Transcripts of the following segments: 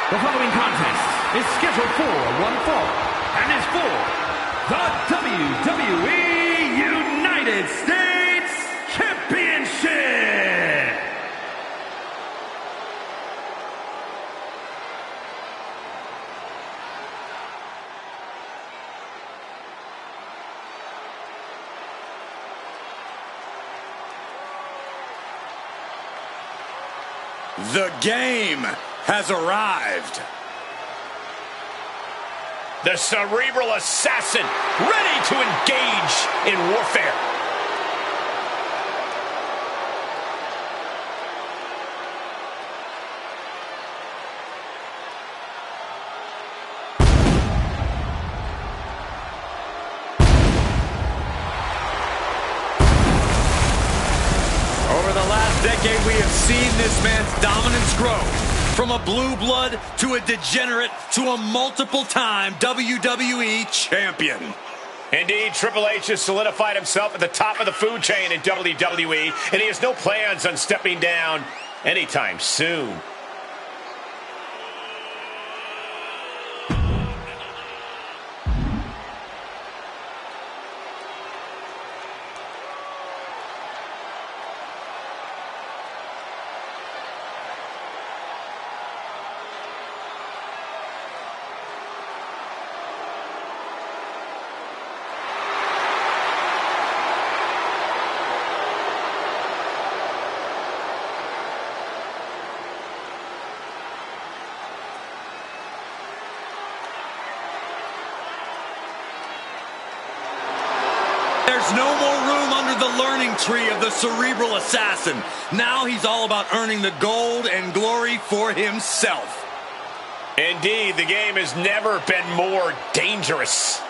The following contest is scheduled for one fall and is for the WWE United States Championship. The game has arrived. The cerebral assassin, ready to engage in warfare. Over the last decade, we have seen this man's dominance grow. From a blue blood to a degenerate to a multiple-time WWE champion. Indeed, Triple H has solidified himself at the top of the food chain in WWE, and he has no plans on stepping down anytime soon. There's no more room under the learning tree of the cerebral assassin. Now he's all about earning the gold and glory for himself. Indeed, the game has never been more dangerous.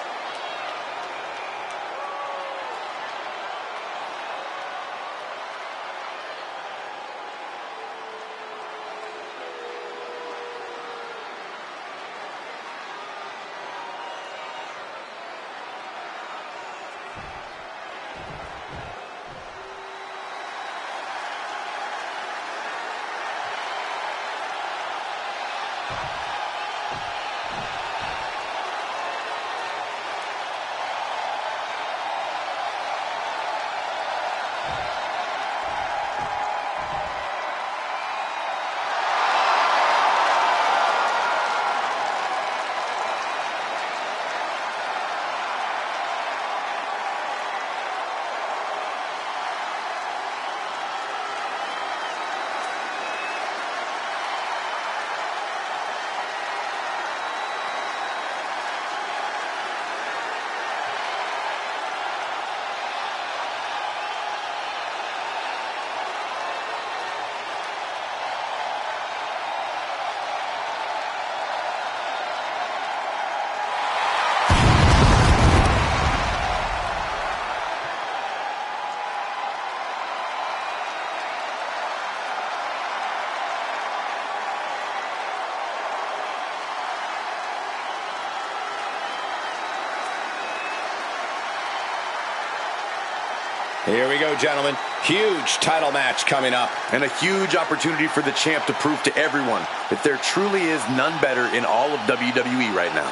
Here we go, gentlemen. Huge title match coming up. And a huge opportunity for the champ to prove to everyone that there truly is none better in all of WWE right now.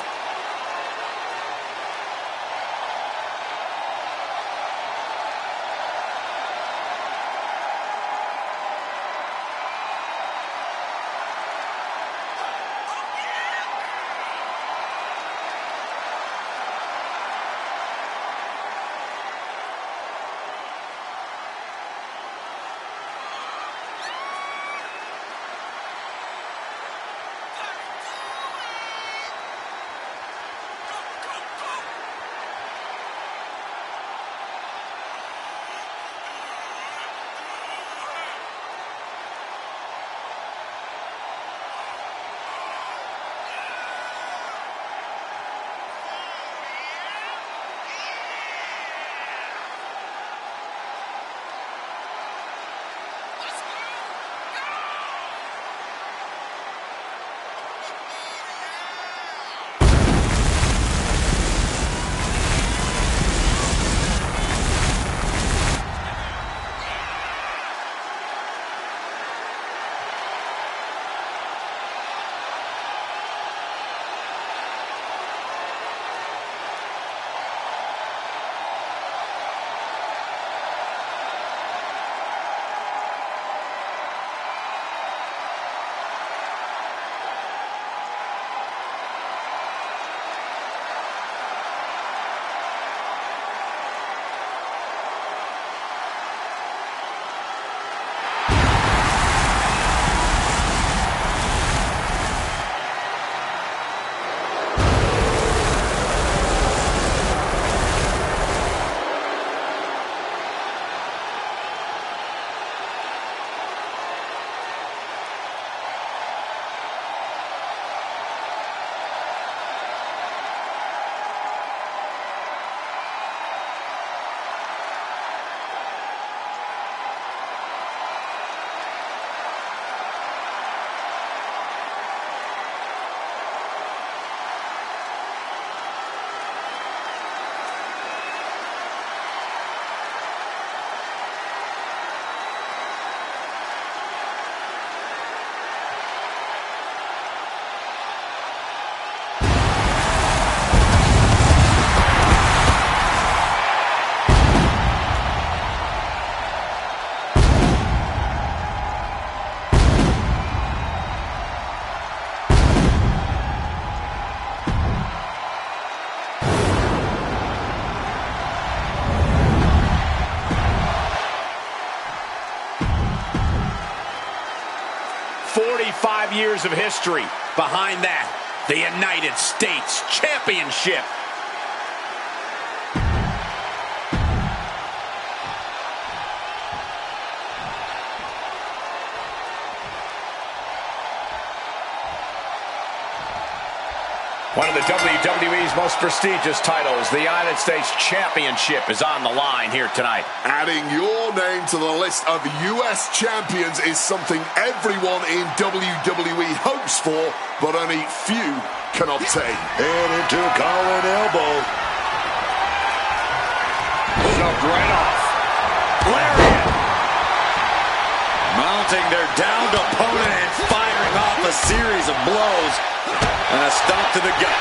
45 years of history. Behind that, the United States Championship. One of the WWE's most prestigious titles, the United States Championship, is on the line here tonight. Adding your name to the list of US champions is something everyone in WWE hopes for, but only few can obtain. And into a collar and elbow. Shoved right off. Lariat. Mounting their downed opponent and firing off a series of blows. And a stomp to the gut.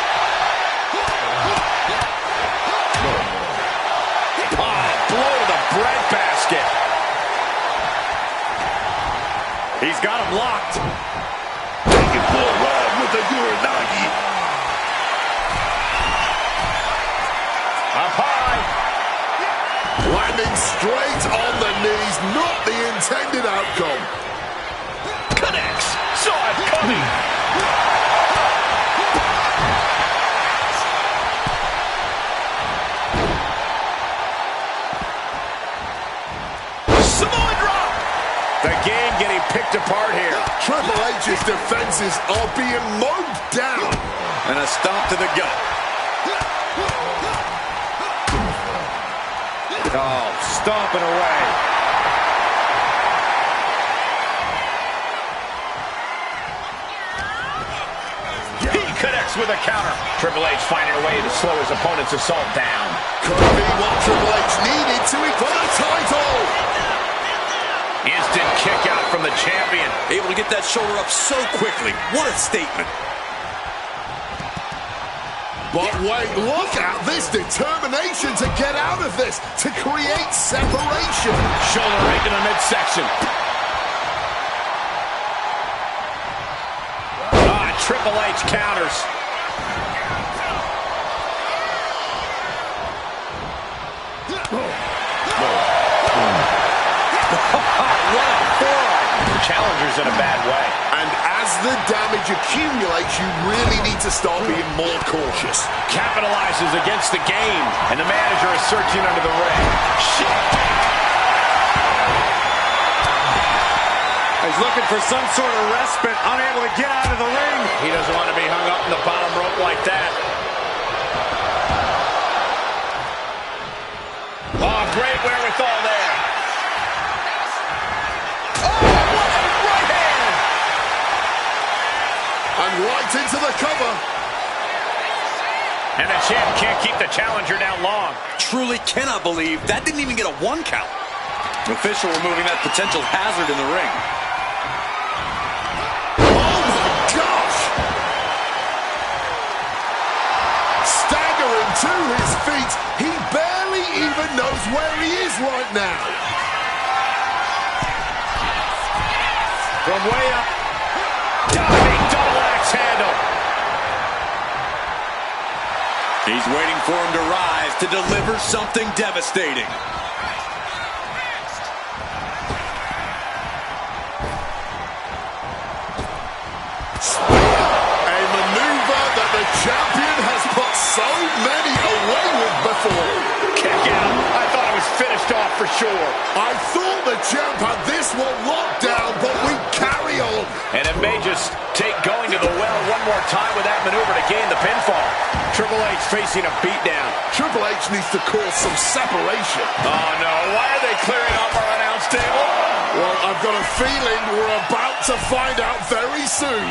Blow to the breadbasket. He's got him locked. Taking for a ride with the Uranagi. Up high. Landing straight on the knees, not the intended outcome. Connects. Saw it coming. The game getting picked apart here. Triple H's defenses are being mowed down. And a stomp to the gut. Oh, stomping away. He connects with a counter. Triple H finding a way to slow his opponent's assault down. Could be what Triple H needed to win for the title. Instant kick out from the champion. Able to get that shoulder up so quickly. What a statement. But wait, look at this determination to get out of this, to create separation. Shoulder right in the midsection. Triple H counters. Challenger's in a bad way. And as the damage accumulates, you really need to start being more cautious. Capitalizes against the game, and the manager is searching under the ring. He's looking for some sort of respite, unable to get out of the ring. He doesn't want to be hung up in the bottom rope like that. Oh, great wherewithal there. And right into the cover. And the champ can't keep the challenger down long. Truly cannot believe that didn't even get a 1 count. The official removing that potential hazard in the ring. Oh my gosh! Staggering to his feet. He barely even knows where he is right now. From way up. Diving double axe handle. He's waiting for him to rise to deliver something devastating. A maneuver that the champion has put so many away with before. Kick out. I thought it was finished off for sure. I thought the champ had this one locked down, but we carry on. And it may just take going to the well one more time with that maneuver to gain the pinfall. Triple H facing a beatdown. Triple H needs to cause some separation. Oh no, why are they clearing off our announce table? Well, I've got a feeling we're about to find out very soon.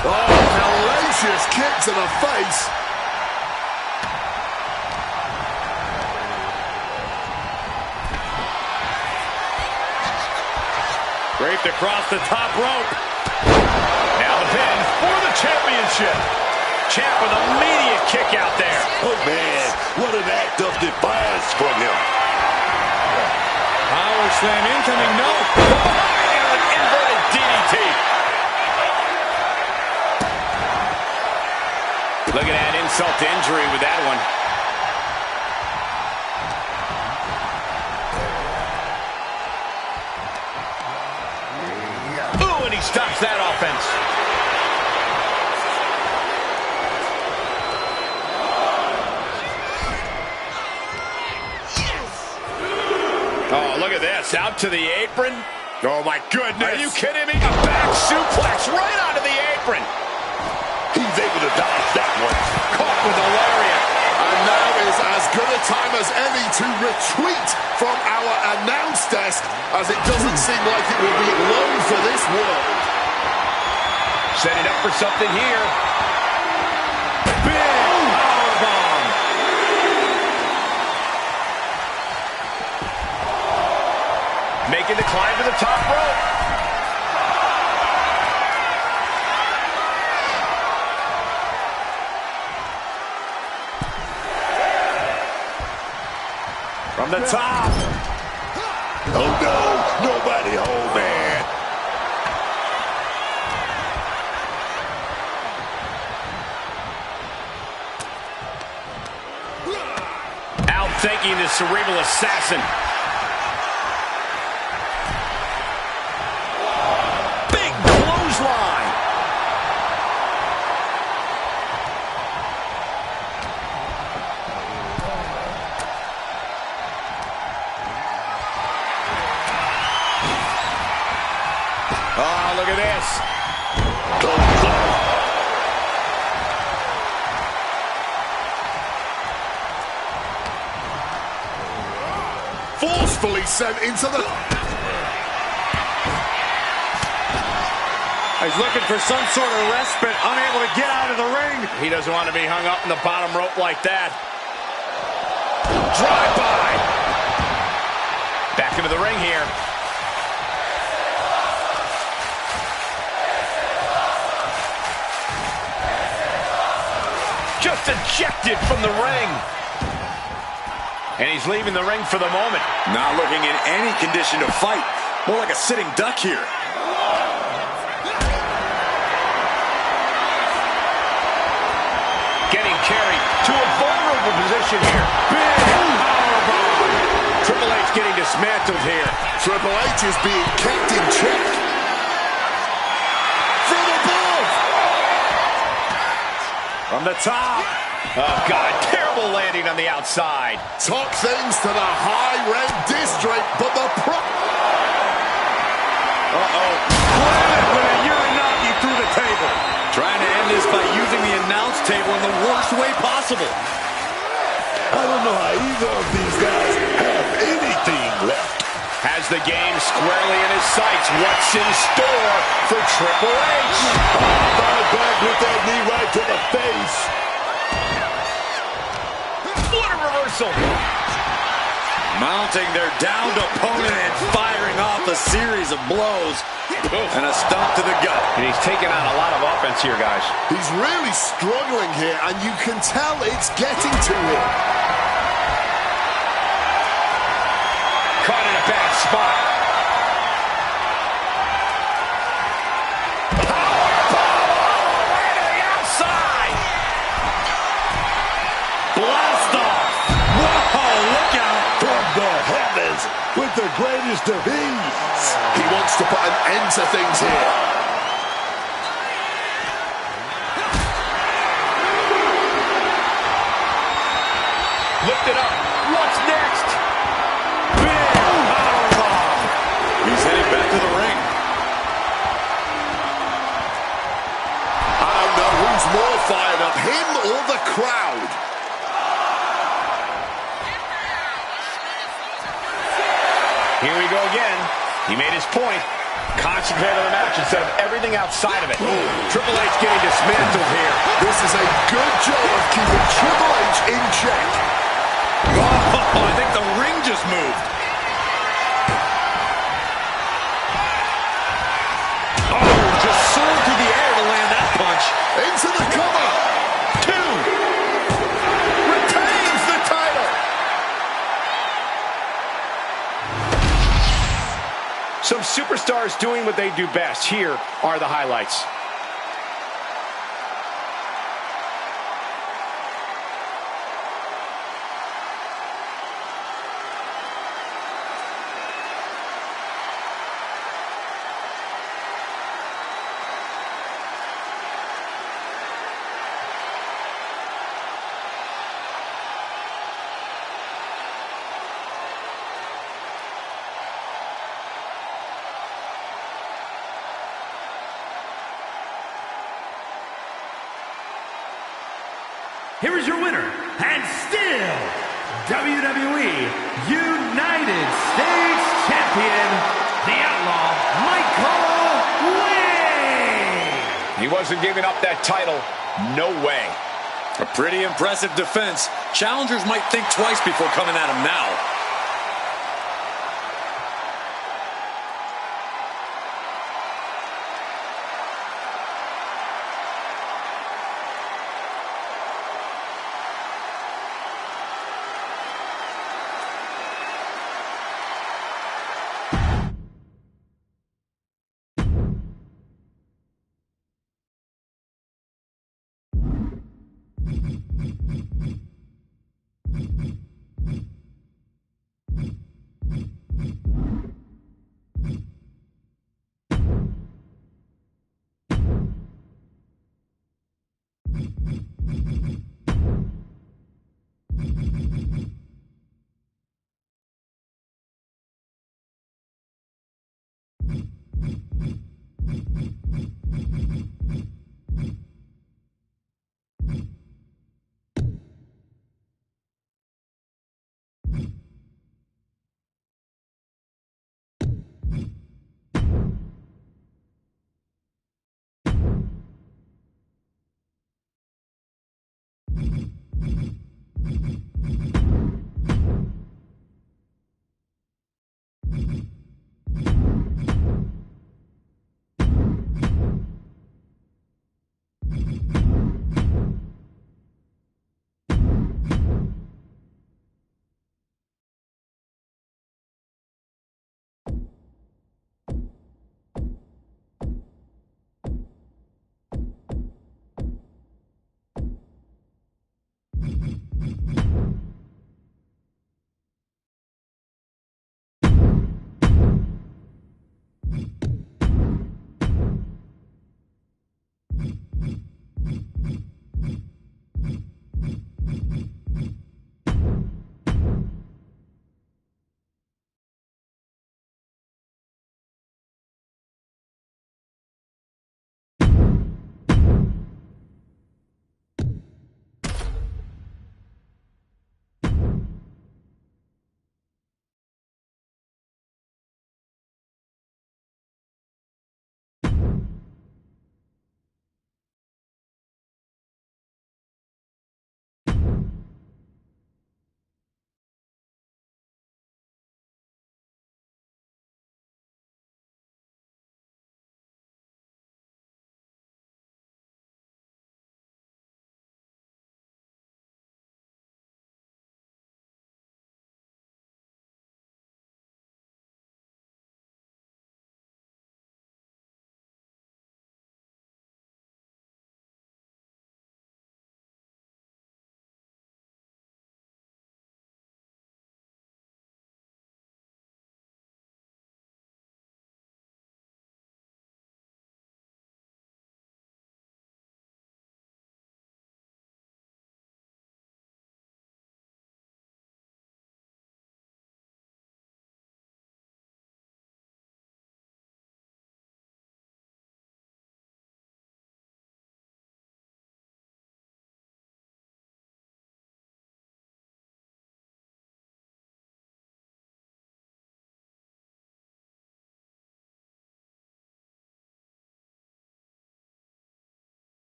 Oh, hellacious kick to the face. Draped across the top rope. Now the pin for the championship. Champ with a immediate kick out there. Oh, man, what an act of defiance from him. Power slam incoming, no. And an inverted DDT. Look at that insult to injury with that one. Ooh, and he stops cross out to the apron. Oh, my goodness. Are you kidding me? A back suplex right onto the apron. He's able to dodge that one. Caught with a lariat. And now is as good a time as any to retreat from our announce desk, as it doesn't seem like it will be long for this world. Setting up for something here. Big powerbomb. Making the climb to the top rope. From the top. Oh, no. Nobody home, man. Outthinking the cerebral assassin. Big clothesline. Oh, look at this. Forcefully sent into the... He's looking for some sort of respite, unable to get out of the ring. He doesn't want to be hung up in the bottom rope like that. Drive by. Back into the ring here. Just ejected from the ring. And he's leaving the ring for the moment. Not looking in any condition to fight. More like a sitting duck here. Getting carried to a vulnerable position here. Big powerbomb. Triple H getting dismantled here. Triple H is being kept in check. From above. From the top. Oh, God. Terrible landing on the outside. Talk things to the high-rent district, but the With a Uranagi through the table. Trying to end this by using the announce table in the worst way possible. I don't know how either of these guys have anything left. Has the game squarely in his sights. What's in store for Triple H? Fired back with that knee right to the face. What a reversal. Mounting their downed opponent and firing off a series of blows. And a stomp to the gut. And he's taking on a lot of offense here, guys. He's really struggling here, and you can tell it's getting to him. Caught in a bad spot. Powerbomb all the way to the outside. Blast off. Whoa, look out. From the heavens with the greatest of ease. He wants to put an end to things here. Lift it up. What's next? Big powerbomb. He's heading back to the ring. I don't know who's more fired up, him or the crowd. Here we go again. He made his point. Concentrate on the match instead of everything outside of it. Triple H getting dismantled here. This is a good job of keeping Triple H in check. Oh, I think the ring just moved. Oh, just soared through the air to land that punch. Into the cover. 2. Retains the title. Some superstars doing what they do best. Here are the highlights. here is your winner, and still WWE United States Champion, the Outlaw Michael Wade. He wasn't giving up that title. No way. A pretty impressive defense. Challengers might think twice before coming at him now.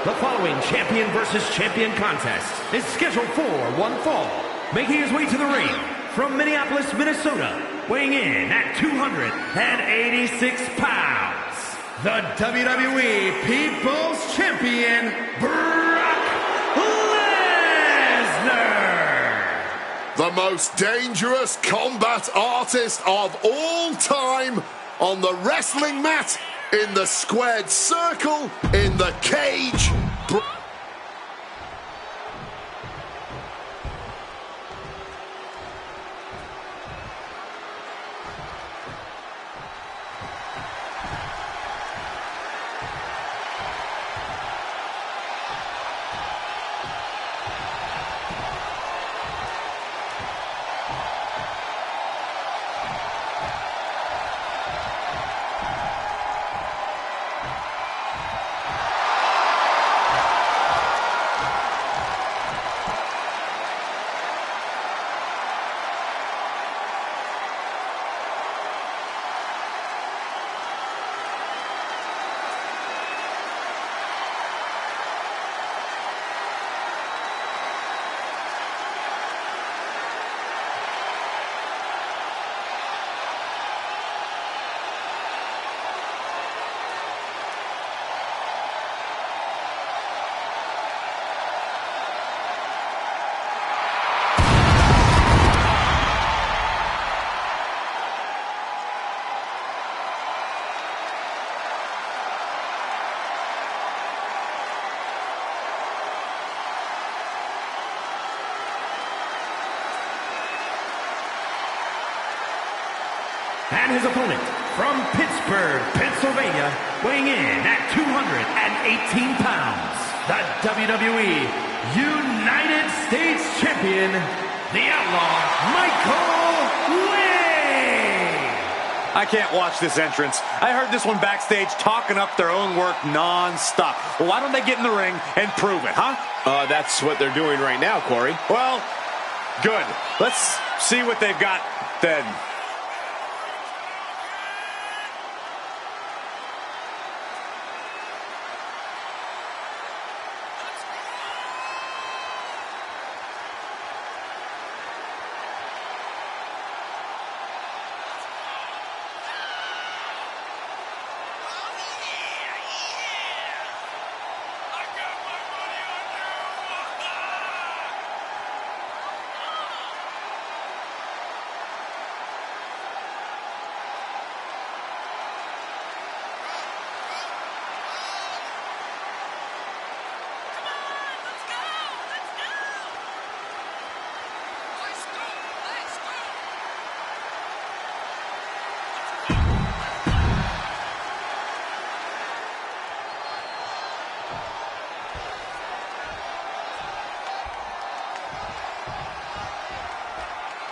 The following champion versus champion contest is scheduled for one fall. Making his way to the ring from Minneapolis, Minnesota, weighing in at 286 pounds, the WWE People's Champion, Brock Lesnar. The most dangerous combat artist of all time on the wrestling mat, in the squared circle, in the cage. And his opponent from Pittsburgh, Pennsylvania, weighing in at 218 pounds, the WWE United States Champion, the Outlaw Michael Wade. I can't watch this entrance. I heard this one backstage talking up their own work non-stop. Well, why don't they get in the ring and prove it, huh? That's what they're doing right now, Corey. Well, good. Let's see what they've got then.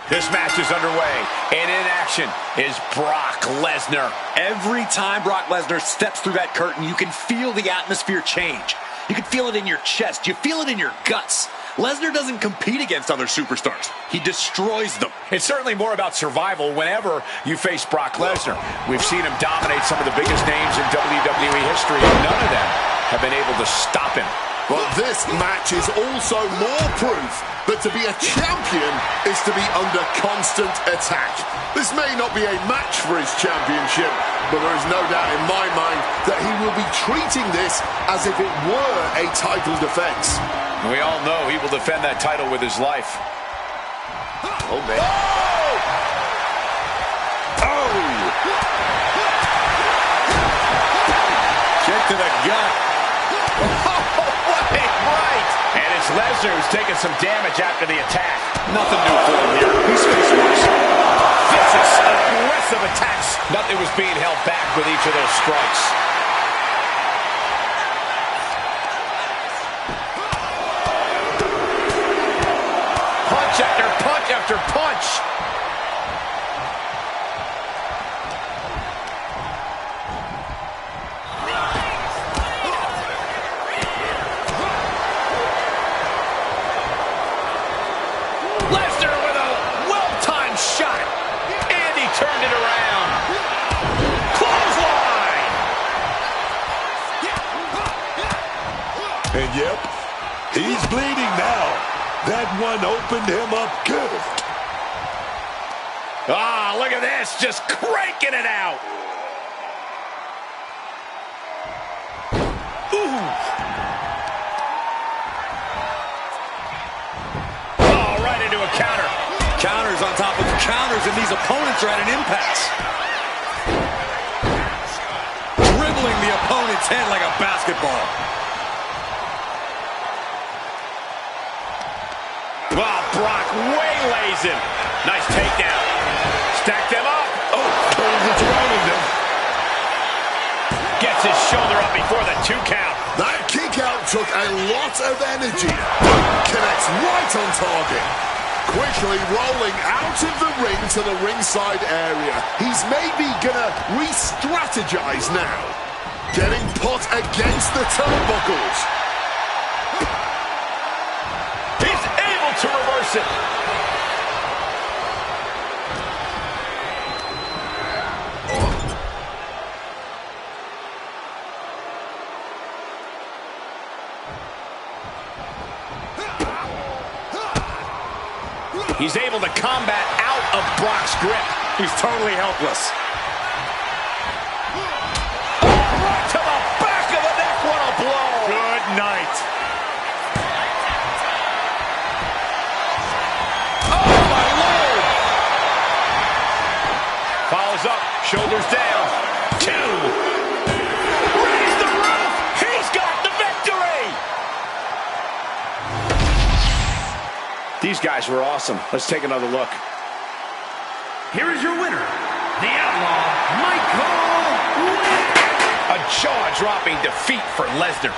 This match is underway, and in action is Brock Lesnar. Every time Brock Lesnar steps through that curtain, you can feel the atmosphere change. You can feel it in your chest. You feel it in your guts. Lesnar doesn't compete against other superstars. He destroys them. It's certainly more about survival whenever you face Brock Lesnar. We've seen him dominate some of the biggest names in WWE history, and none of them have been able to stop him. But this match is also more proof that to be a champion is to be under constant attack. This may not be a match for his championship, but there is no doubt in my mind that he will be treating this as if it were a title defense. We all know he will defend that title with his life. Oh, man. Oh! Kick to the gut. And it's Lesnar who's taking some damage after the attack. Nothing new for him here. He's faced worse. Vicious, aggressive attacks. Nothing was being held back with each of those strikes. Punch after punch after punch. Lesnar with a well-timed shot. And he turned it around. Clothesline. one opened him up good. Ah, look at this, just cranking it out. Ooh. Oh, right into a counter. Counters on top of counters, and these opponents are at an impasse. Dribbling the opponent's head like a basketball. Wow, Brock waylays him. Nice takedown. Stack them up. Oh, turns it around him. Gets his shoulder up before the 2 count. That kick out took a lot of energy. Connects right on target. Quickly rolling out of the ring to the ringside area. He's maybe gonna re-strategize now. Getting put against the turnbuckles. He's able to reverse it. He's able to combat out of Brock's grip. He's totally helpless. Oh, right to the back of the neck. What a blow. Good night. Oh, my Lord. Follows up. Shoulders down. 2. Raise the roof. He's got the victory. These guys were awesome. Let's take another look. Here is your winner, the Outlaw, Michael Wick. A jaw-dropping defeat for Lesnar.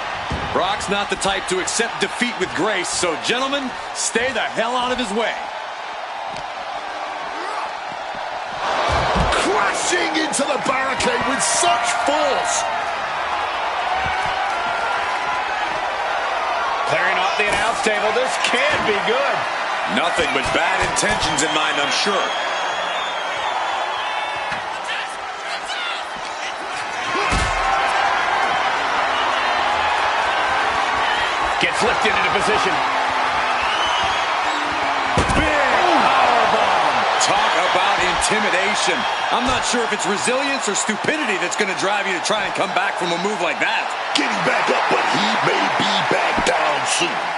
Brock's not the type to accept defeat with grace, so gentlemen, stay the hell out of his way. Crashing into the barricade with such force. Clearing off the announce table. This can't be good. Nothing but bad intentions in mind, I'm sure. Gets lifted into position. Big powerbomb. Talk about intimidation. I'm not sure if it's resilience or stupidity that's going to drive you to try and come back from a move like that. Getting back up, but he may be back down soon.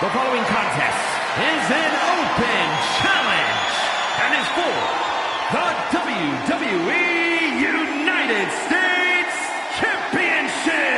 The following contest is an open challenge and is for the WWE United States Championship.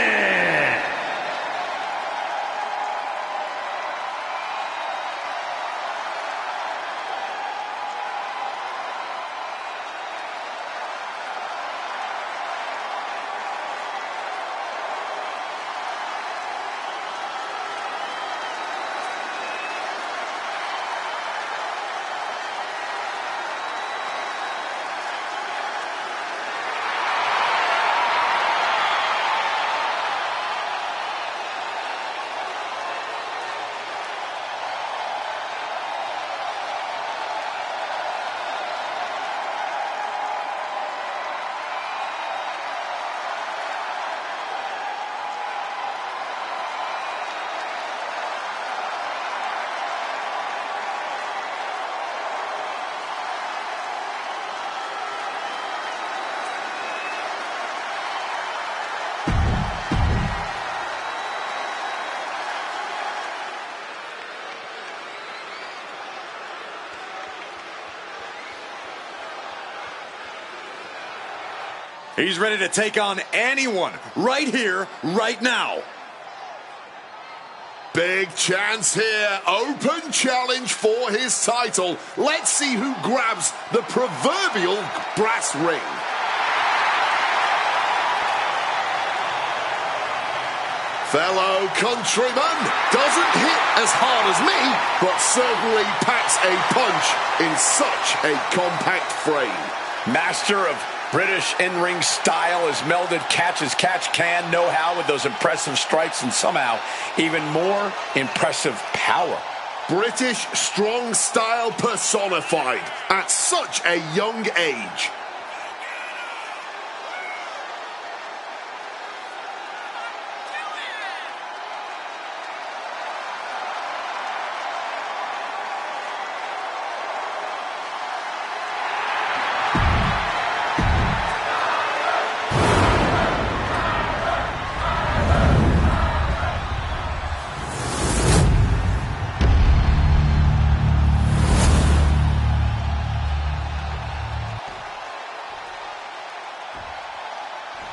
He's ready to take on anyone right here, right now. Big chance here. Open challenge for his title. Let's see who grabs the proverbial brass ring. Fellow countryman, doesn't hit as hard as me, but certainly packs a punch in such a compact frame. Master of British in-ring style has melded catch-as-catch-can know-how with those impressive strikes and somehow even more impressive power. British strong style personified at such a young age.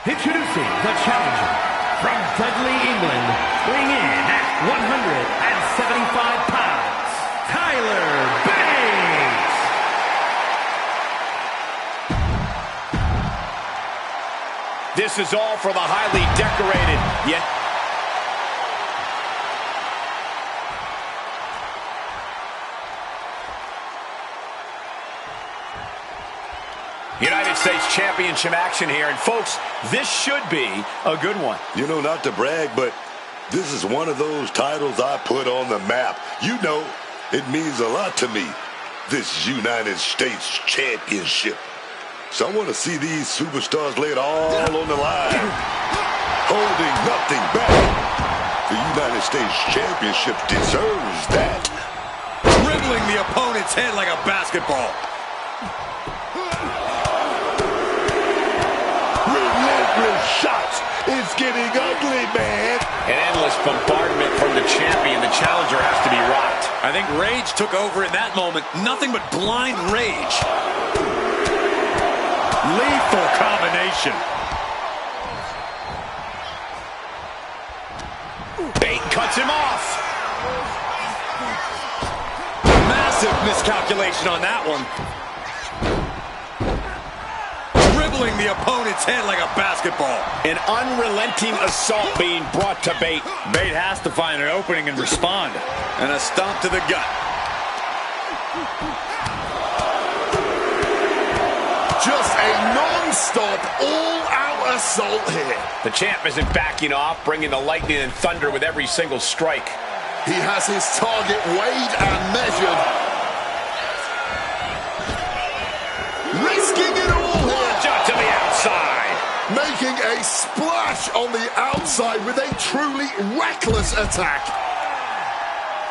Introducing the challenger from Dudley, England, weighing in at 175 pounds, Tyler Bates. This is all for the highly decorated, yet United States Championship action here. And folks, this should be a good one. You know, not to brag, but this is one of those titles I put on the map. You know, it means a lot to me, this United States Championship. So I want to see these superstars lay it all on the line, holding nothing back. The United States Championship deserves that. Dribbling the opponent's head like a basketball. Shots. It's getting ugly, man. An endless bombardment from the champion. The challenger has to be rocked. I think rage took over in that moment. Nothing but blind rage. Lethal combination. Bate cuts him off. Massive miscalculation on that one. Dribbling the opponent's head like a basketball. An unrelenting assault being brought to Bate. Bate has to find an opening and respond. And a stomp to the gut. Just a non-stop, all-out assault here. The champ isn't backing off, bringing the lightning and thunder with every single strike. He has his target weighed and measured. Risking it all here. Watch out to the outside. Making a splash on the outside with a truly reckless attack.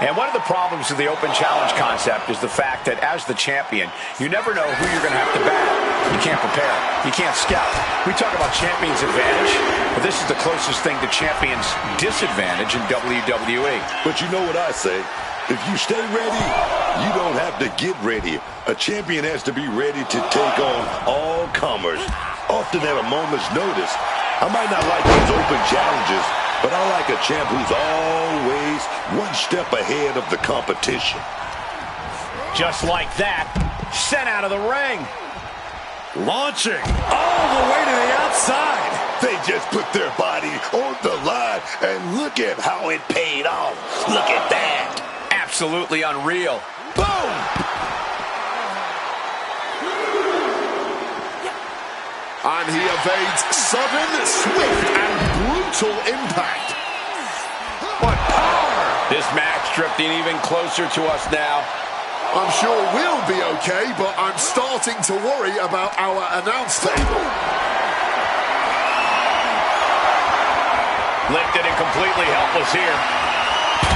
And one of the problems with the open challenge concept is the fact that as the champion, you never know who you're going to have to battle. You can't prepare. You can't scout. We talk about champion's advantage, but this is the closest thing to champion's disadvantage in WWE. But you know what I say? If you stay ready, you don't have to get ready. A champion has to be ready to take on all comers, often at a moment's notice. I might not like these open challenges, but I like a champ who's always one step ahead of the competition. Just like that, sent out of the ring. Launching all the way to the outside. They just put their body on the line, and look at how it paid off. Look at that. Absolutely unreal. Boom! And he evades sudden, swift, and brutal impact. What power! This match drifting even closer to us now. I'm sure we'll be okay, but I'm starting to worry about our announce table. Lifted and completely helpless here.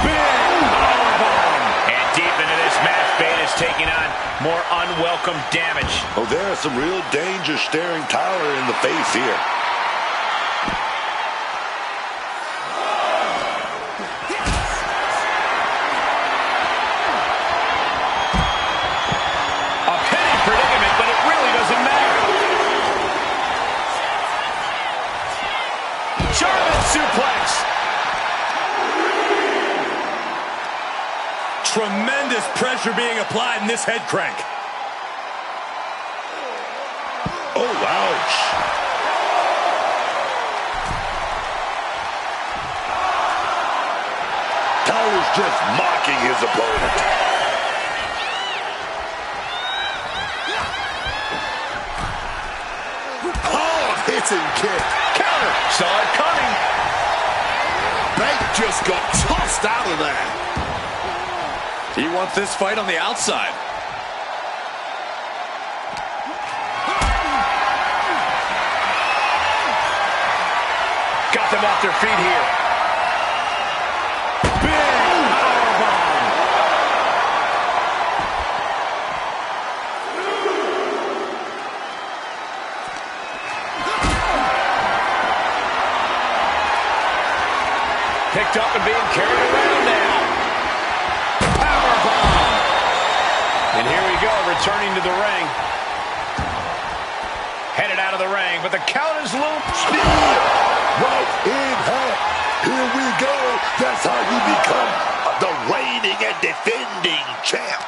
Big powerbomb! And deep into this match, Bane is taking on more unwelcome damage. Oh, there's some real danger staring Tyler in the face here. A penny predicament, but it really doesn't matter. German suplex. Tremendous pressure being applied in this head crank. Oh, ouch. Tyler's just mocking his opponent. Hard-hitting kick. Counter. Saw it coming. Bate just got tossed out of there. He wants this fight on the outside. Got them off their feet here. Big powerbomb. Picked up and being carried around now. Powerbomb. And here we go, returning to the ring. Headed out of the ring, but the count is looped. Spear right in half. Here we go. That's how you become the reigning and defending champ.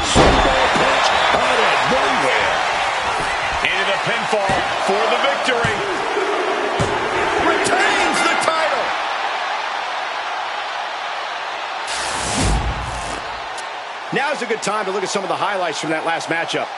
Super punch out of nowhere. Into the pinfall for the victory. Retains the title. Now's a good time to look at some of the highlights from that last matchup.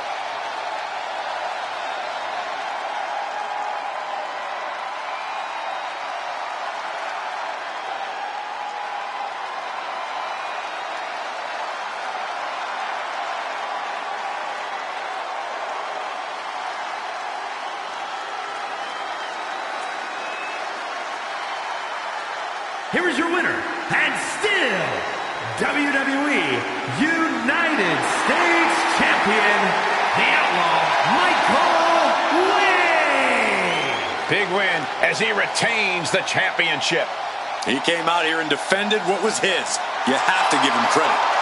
Here is your winner, and still WWE United States Champion, the Outlaw Michael Wayne. Big win as he retains the championship. He came out here and defended what was his. You have to give him credit.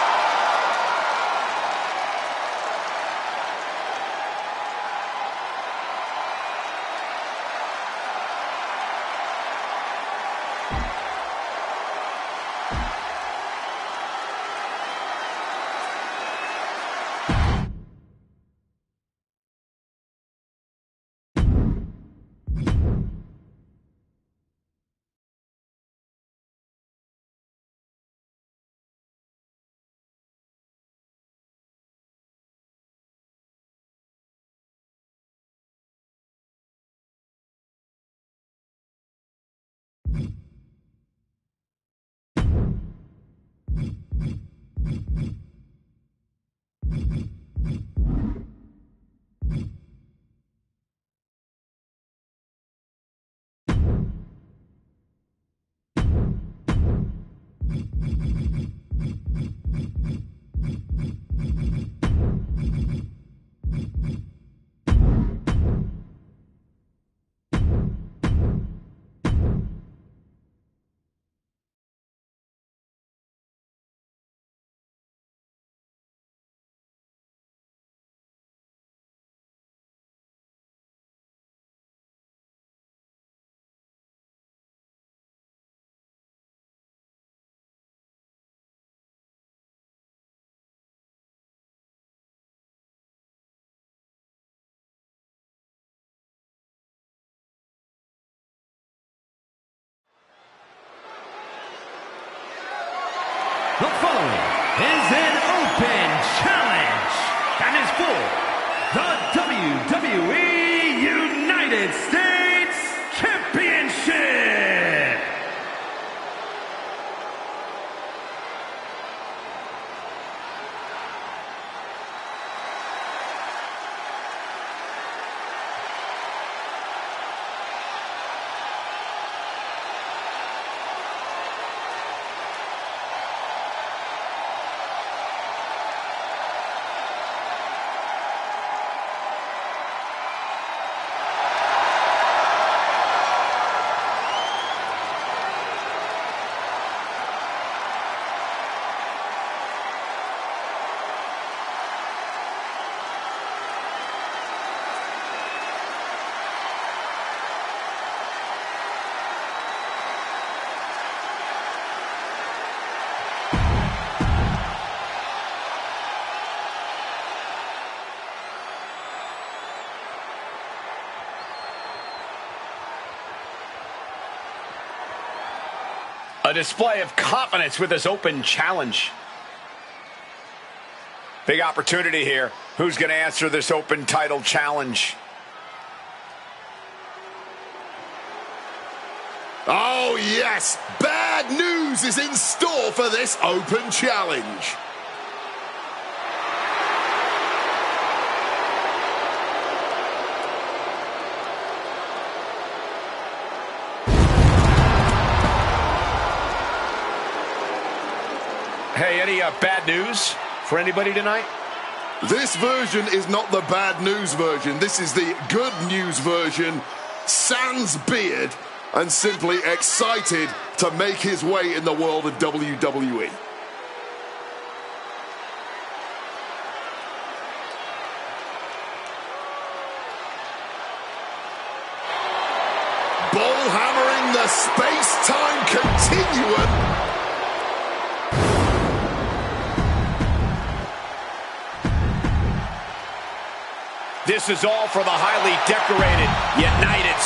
The following is an open challenge and is for the WWE United States Championship. A display of confidence with this open challenge. Big opportunity here. Who's going to answer this open title challenge? Oh, yes. Bad news is in store for this open challenge. Hey, any bad news for anybody tonight? This version is not the bad news version. This is the good news version. Sans beard and simply excited to make his way in the world of WWE. Ball hammering the space-time continuum. This is all for the highly decorated United.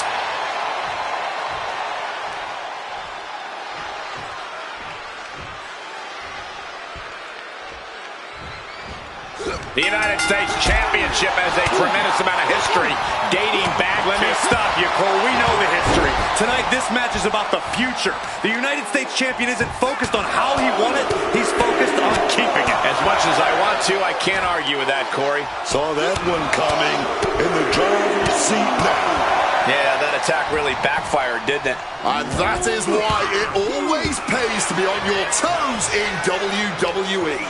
The United States Championship has a tremendous amount of history dating back. Let me stop you, Cole. We know the history. Tonight, this match is about the future. The United States Champion isn't focused on how he won it. He's focused on keeping it. As much as I want to, I can't argue with that, Corey. Saw that one coming in the driver's seat now. Yeah, that attack really backfired, didn't it? And that is why it always pays to be on your toes in WWE.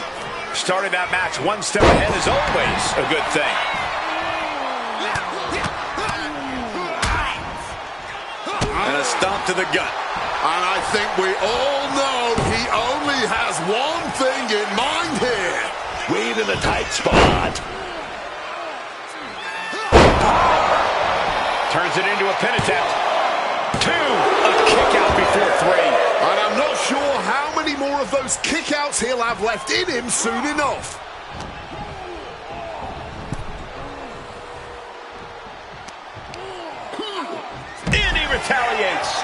Starting that match one step ahead is always a good thing. And a stomp to the gut. And I think we all know he only has one thing in mind here. Way to the tight spot. Turns it into a pin attempt. 2, a kick out before 3. And I'm not sure how many more of those kickouts he'll have left in him soon enough. And he retaliates.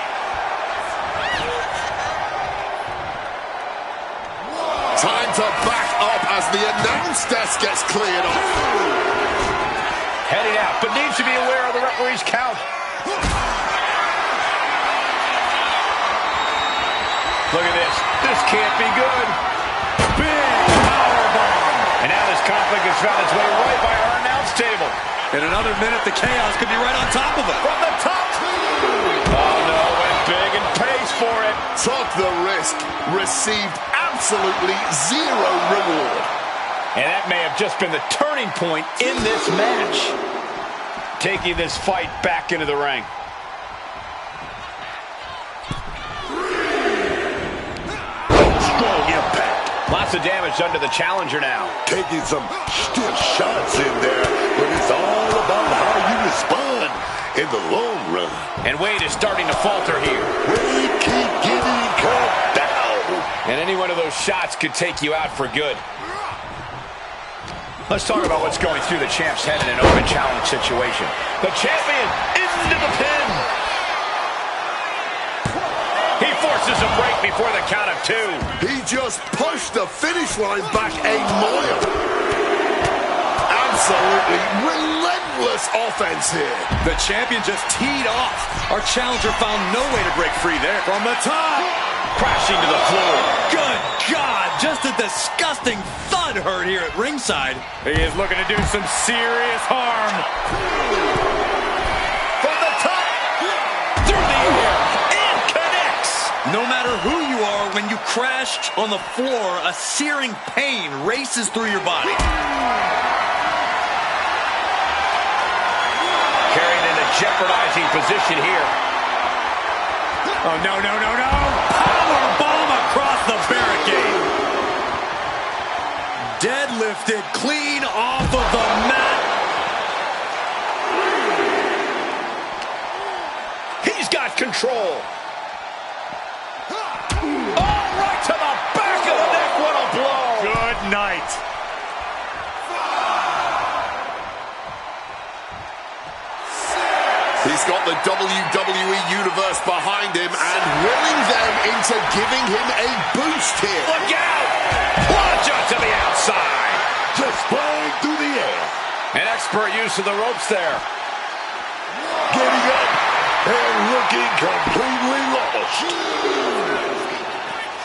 Time to back up as the announce desk gets cleared off. Heading out, but needs to be aware of the referee's count. Look at this. This can't be good. Big powerbomb. And now this conflict has found its way right by our announce table. In another minute, the chaos could be right on top of it. From the top. Oh, no. Went big and pays for it. Took the risk. Received absolutely zero reward. And that may have just been the turning point in this match. Taking this fight back into the ring. Strong impact. Lots of damage done to the challenger now. Taking some stiff shots in there, but it's all about how you respond in the long run. And Wade is starting to falter here. Wade keep getting cut down. And any one of those shots could take you out for good. Let's talk about what's going through the champ's head in an open challenge situation. The champion into the pin. He forces forces a break before the count of 2. He just pushed the finish line back a mile. Absolutely relentless offense here. The champion just teed off. Our challenger found no way to break free there. From the top, Crashing to the floor. good God, just a disgusting thud heard here at ringside. He is looking to do some serious harm. From the top. Through the air, and connects. No matter who you are, when you crash on the floor, a searing pain races through your body. Carried in a jeopardizing position here. Oh, no, no, no, no. Power bomb across the barricade. Deadlifted clean off of the mat. He's got control. Oh, right to the back of the neck. What a blow. Good night. He's got the WWE Universe behind him and willing them into giving him a boost here. Look out. Plunge to the outside. Just flying through the air. An expert use of the ropes there. Getting up and looking completely lost.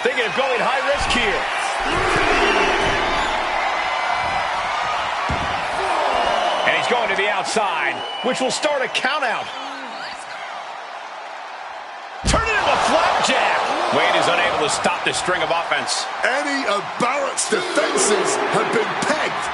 Thinking of going high risk here. And he's going to the outside, which will start a count out. Turn it into a flapjack. Wade is unable to stop this string of offense. Any of Barrett's defenses have been pegged.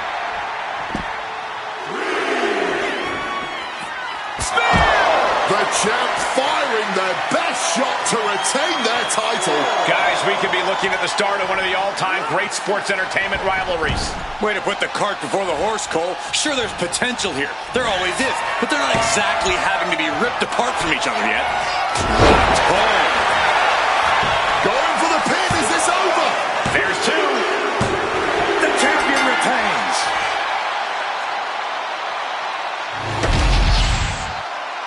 The champ firing their best shot to retain their title. Guys, we could be looking at the start of one of the all-time great sports entertainment rivalries. Way to put the cart before the horse, Cole. Sure, there's potential here. There always is. But they're not exactly having to be ripped apart from each other yet. Going for the pin. Is this over? There's 2. The champion retains.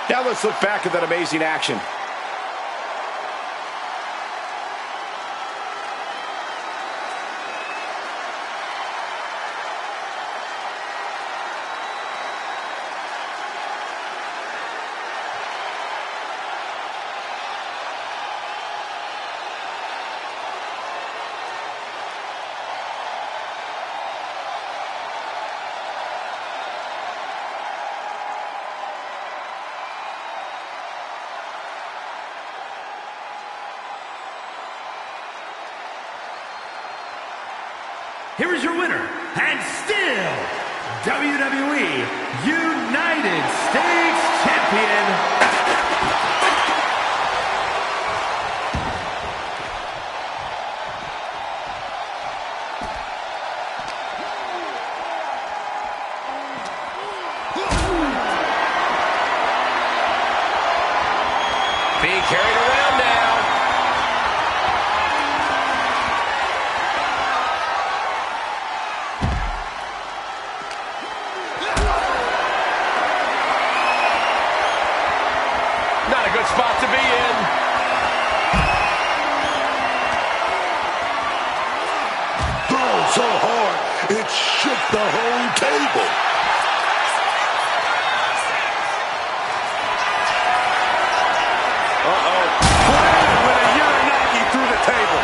Now let's look back at that amazing action. Here is your winner, and still WWE United States Champion, being carried around now. Not a good spot to be in. Thrown so hard, it shook the whole table. With a Uranagi through the table.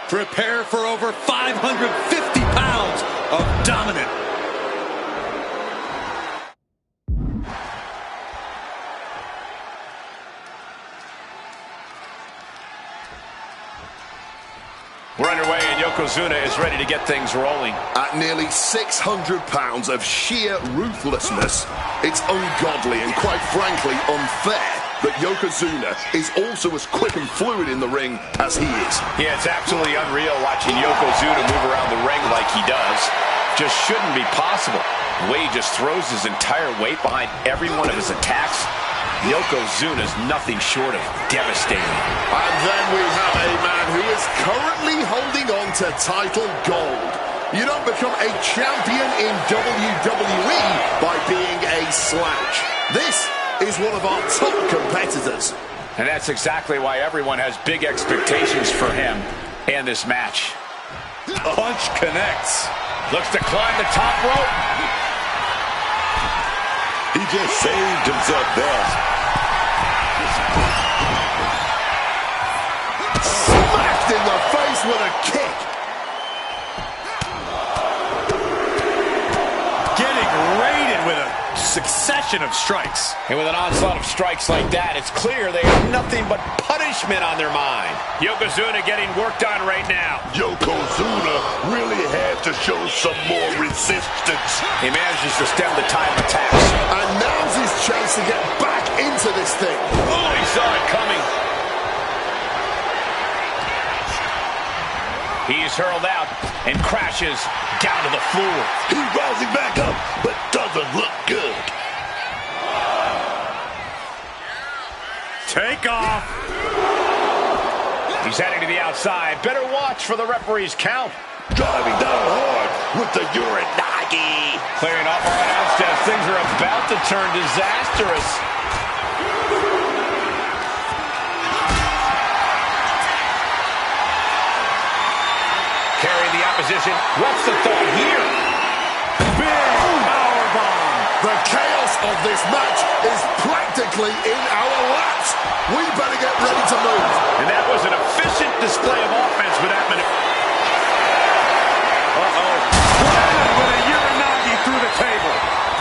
Prepare for over 550 pounds of dominant. We're underway, and Yokozuna is ready to get things rolling. At nearly 600 pounds of sheer ruthlessness, it's ungodly and, quite frankly, unfair that Yokozuna is also as quick and fluid in the ring as he is. Yeah, it's absolutely unreal watching Yokozuna move around the ring like he does. Just shouldn't be possible. The way he just throws his entire weight behind every one of his attacks. Yokozuna's nothing short of devastating. And then we have a man who is currently holding on to title gold. You don't become a champion in WWE by being a slouch. This is one of our top competitors. And that's exactly why everyone has big expectations for him and this match. Punch connects. Looks to climb the top rope. He just saved himself there. Smacked in the face with a kick. Getting raided with a succession of strikes. And with an onslaught of strikes like that, it's clear they have nothing but punishment on their mind. Yokozuna getting worked on right now. Yokozuna really had to show some more resistance. He manages to stem the tide of attacks. And now's his chance to get back into this thing. Oh, he saw it coming. He's hurled out and crashes down to the floor. He's rising back up, but doesn't look good. Take off. He's heading to the outside. Better watch for the referee's count. Driving down hard with the Uranagi. Clearing off our announce desk. Things are about to turn disastrous. Carrying the opposition. What's the thought here? Big powerbomb. The chaos of this match is practically in our laps. We better get ready to move. And that was an efficient display of offense with that minute. With a Uranagi through the table.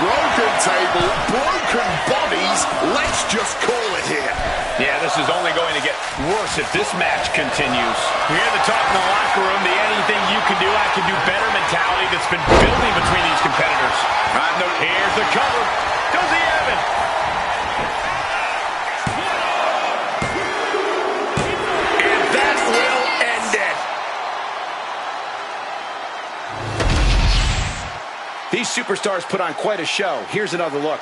Broken table, broken bodies. Let's just call it here. Yeah, this is only going to get worse if this match continues. We hear the talk in the locker room, the anything you can do, I can do better mentality that's been building between these competitors. Here's the cover. Does he have it? And that will end it. These superstars put on quite a show. Here's another look.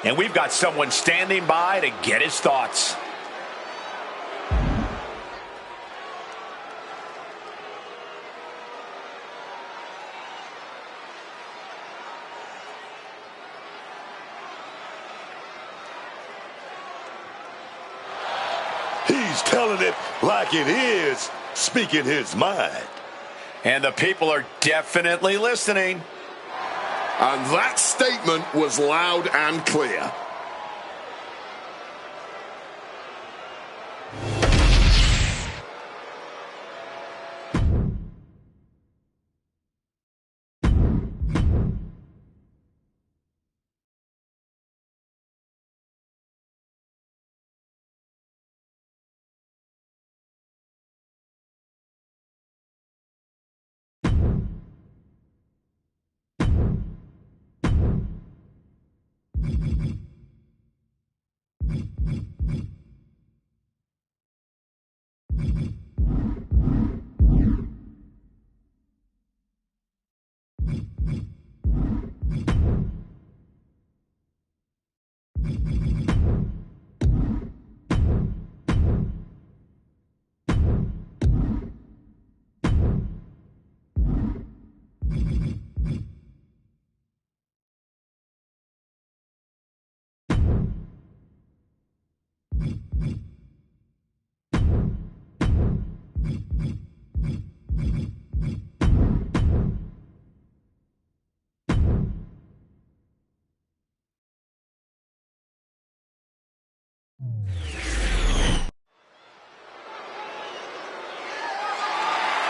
And we've got someone standing by to get his thoughts. He's telling it like it is, speaking his mind. And the people are definitely listening. And that statement was loud and clear.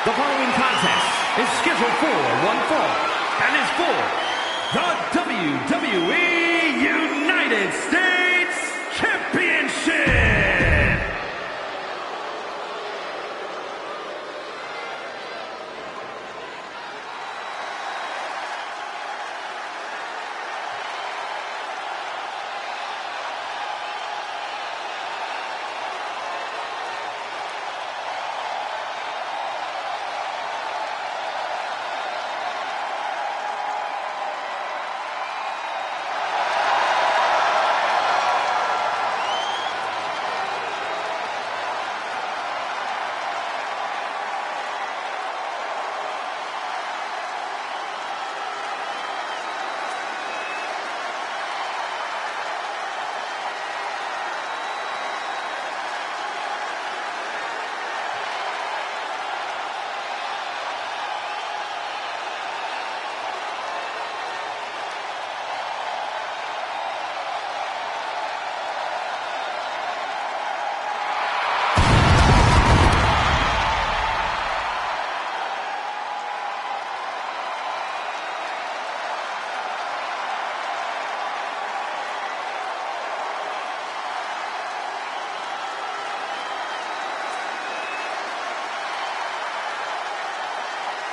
The following contest is scheduled for one fall and is for the WWE United States Championship.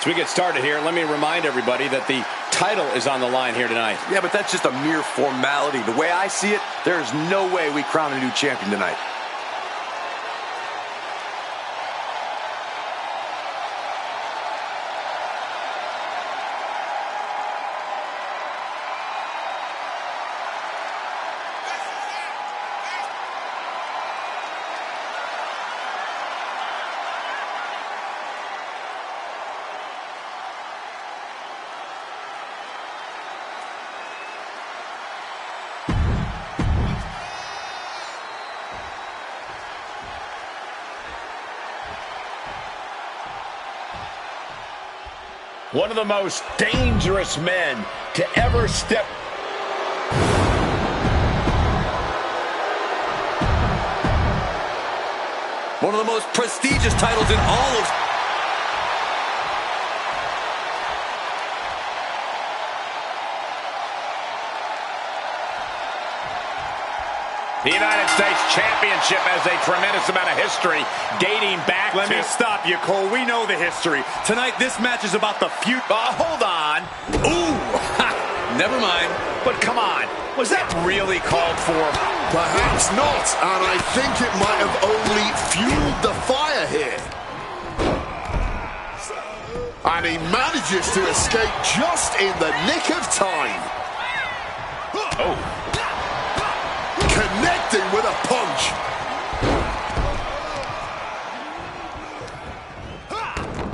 As we get started here, let me remind everybody that the title is on the line here tonight. Yeah, but that's just a mere formality. The way I see it, there's no way we crown a new champion tonight. One of the most dangerous men to ever step. One of the most prestigious titles in all of... The United States Championship has a tremendous amount of history dating back Let me stop you, Cole. We know the history. Tonight, this match is about the future. Hold on. Ooh! Never mind. But come on. Was that really called for? Perhaps not, and I think it might have only fueled the fire here. And he manages to escape just in the nick of time. Oh. Connecting with a punch.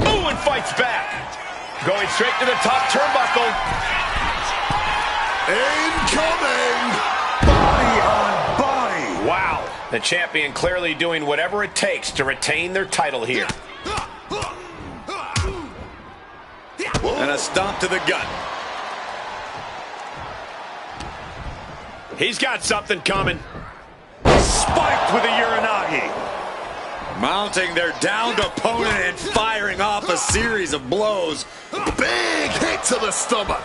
Oh, and fights back. Going straight to the top turnbuckle. Incoming. Body on body. Wow. The champion clearly doing whatever it takes to retain their title here. And a stomp to the gut. He's got something coming. Spiked with a Uranagi. Mounting their downed opponent and firing off a series of blows. Big hit to the stomach.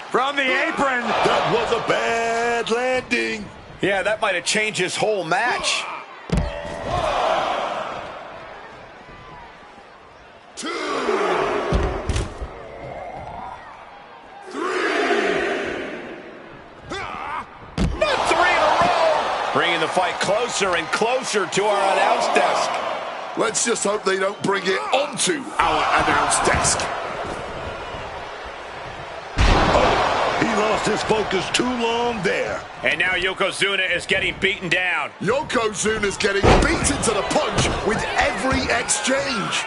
From the apron. That was a bad landing. Yeah, that might have changed his whole match. 2, 3. Not 3 in a row. Bringing the fight closer and closer to our announce desk. Let's just hope they don't bring it onto our announce desk. He lost his focus too long there. And now Yokozuna is getting beaten down. Yokozuna's getting beaten to the punch with every exchange.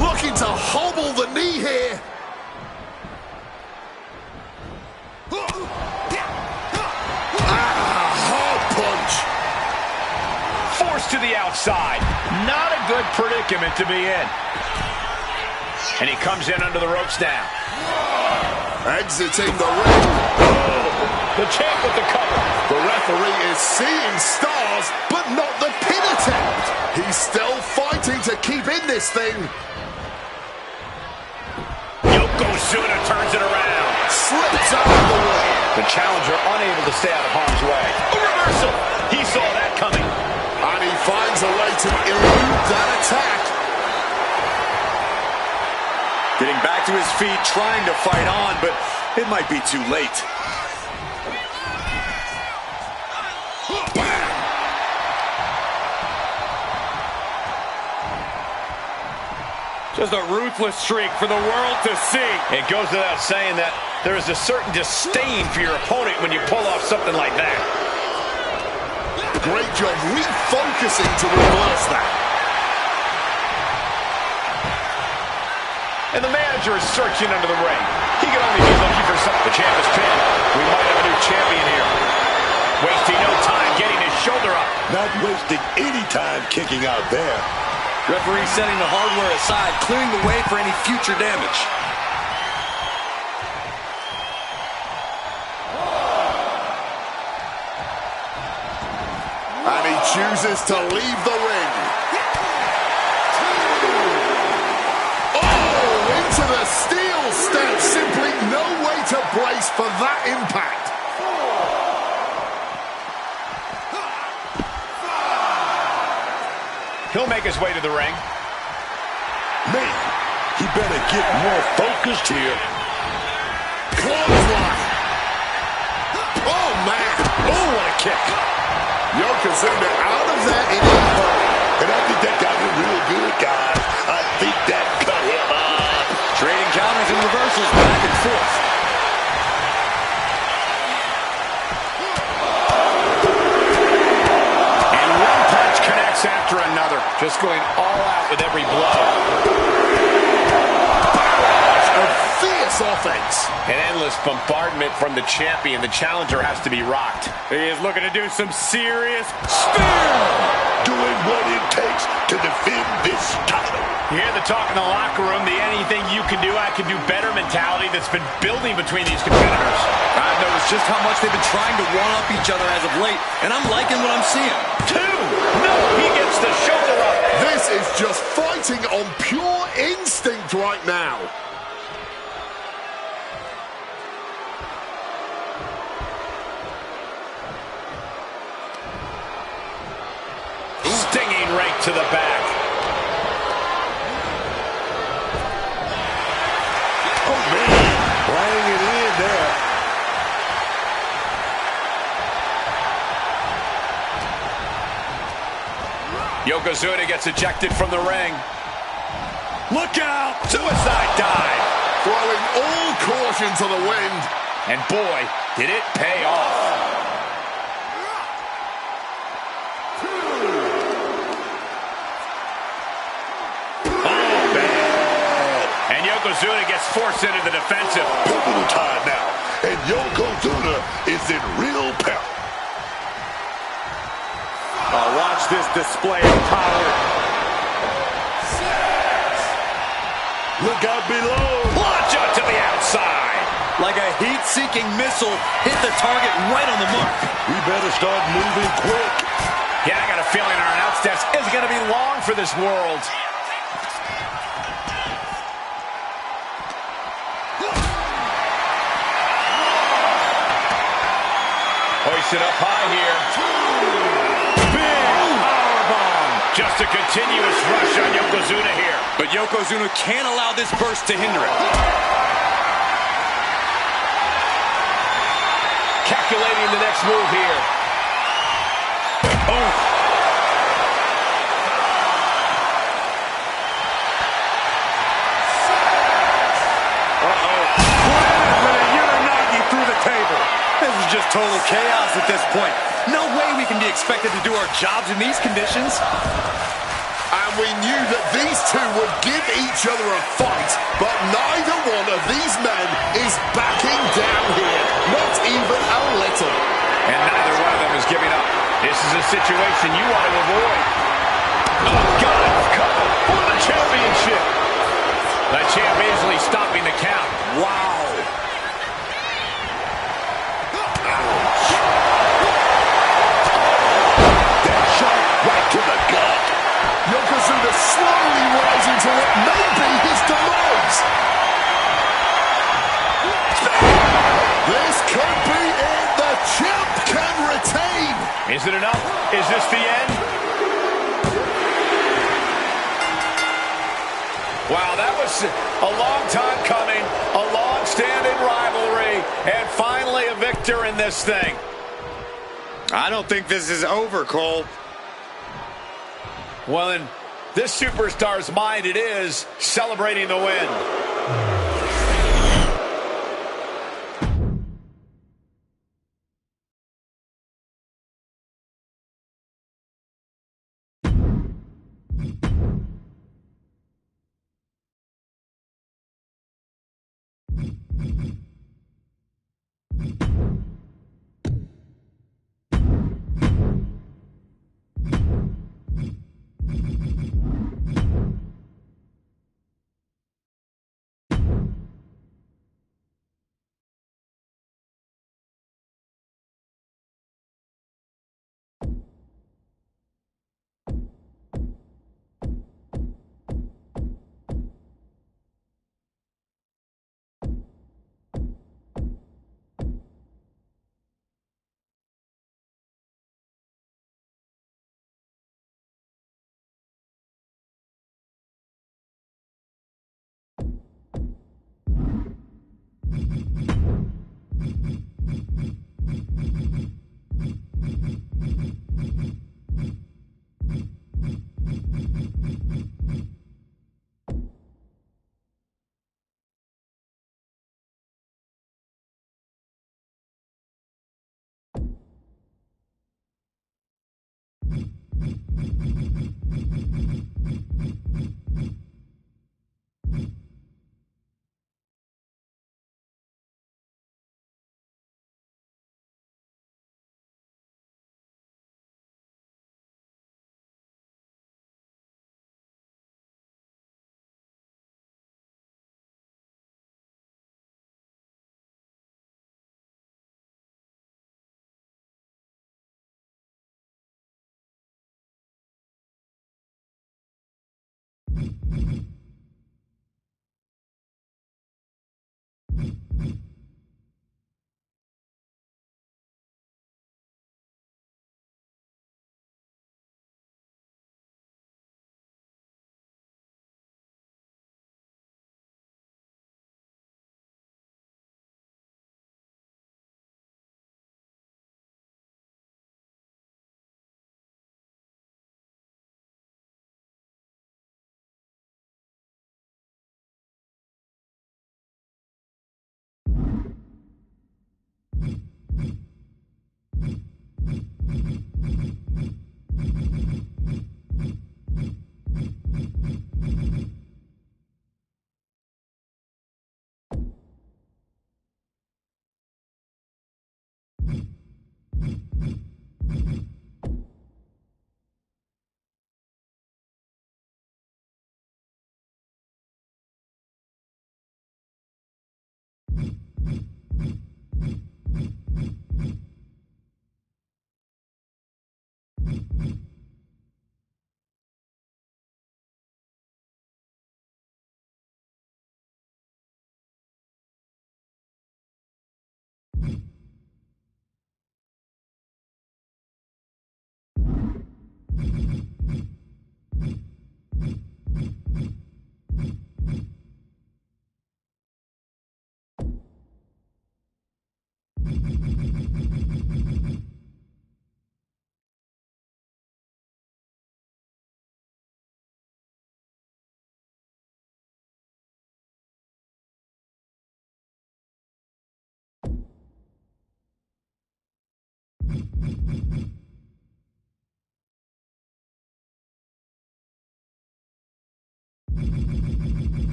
Looking to hobble the knee here. Hard punch. Forced to the outside. Not a good predicament to be in. And he comes in under the ropes now. Exiting the ring. The champ with the cover. The referee is seeing stars, but not the pin attempt. He's still fighting to keep in this thing. Yokozuna turns it around. Slips out of the way. The challenger unable to stay out of harm's way. A reversal. He saw that coming. And he finds a way to elude that attack. Getting back to his feet, trying to fight on, but it might be too late. Just a ruthless streak for the world to see. It goes without saying that there is a certain disdain for your opponent when you pull off something like that. Great job refocusing to reverse that. And the manager is searching under the ring. He can only be looking for something. The champ is pinned. We might have a new champion here. Wasting no time getting his shoulder up. Not wasting any time kicking out there. Referee setting the hardware aside, clearing the way for any future damage. And he chooses to leave the ring. To the steel step, simply no way to brace for that impact. He'll make his way to the ring. Man, he better get more focused here. Clothesline. Oh, man. Oh, what a kick. Yokozuna out of there in a hurry. And I think that got him real good, guys. I think that cut him up. Trading counters and reversals back and forth. And one punch connects after another. Just going all out with every blow. A fierce offense. An endless bombardment from the champion. The challenger has to be rocked. He is looking to do some serious Spear! Doing what it takes to defend this title. You hear the talk in the locker room, the anything you can do, I can do better mentality that's been building between these competitors. I've noticed just how much they've been trying to one-up each other as of late, and I'm liking what I'm seeing. 2. No, he gets the shoulder up. This is just fighting on pure instinct right now. Stinging right to the back. Oh, man. Laying it in there. Yokozuna gets ejected from the ring. Look out! Suicide dive. Throwing all caution to the wind. And boy, did it pay off. Yokozuna gets forced into the defensive. Pivotal time now, and Yokozuna is in real peril. Watch this display of power. Look out below. Launch out to the outside. Like a heat-seeking missile, hit the target right on the mark. We better start moving quick. Yeah, I got a feeling our announce desk isn't going to be long for this world. Hoisted up high here. Big powerbomb. Just a continuous rush on Yokozuna here. But Yokozuna can't allow this burst to hinder it. Calculating the next move here. Oh. This is just total chaos at this point. No way we can be expected to do our jobs in these conditions. And we knew that these two would give each other a fight, but neither one of these men is backing down here. Not even a little. And neither one of them is giving up. This is a situation you want to avoid. Oh, God, cover for the championship. The champ easily stopping the count. Wow. Right to the gut. Yokozuna slowly rising to what may be his demise. This could be it. The champ can retain. Is it enough? Is this the end? Wow, that was a long time coming, a long-standing rivalry, and finally a victor in this thing. I don't think this is over, Cole. Well, in this superstar's mind, it is celebrating the win.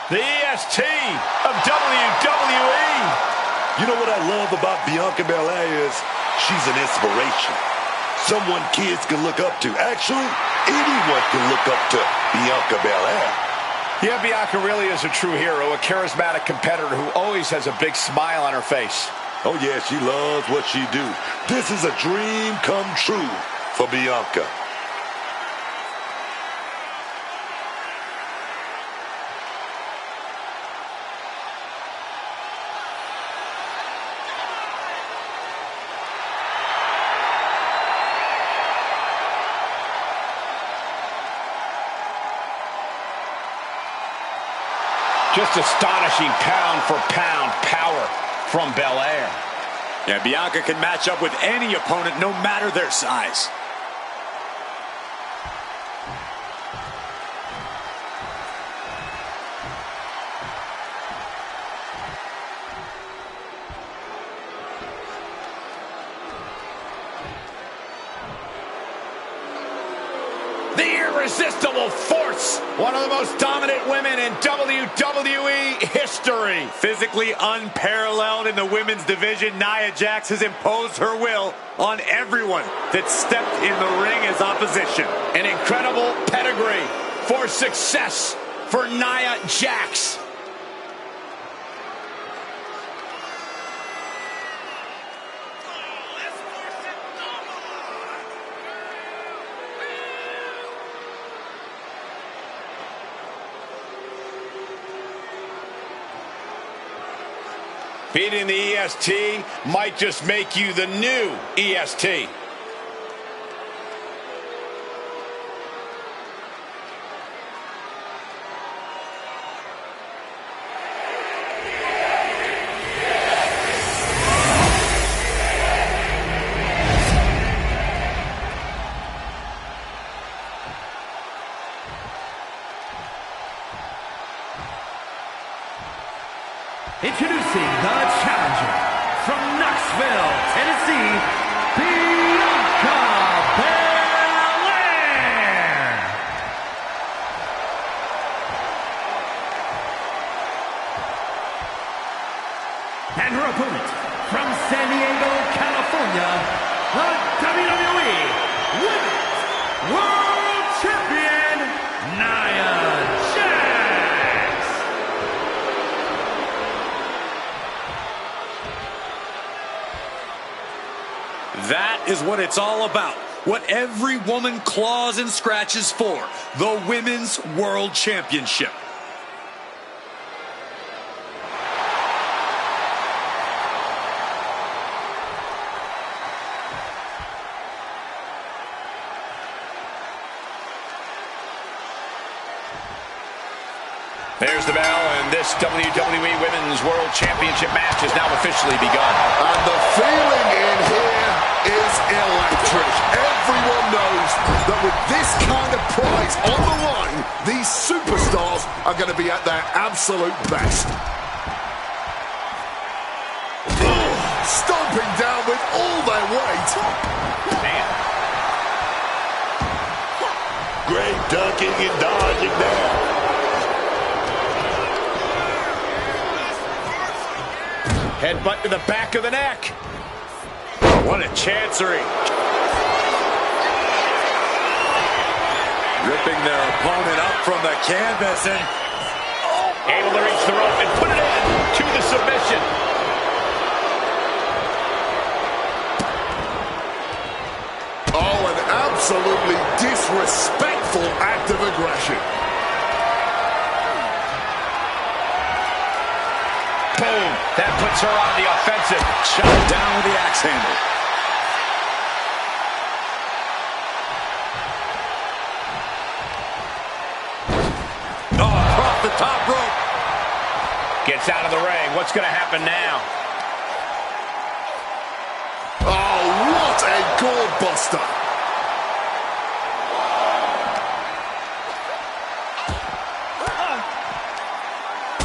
The EST of WWE. You know what I love about Bianca Belair is she's an inspiration. Someone kids can look up to. Actually, anyone can look up to Bianca Belair. Yeah, Bianca really is a true hero, a charismatic competitor who always has a big smile on her face. Oh, yeah, she loves what she do. This is a dream come true for Bianca. Just astonishing pound-for-pound power from Belair. Yeah, Bianca can match up with any opponent, no matter their size. The irresistible force. One of the most dominant women in WWE history. Physically unparalleled in the women's division, Nia Jax has imposed her will on everyone that stepped in the ring as opposition. An incredible pedigree for success for Nia Jax. Beating the EST might just make you the new EST. Introducing the challenger from Knoxville, Tennessee, Bianca Belair. And her opponent from San Diego, California, the WWE Women's World Champion, Nia Jax. That is what it's all about. What every woman claws and scratches for. The Women's World Championship. There's the bell, and this WWE Women's World Championship match has now officially begun. And the feeling in here is electric. Everyone knows that with this kind of prize on the line, these superstars are going to be at their absolute best. Stomping down with all their weight. Man. Great ducking and dodging there. Headbutt to the back of the neck. What a chancery. Ripping their opponent up from the canvas and Able to reach the rope and put it in to the submission. Oh, an absolutely disrespectful act of aggression. Boom. That puts her on the offensive. shot down with the axe handle. Oh, across the top rope. Gets out of the ring. What's going to happen now? Oh, what a gourd buster.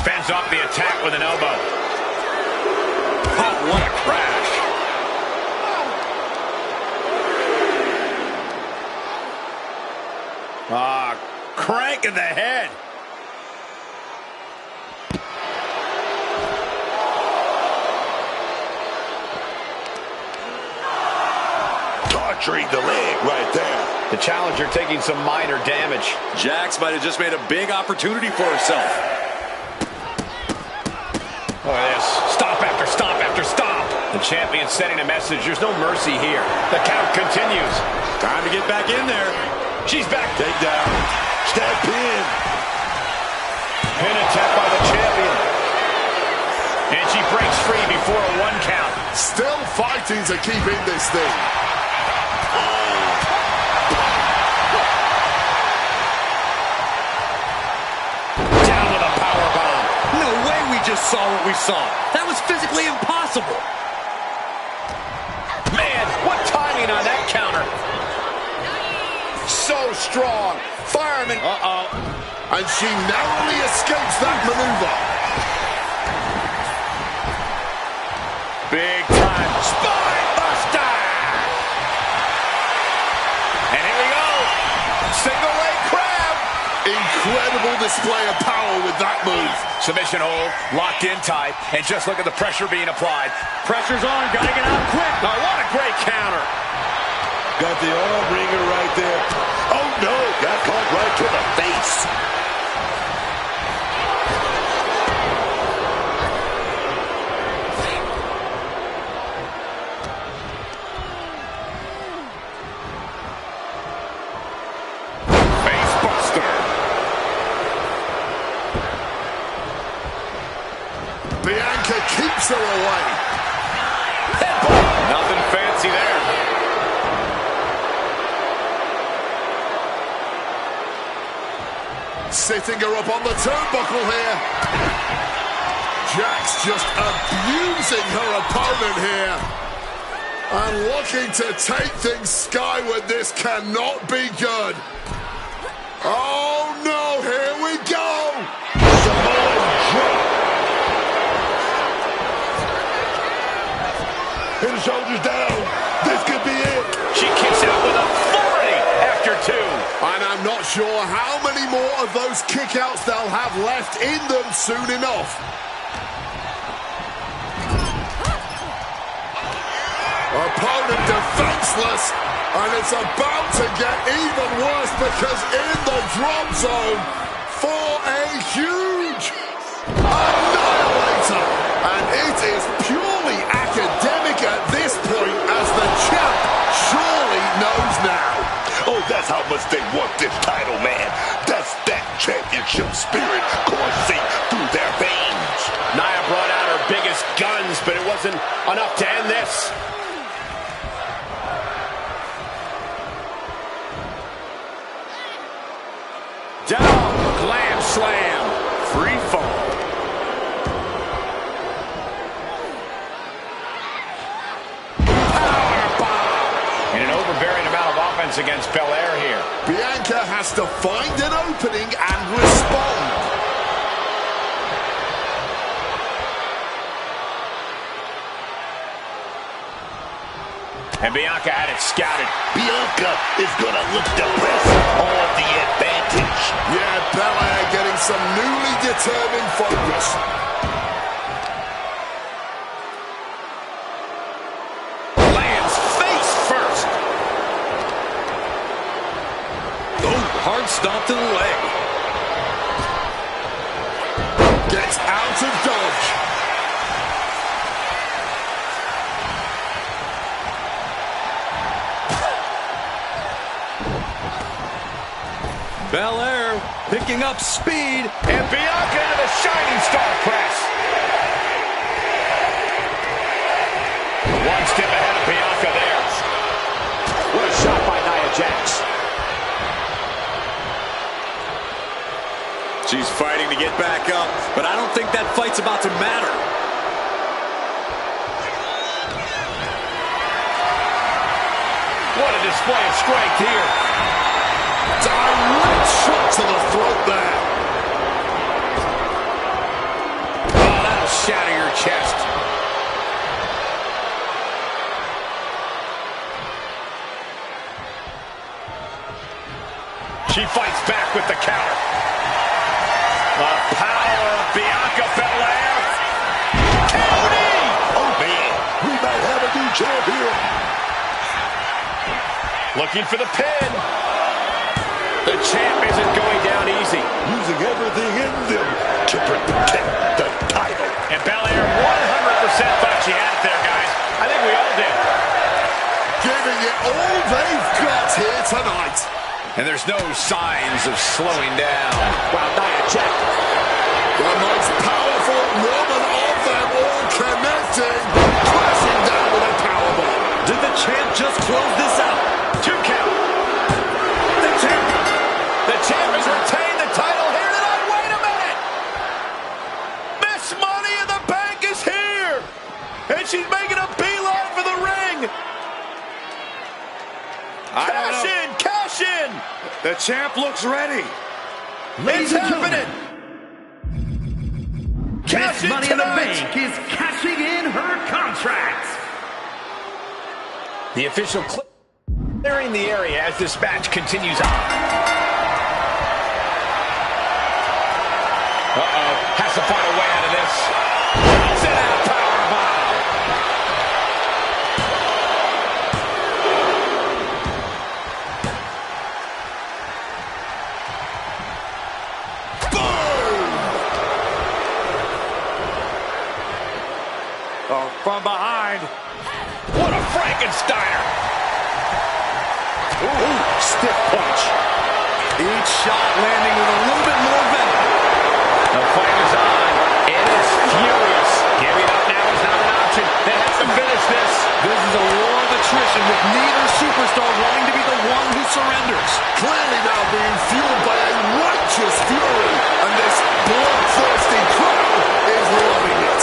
Fends off the attack with an elbow. Oh, what a crash. Crank in the head. Torturing the leg right there. The challenger taking some minor damage. Jax might have just made a big opportunity for herself. Look at this. Stomp after stomp after stomp. The champion sending a message. There's no mercy here. The count continues. Time to get back in there. She's back. Take down. Step in. Pin attempt by the champion. And she breaks free before a 1 count. Still fighting to keep in this thing. Down with a powerbomb. No way we just saw what we saw. That was physically impossible. Man, what timing on that counter. So strong. Fireman. Uh-oh. And she narrowly escapes that maneuver. Big time. Spine buster. And here we go. Single leg incredible display of power with that move. Submission hold, locked in tight, and just look at the pressure being applied. Pressure's on, gotta get out quick. Oh, what a great counter. Got the arm wringer right there. Oh, no. Got caught right to the face. Bianca keeps her away. Nothing fancy there. Sitting her up on the turnbuckle here. Jax just abusing her opponent here. And looking to take things skyward. This cannot be good. Oh no, here we go. And shoulders down. This could be it. She kicks out with authority after two. And I'm not sure how many more of those kickouts they'll have left in them soon enough. Opponent defenseless. And it's about to get even worse because in the drop zone for a huge annihilator. And it is purely academic at this point as the champ surely knows now. Oh, that's how much they want this title, man. That's that championship spirit coursing through their veins. Nia brought out her biggest guns, but it wasn't enough to end this. Down, glam slam, free fall. Powerbomb. And an overbearing amount of offense against Belair here. Bianca has to find an opening and respond. And Bianca had it scouted. Bianca is going to look to press on the advantage. Yeah, Belair getting some newly determined focus. Lands face first. Oh, hard stomp to the leg. Gets out of dodge. Belair picking up speed. And Bianca into the Shining Star press. One step ahead of Bianca there. What a shot by Nia Jax. She's fighting to get back up, but I don't think that fight's about to matter. What a display of strength here. Direct shot to the throat there. Oh, that'll shatter your chest. She fights back with the counter. The power of Bianca Belair. County! Oh, man. We might have a new champ here. Looking for the pin. The champ isn't going down easy. Using everything in them to protect the title. And Belair 100% thought she had it there, guys. I think we all did. Giving it all they've got here tonight. And there's no signs of slowing down. Wow, Nia Jax. The most powerful woman of them all connecting. Crashing down with a powerbomb. Did the champ just close this out? 2 count. The champ has retained the title here tonight. Wait a minute. Miss Money in the Bank is here. And she's making a beeline for the ring. Cash in, cash in. The champ looks ready. Ladies It's and happening. gentlemen, Cash Miss in Money in the tonight. Bank is cashing in her contract. The official clearing the area as this match continues on. Uh-oh. Has to find a way out of this. Puts it out. Powerbomb. Oh, from behind. What a Frankensteiner. Ooh, stiff punch. Each shot landing with a little bit more venom. The fight is on. It is furious. Giving up now is not an option. They have to finish this. This is a war of attrition with neither superstar wanting to be the one who surrenders. Clearly now being fueled by a righteous fury, and this bloodthirsty crowd is loving it.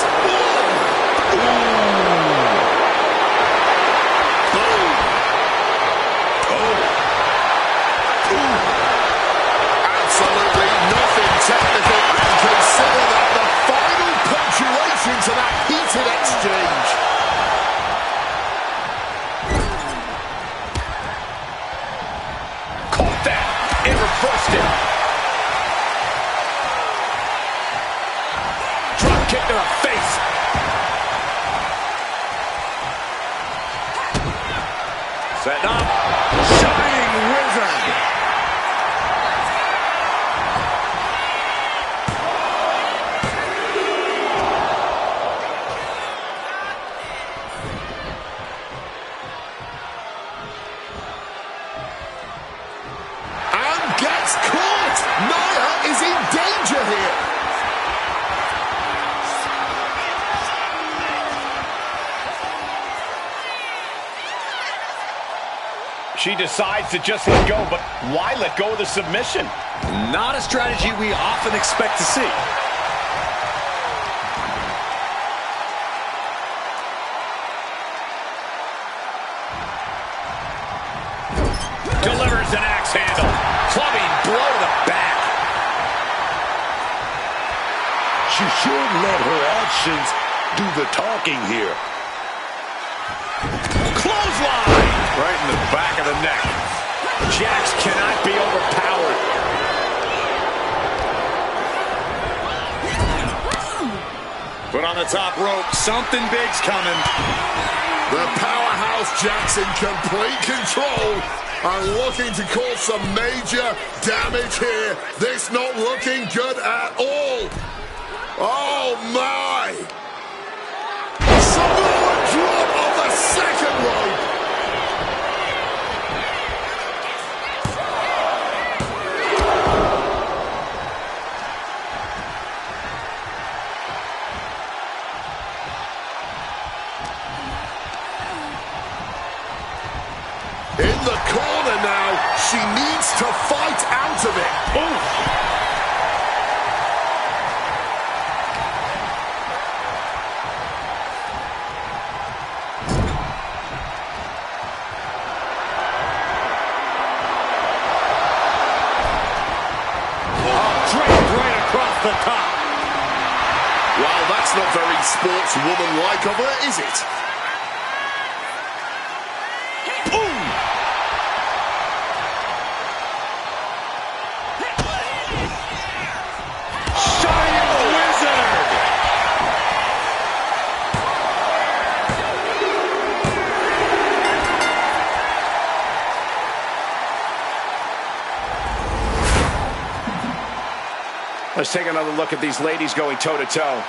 Absolutely nothing technical, and consider that the final punctuation to that heated exchange. Caught that. It reversed it. Drop kick to the face. Setting up. Shining Wizard. And gets caught. Nia is in danger here. She decides to just let go, but why let go of the submission? Not a strategy we often expect to see. Delivers an axe handle. Clubbing blow to the back. She should let her actions do the talking here. Clothesline. Right in the back of the neck. Jax cannot be overpowered. Put on the top rope. Something big's coming. The powerhouse Jax in complete control and looking to cause some major damage here. This not looking good at all. Oh my! Samoa drop on the second rope. In the corner now, she needs to fight out of it. Ooh. Draped right across the top. Well, that's not very sportswoman-like of her, is it? Boom! Shining Wizard. Let's take another look at these ladies going toe-to-toe.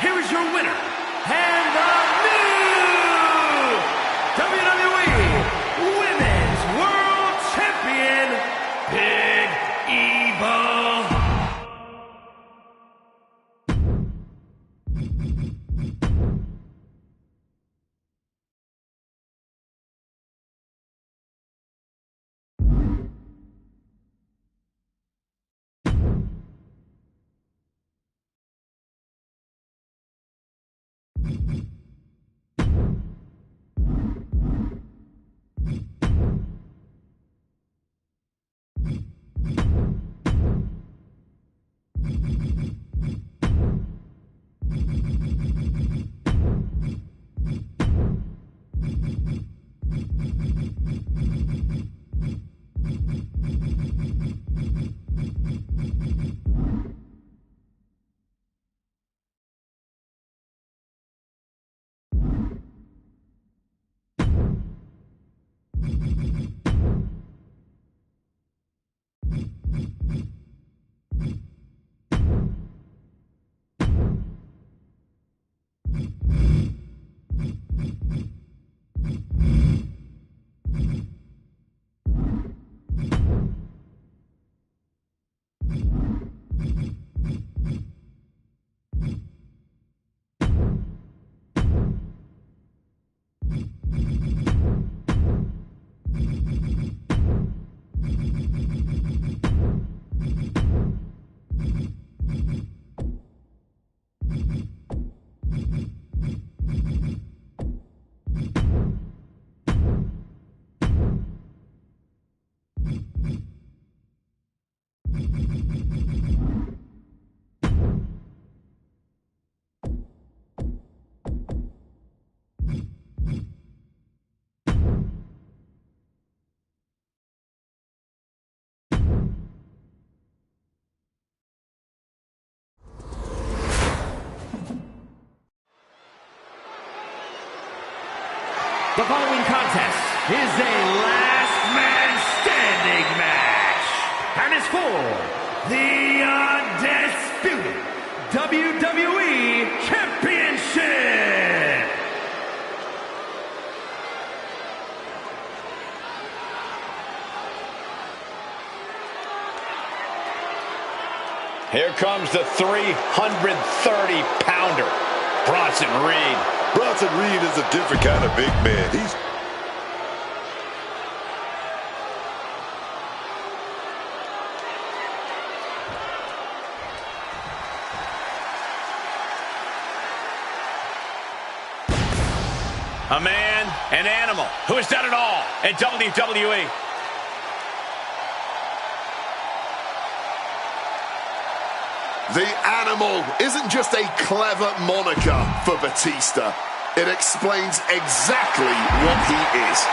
Here is your winner, and the new WWE Women's World Champion, Big Evil. The following contest is a last man standing match and is for the undisputed WWE Championship. Here comes the 330-pounder, Bronson Reed. Bronson Reed is a different kind of big man. He's a man, an animal, who has done it all in WWE. The Animal isn't just a clever moniker for Batista. It explains exactly what he is.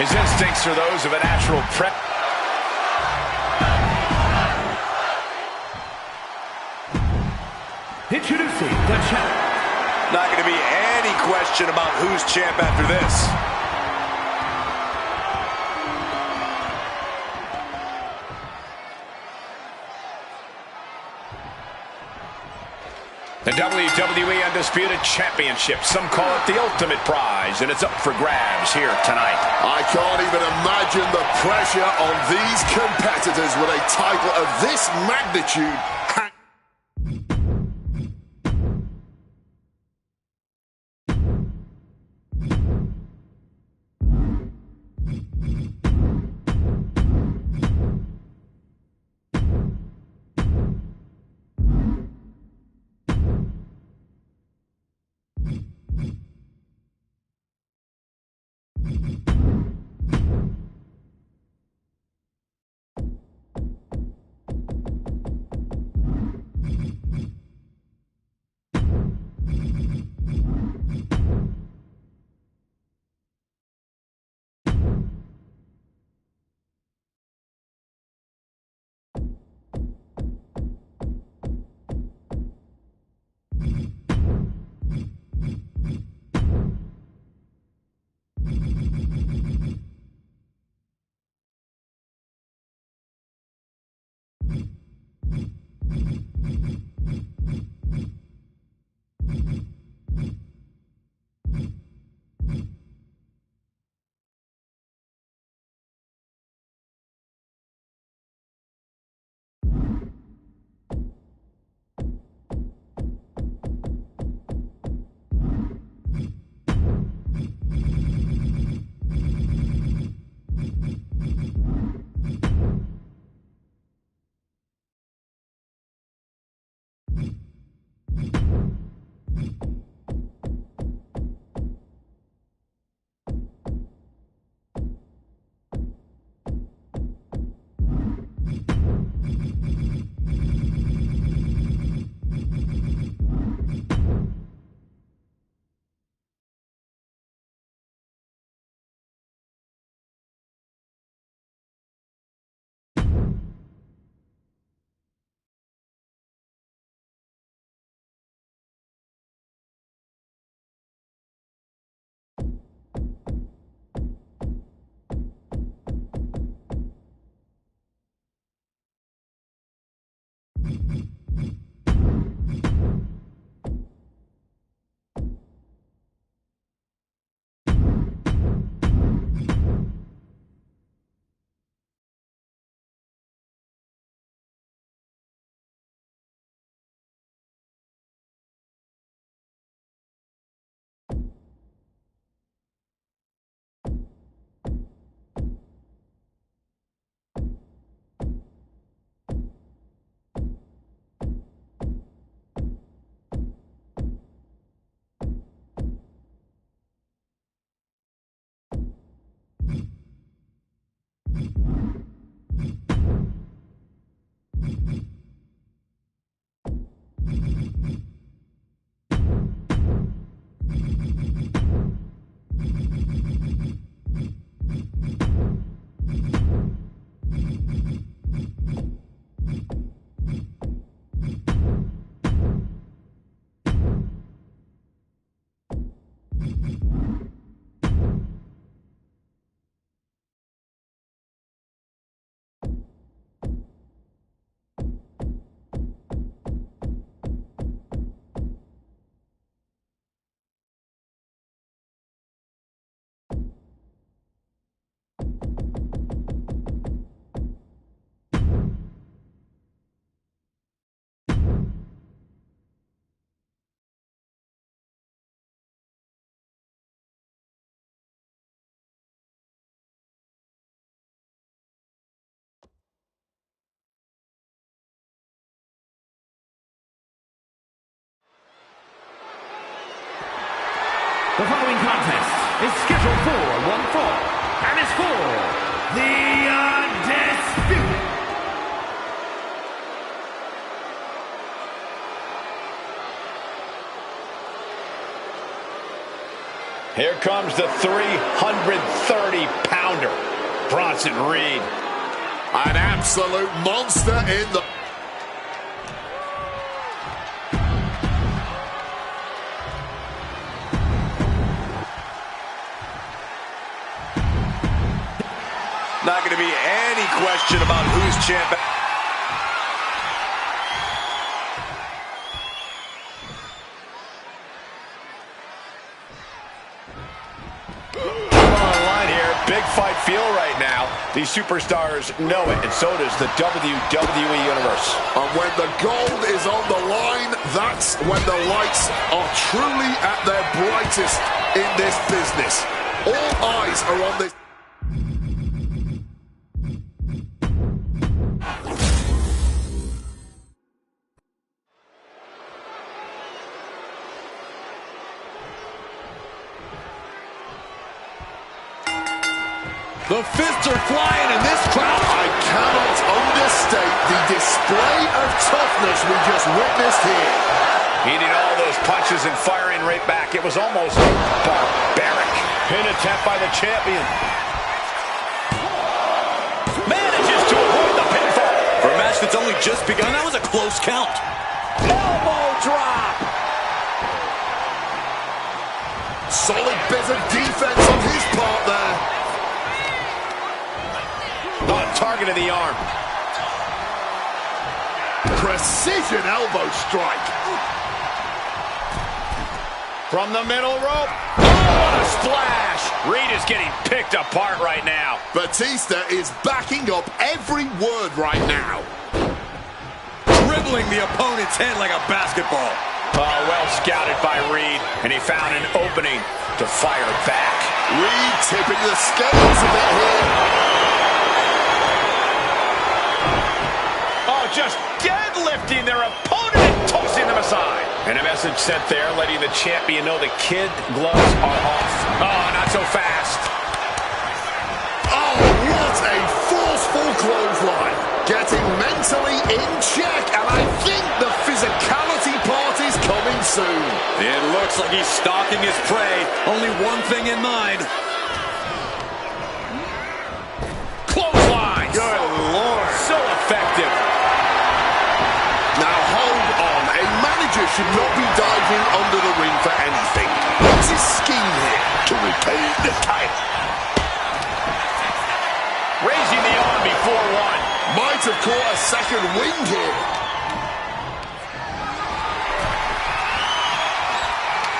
His instincts are those of a natural prep. Introducing the champ. Not going to be any question about who's champ after this. The WWE Undisputed Championship. Some call it the ultimate prize, and it's up for grabs here tonight. I can't even imagine the pressure on these competitors with a title of this magnitude. The following contest is scheduled for one fall and is for the Undisputed. Here comes the 330-pounder, Bronson Reed. An absolute monster in the... Not going to be any question about who's champ. Big fight feel right now. These superstars know it, and so does the WWE Universe. And when the gold is on the line, that's when the lights are truly at their brightest in this business. All eyes are on this. The fists are flying in this crowd. I cannot understate the display of toughness we just witnessed here. Eating all those punches and firing right back. It was almost barbaric. Pin attempt by the champion. Manages to avoid the pinfall. For a match that's only just begun, that was a close count. Elbow drop. Solid bit of defense on his part there. Target of the arm. Precision elbow strike. From the middle rope. Oh, what a splash. Reed is getting picked apart right now. Batista is backing up every word right now. Dribbling the opponent's head like a basketball. Oh, well scouted by Reed, and he found an opening to fire back. Reed tipping the scales a bit here. Just deadlifting their opponent and tossing them aside. And a message sent there letting the champion know the kid gloves are off. Oh, not so fast. Oh, what a forceful clothesline. Getting mentally in check, and I think the physicality part is coming soon. It looks like he's stalking his prey. Only one thing in mind. Clothesline. Good Lord. So effective. Now hold on, a manager should not be diving under the ring for anything. What's his scheme here? To retain the title. Raising the arm before one. Might have caught a second wind here.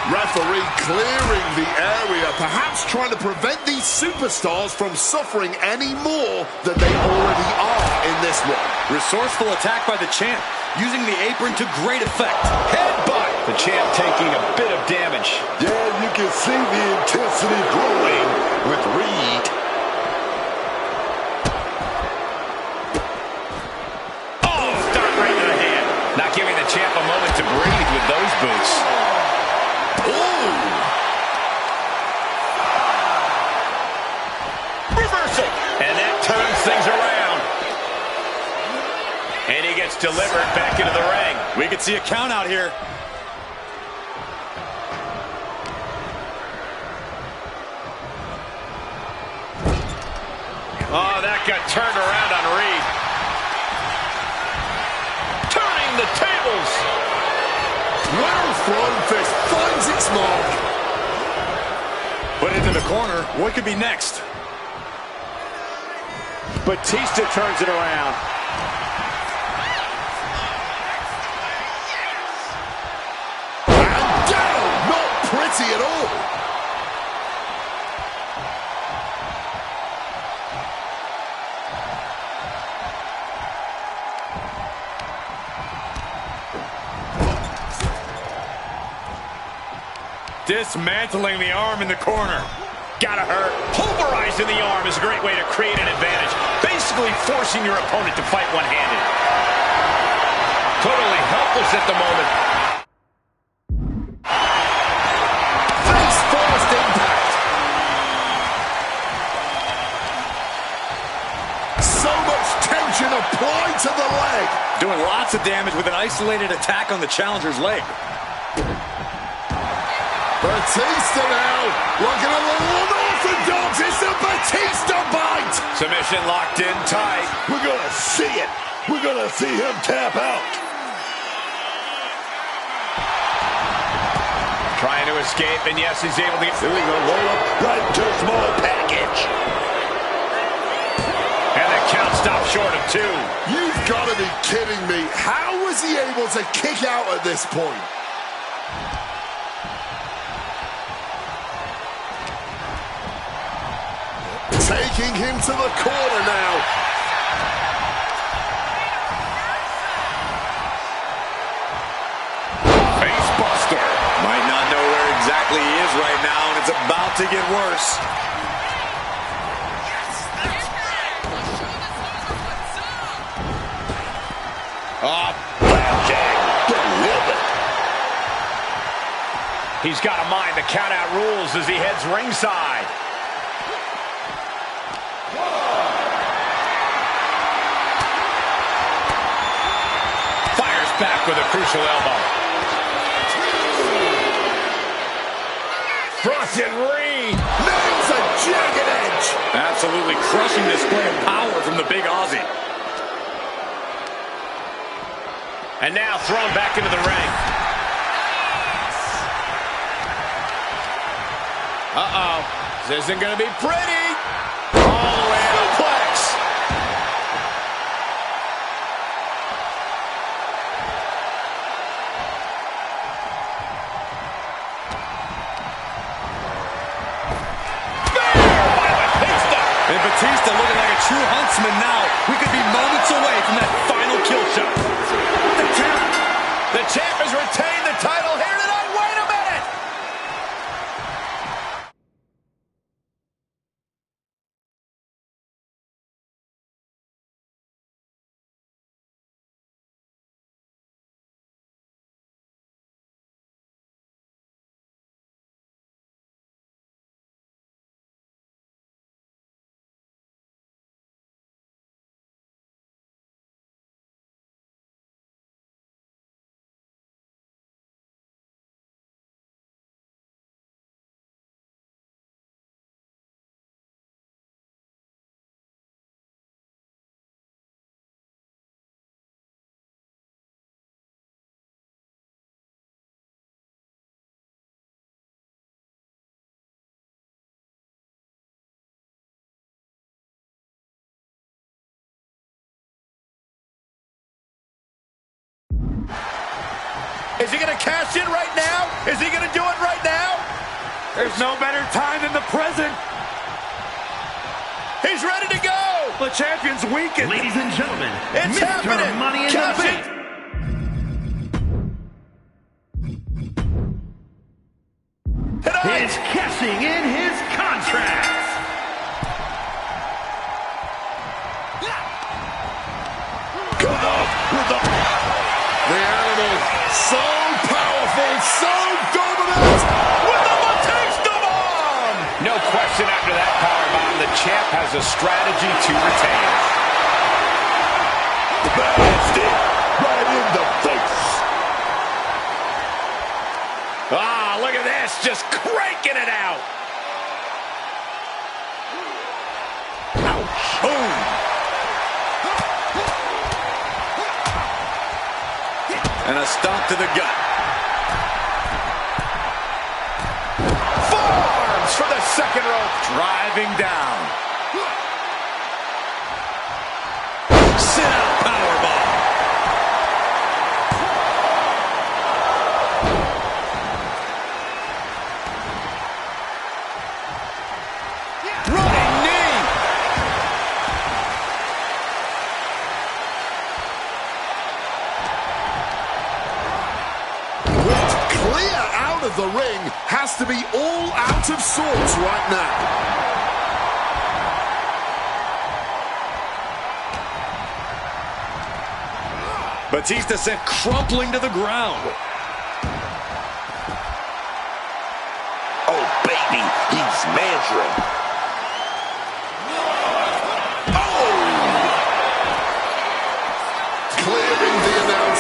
Referee clearing the area, perhaps trying to prevent these superstars from suffering any more than they already are in this one. Resourceful attack by the champ, using the apron to great effect. Headbutt. The champ taking a bit of damage. Yeah, you can see the intensity growing with Reed. Oh, start right to the hand. Not giving the champ a moment to breathe with those boots. Reversal. And that turns things around. And he gets delivered back into the ring. We could see a count out here. Oh, that got turned around on Reed. Turning the tables. Well thrown fist finds its mark. Put it into the corner. What could be next? Batista turns it around. And down. Not pretty at all. Dismantling the arm in the corner. Gotta hurt. Pulverizing the arm is a great way to create an advantage. Basically forcing your opponent to fight one-handed. Totally helpless at the moment. Face forward. applied to the leg. Doing lots of damage with an isolated attack on the challenger's leg. Batista now looking a little unorthodox. It's the Batista bite. Submission locked in tight. We're going to see it. We're going to see him tap out. Trying to escape, and yes, he's able to get... Here we go, roll up right to a small package. And the count stopped short of 2. You've got to be kidding me. How was he able to kick out at this point? Taking him to the corner now. Facebuster. Might not know where exactly he is right now, and it's about to get worse. He's got to mind the count-out rules as he heads ringside. Fires back with a crucial elbow. Bronson Reed Nails a jagged edge. Absolutely crushing display of power from the big Aussie. And now thrown back into the ring. Uh-oh. This isn't going to be pretty. All the way to the plex. And Batista looking like a true huntsman now. We could be moments away from that final kill shot. The champ has retained the title here tonight. Wait a minute. Is he going to cash in right now? Is he going to do it right now? There's no better time than the present. He's ready to go. The champion's weakened. Ladies and gentlemen, It's Mr. happening. Money in Cash the it. Bank. Tonight. Is cashing in his contract. Come on with the... The animal, so powerful, so dominant. With a Batista bomb! No question after that powerbomb, the champ has a strategy to retain. That's it. Right in the face. Ah, look at this, just cranking it out. Ouch. Boom. And a stomp to the gut. Forearms for the second rope. Driving down. Sit out powerbomb. Running knee. Clear out of the ring, has to be all out of sorts right now. Batista sent crumpling to the ground. Oh, baby, he's measuring.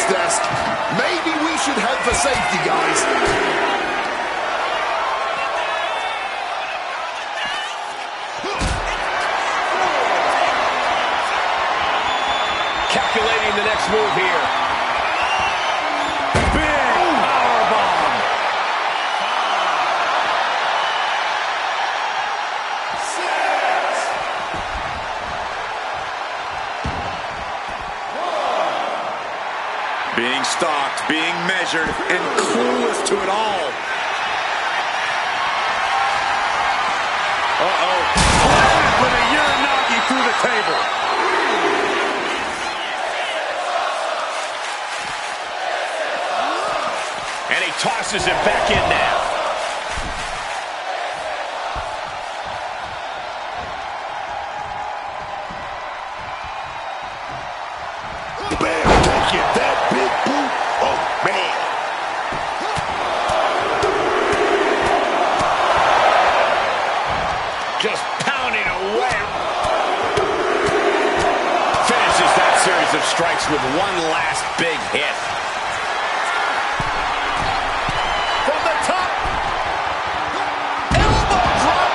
desk. Maybe we should head for safety, guys. Calculating the next move here. Big powerbomb. Being stalked, being measured, and clueless to it all. Uh-oh. Planted with a Uranagi through the table. And he tosses it back in now. Bam, taking that big boot. Oh, man. Just pounding away. Finishes that series of strikes with one last big hit. From the top. Elbow drop.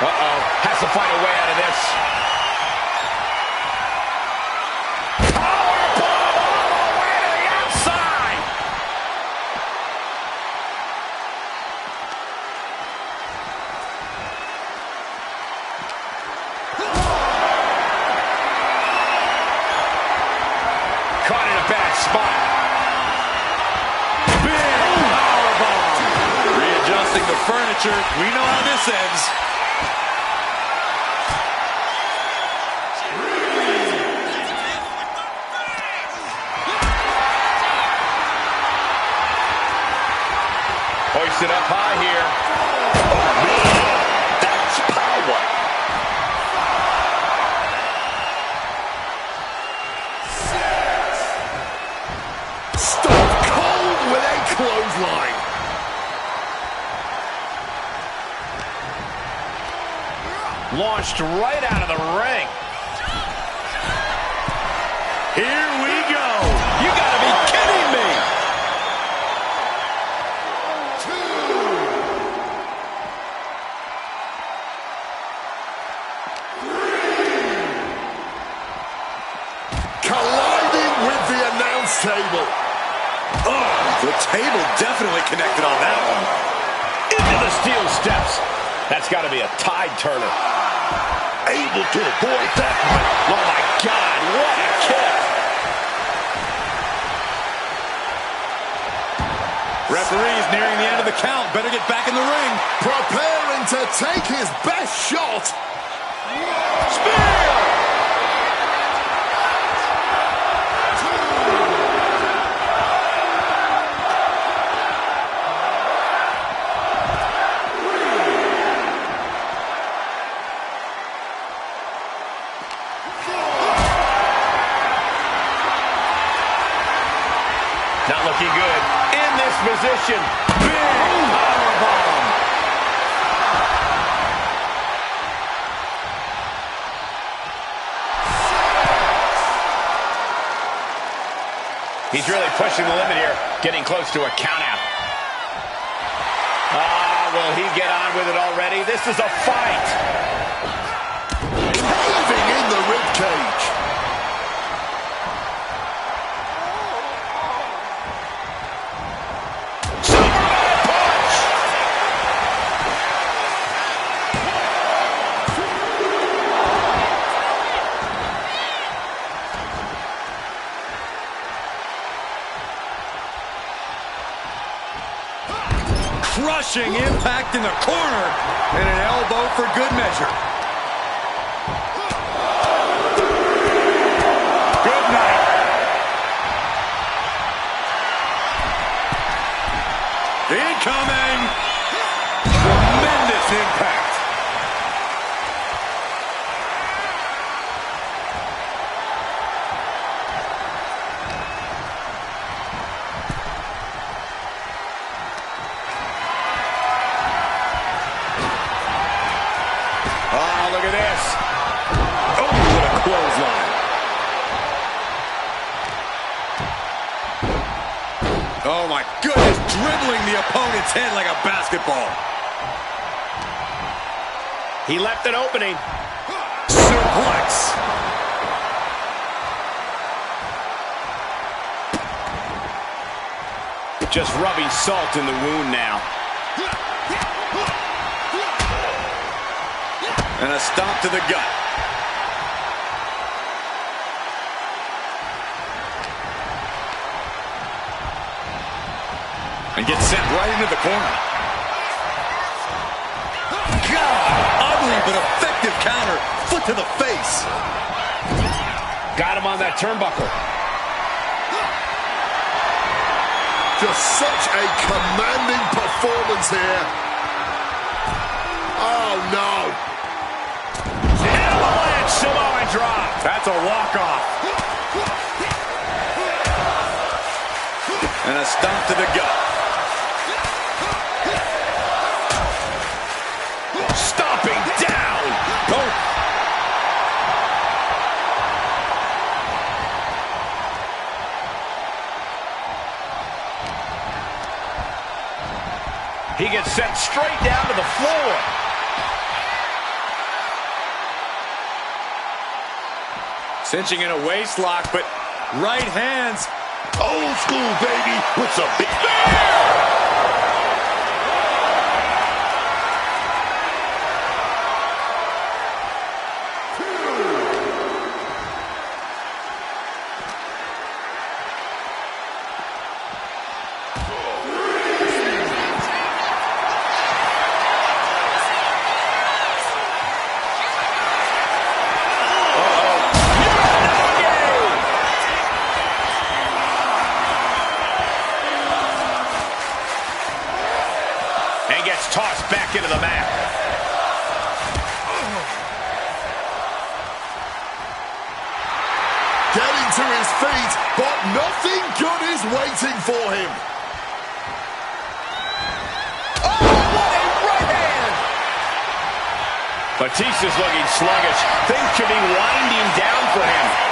Uh-oh. Has to find a way out of this. Powerbomb all the way to the outside. Caught in a bad spot. Big powerbomb. Readjusting the furniture. We know how this ends. Hoisted up high here. Oh, man. That's power. Stone cold with a clothesline. Launched right out of the ring. Here we go. You gotta be kidding me. Colliding with the announce table. Oh, the table definitely connected on that one. Into the steel steps. That's gotta be a tide turner. Able to avoid that one. Oh my God, what a kick. Referee's nearing the end of the count. Better get back in the ring. Preparing to take his best shot. Spear! Not looking good in this position. Big powerbomb. He's really pushing the limit here, getting close to a countout. Will he get on with it already? This is a fight. Caving in the ribcage. Superman punch. Crushing impact in the corner. And an elbow for good measure. Good night. Incoming. Tremendous impact. my goodness, dribbling the opponent's head like a basketball. He left an opening. Suplex. Just rubbing salt in the wound now. And a stomp to the gut. And gets sent right into the corner. God, ugly but effective counter. Foot to the face. Got him on that turnbuckle. Just such a commanding performance here. Oh, no. Avalanche Samoan drop. That's a walk-off. And a stomp to the gut. Stomping down. Oh. He gets sent straight down to the floor. Cinching in a waist lock, but right hands. Old school, baby, with some big bear. Tossed back into the mat. Getting to his feet, but nothing good is waiting for him. Oh, what a right hand! Batista's looking sluggish. Things should be winding down for him.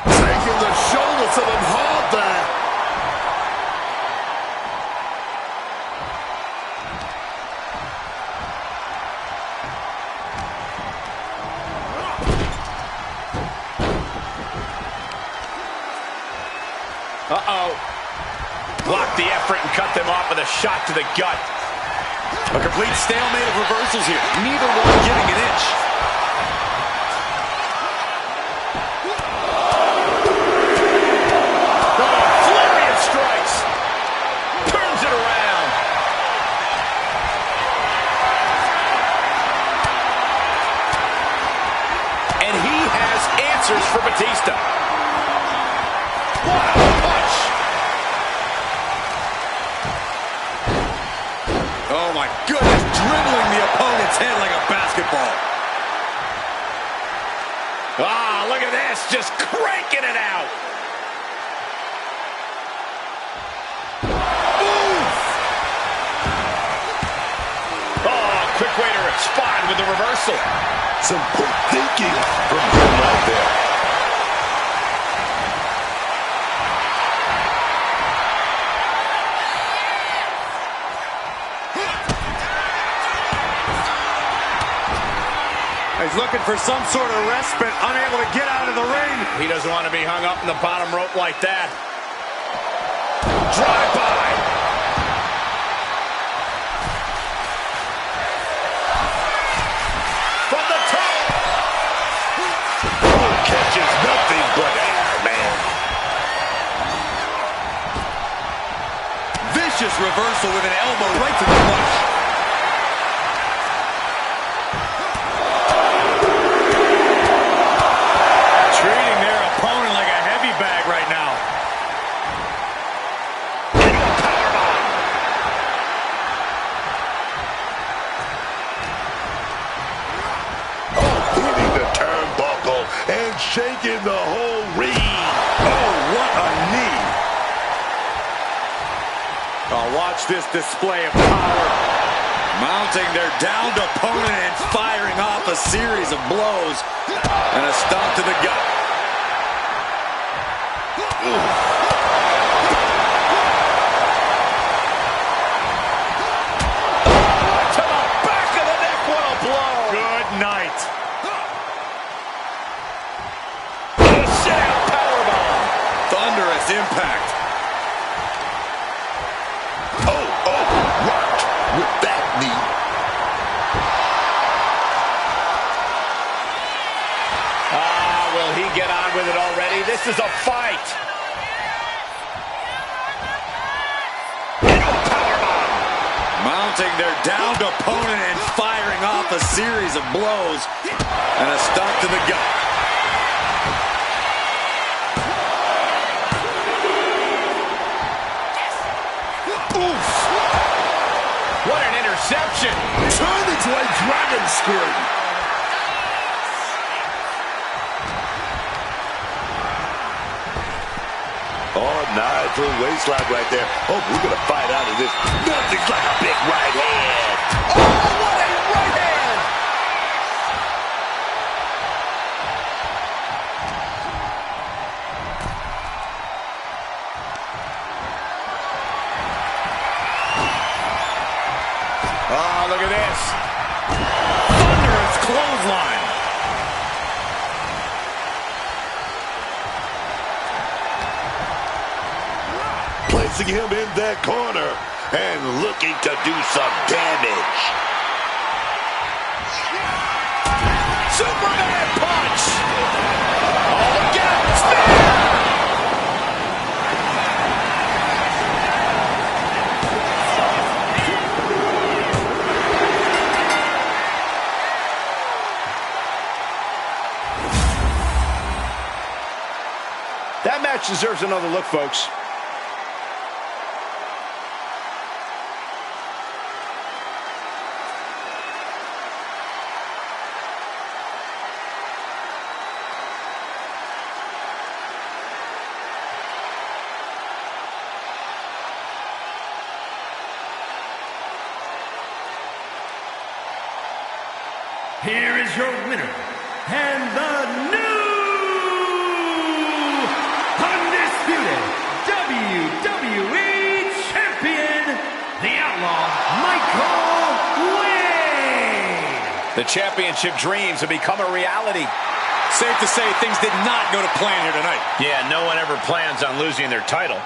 Taking the shoulder to them hard there. Uh-oh. Blocked the effort and cut them off with a shot to the gut. A complete stalemate of reversals here. Neither one giving an inch. Strikes. Turns it around. And he has answers for Batista. What a punch. Oh my goodness, dribbling the opponent's head like a basketball. Ah, look at this, just cranking it out. Quick way to respond with the reversal. Some quick thinking from him right there. He's looking for some sort of respite, unable to get out of the ring. He doesn't want to be hung up in the bottom rope like that. Drive by. Catches nothing but air, man. reversal with an elbow right to the flush. Treating their opponent like a heavy bag right now. Hitting the turnbuckle and shaking the whole ring. Oh, what a knee. Oh, watch this display of power. Mounting their downed opponent and firing off a series of blows. And a stomp to the gut. To the back of the neck, what a blow. Good night. The sit-out powerbomb. Thunderous impact. Rocked with that knee. Will he get on with it already? This is a fight. Mounting their downed opponent and firing off a series of blows. And a stomp to the gut. Oof. What an interception. Turned into a dragon screw. Oh, nice little waistlock right there. Oh, we're going to fight out of this. Nothing's like a big right hand. Oh, what a right hand. Oh, look at this. Thunderous clothesline. Placing him in that corner and looking to do some damage. Superman punch. Oh, again. Spear. That match deserves another look, folks. Here is your winner, and the new undisputed WWE Champion, the Outlaw Michael Wayne. The championship dreams have become a reality. Safe to say things did not go to plan here tonight. Yeah, no one ever plans on losing their title.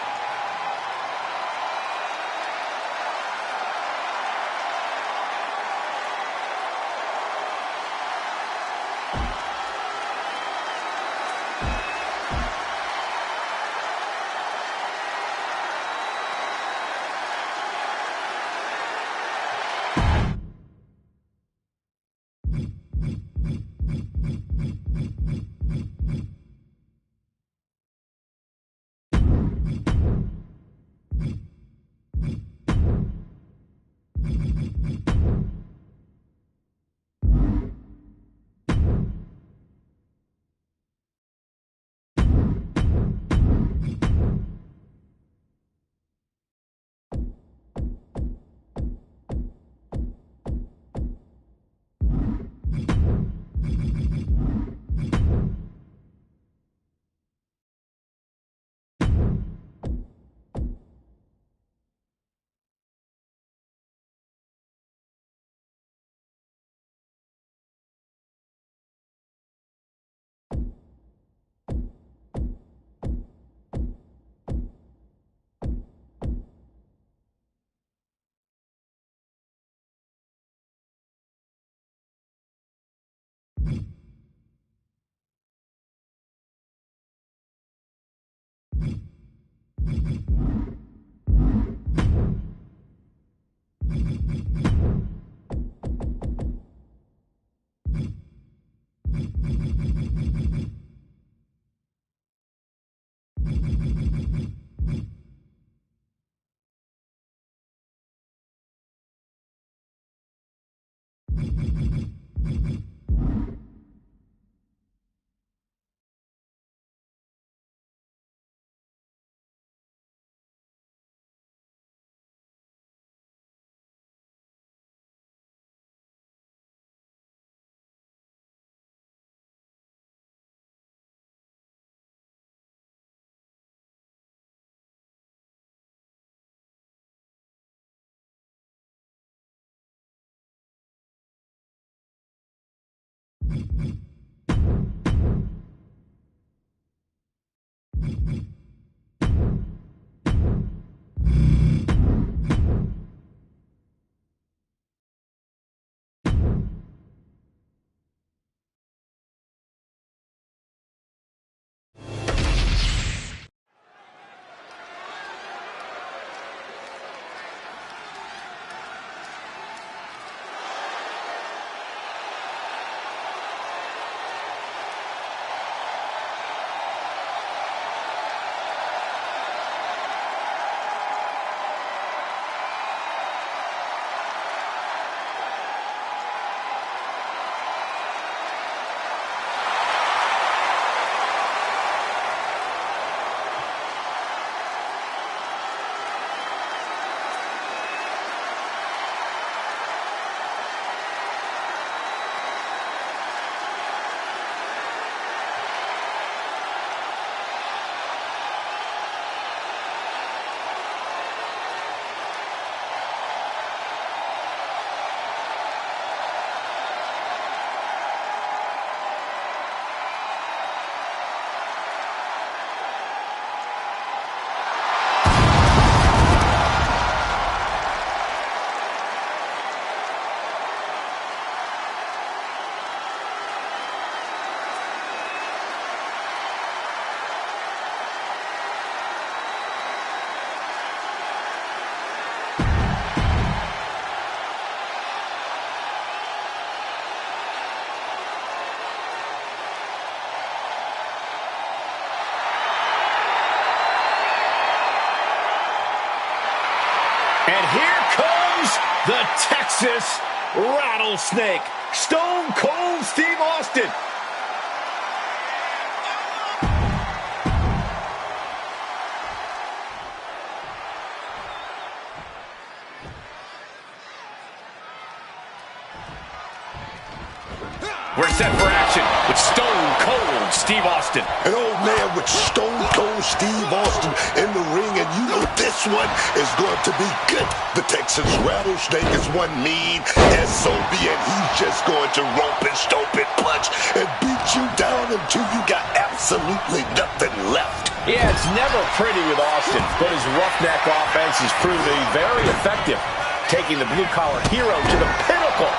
And here comes the Texas Rattlesnake, Stone Cold Steve Austin. We're set for action with Stone Cold Steve Austin. An old man with Stone Cold Steve Austin in the ring, and you know this one is going to be good. The Texas Rattlesnake is one mean SOB, and he's just going to rope and stomp and punch and beat you down until you got absolutely nothing left. Yeah, it's never pretty with Austin, but his roughneck offense has proved to be very effective, taking the blue-collar hero to the pinnacle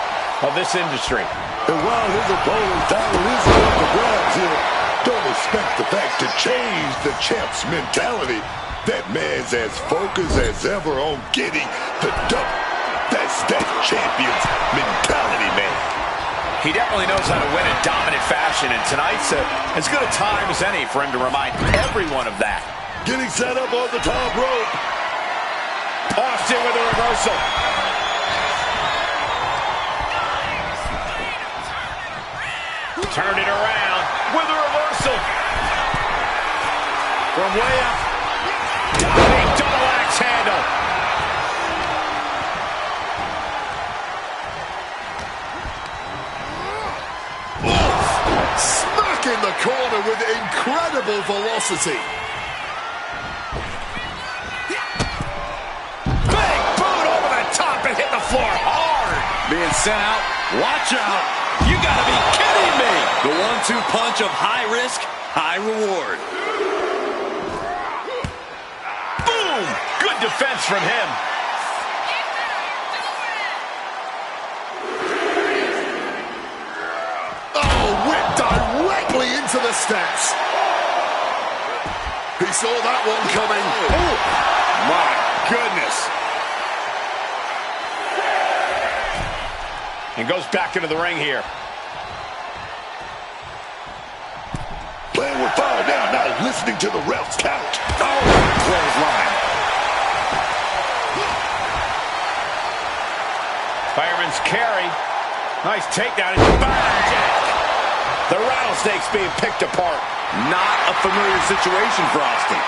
of this industry. And while his opponent's title is up for grabs here, don't expect the fact to change the champ's mentality. That man's as focused as ever on getting the dub. That's that champion's mentality, man. He definitely knows how to win in dominant fashion, and tonight's as good a time as any for him to remind everyone of that. Getting set up on the top rope. Austin with a reversal. Turned it around with a reversal. From way up. Diving double axe handle. Smack in the corner with incredible velocity. Big boot over the top and hit the floor hard. Being sent out. Watch out. You gotta be kidding me. The 1-2 punch of high risk, high reward. Boom! Good defense from him. Oh, whipped directly into the steps. He saw that one coming. Oh, my goodness. And goes back into the ring here. Playing with fire now, not listening to the ref's count. Oh, clothesline. Fireman's carry. Nice takedown. The rattlesnake's being picked apart. Not a familiar situation for Austin.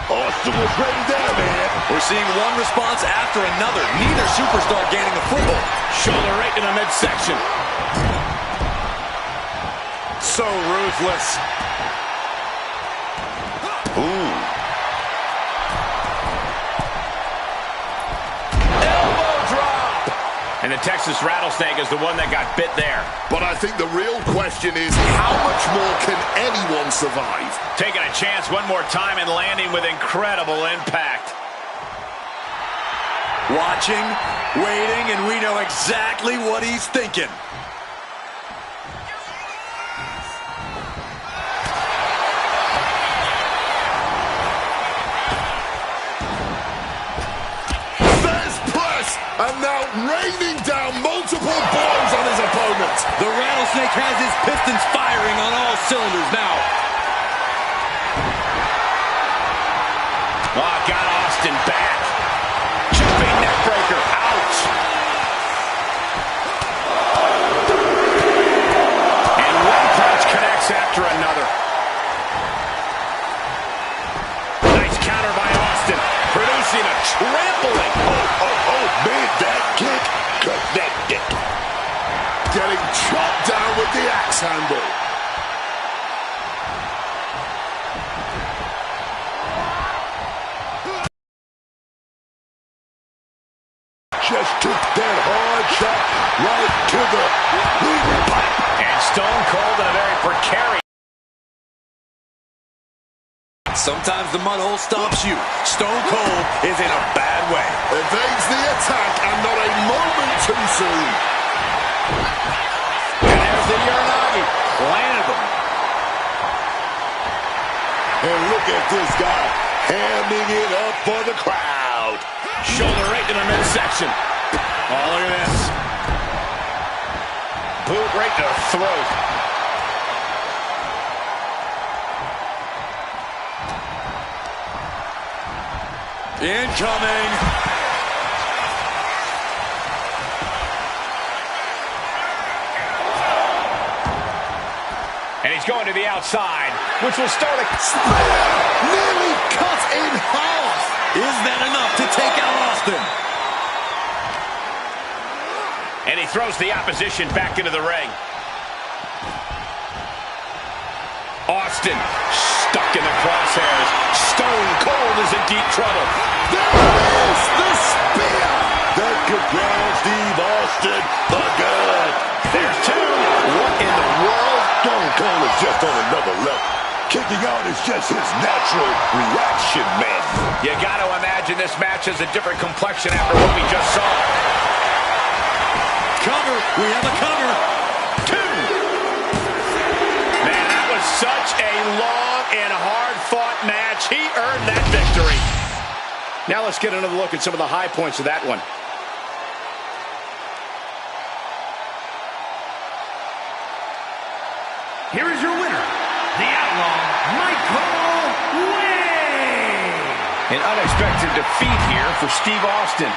Austin was ready there, man. We're seeing one response after another. Neither superstar gaining a foothold. Shoulder right in the midsection. So ruthless. Ooh. And the Texas Rattlesnake is the one that got bit there. But I think the real question is, how much more can anyone survive? Taking a chance one more time and landing with incredible impact. Watching, waiting, and we know exactly what he's thinking. And now raining down multiple blows on his opponent. The Rattlesnake has his pistons firing on all cylinders now. Oh, got Austin back. Jumping neckbreaker. Ouch. And one punch connects after another. Nice counter by Austin, producing a trampling. Oh, man, that kick. Cut that dick. Getting chopped down with the axe handle. Just took that hard shot right to the leader pipe. And Stone Cold in a very precarious. Sometimes the mud hole stops you. Stone Cold is in a bad way. Evades the attack and not a moment too soon. And there's the Uranagi. Landed him. And look at this guy hamming it up for the crowd. Shoulder right to the midsection. Oh, look at this. Boot right to the throat. Incoming. And he's going to the outside, which will start a Spear nearly cut in half. Is that enough to take out Austin? And he throws the opposition back into the ring. Austin stuck in the crosshairs. Stone Cold is in deep trouble. There is the spear. That could ground Steve Austin for good. There's two. What in the world? Stone Cold is just on another level. Kicking out is just his natural reaction, man. You got to imagine this match has a different complexion after what we just saw. Cover. We have a cover. Two. Man, that was such a long and hard-fought match. He earned that victory. Now let's get another look at some of the high points of that one. Here is your winner, the Outlaw, Michael Way. An unexpected defeat here for Steve Austin.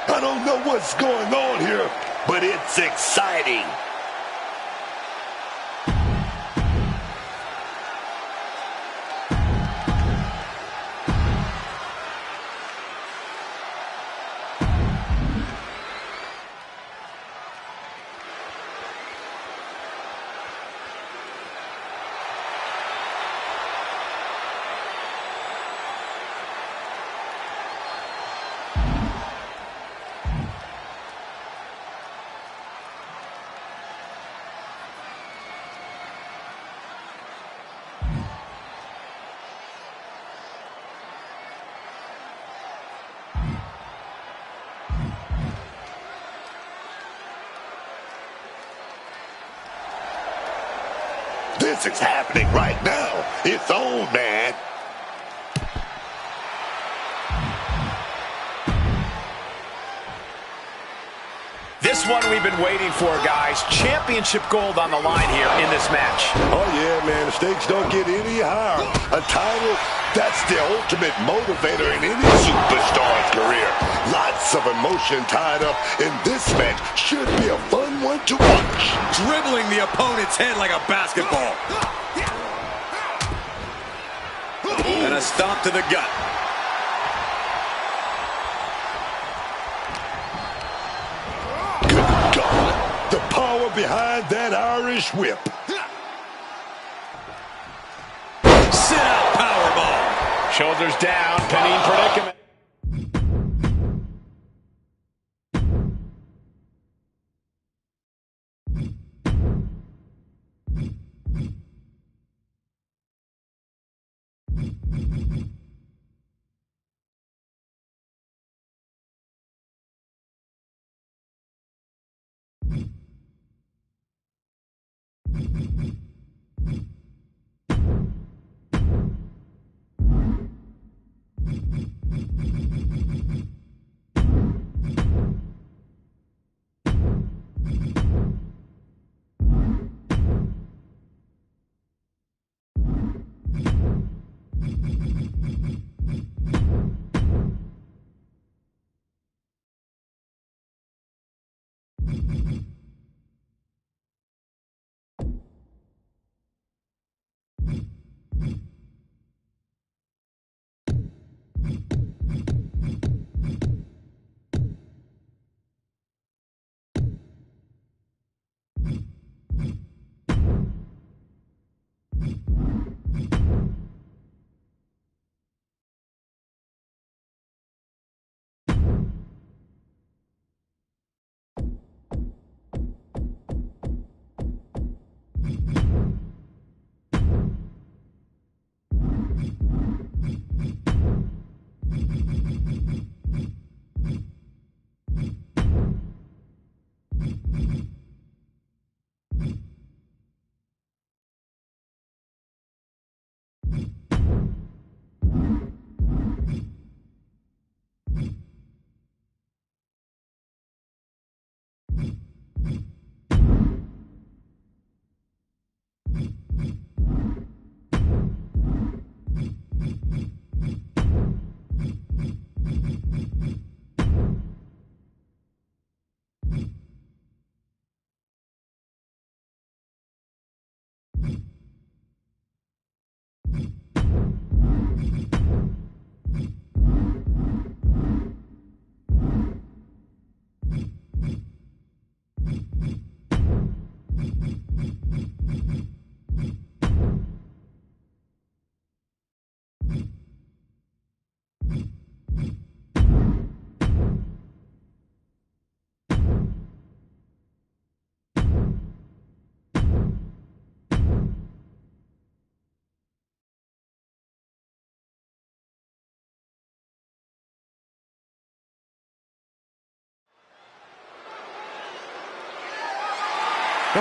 I don't know what's going on here, but it's exciting. This is happening right now. It's on, man. This one we've been waiting for, guys. Championship gold on the line here in this match. Oh, yeah, man. The stakes don't get any higher. A title, that's the ultimate motivator in any superstar's career. Lots of emotion tied up in this match. Should be a fun one to watch. Dribbling the opponent's head like a basketball. And a stomp to the gut. The power behind that Irish whip. Sit out powerbomb. Shoulders down, pinning predicament.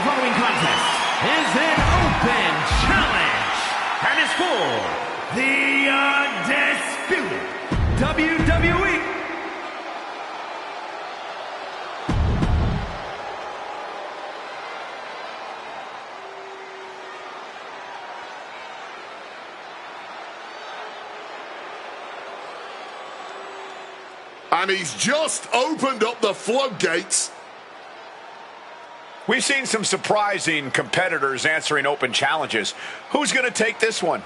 The following contest is an open challenge and is for the undisputed WWE And he's just opened up the floodgates. We've seen some surprising competitors answering open challenges. Who's going to take this one?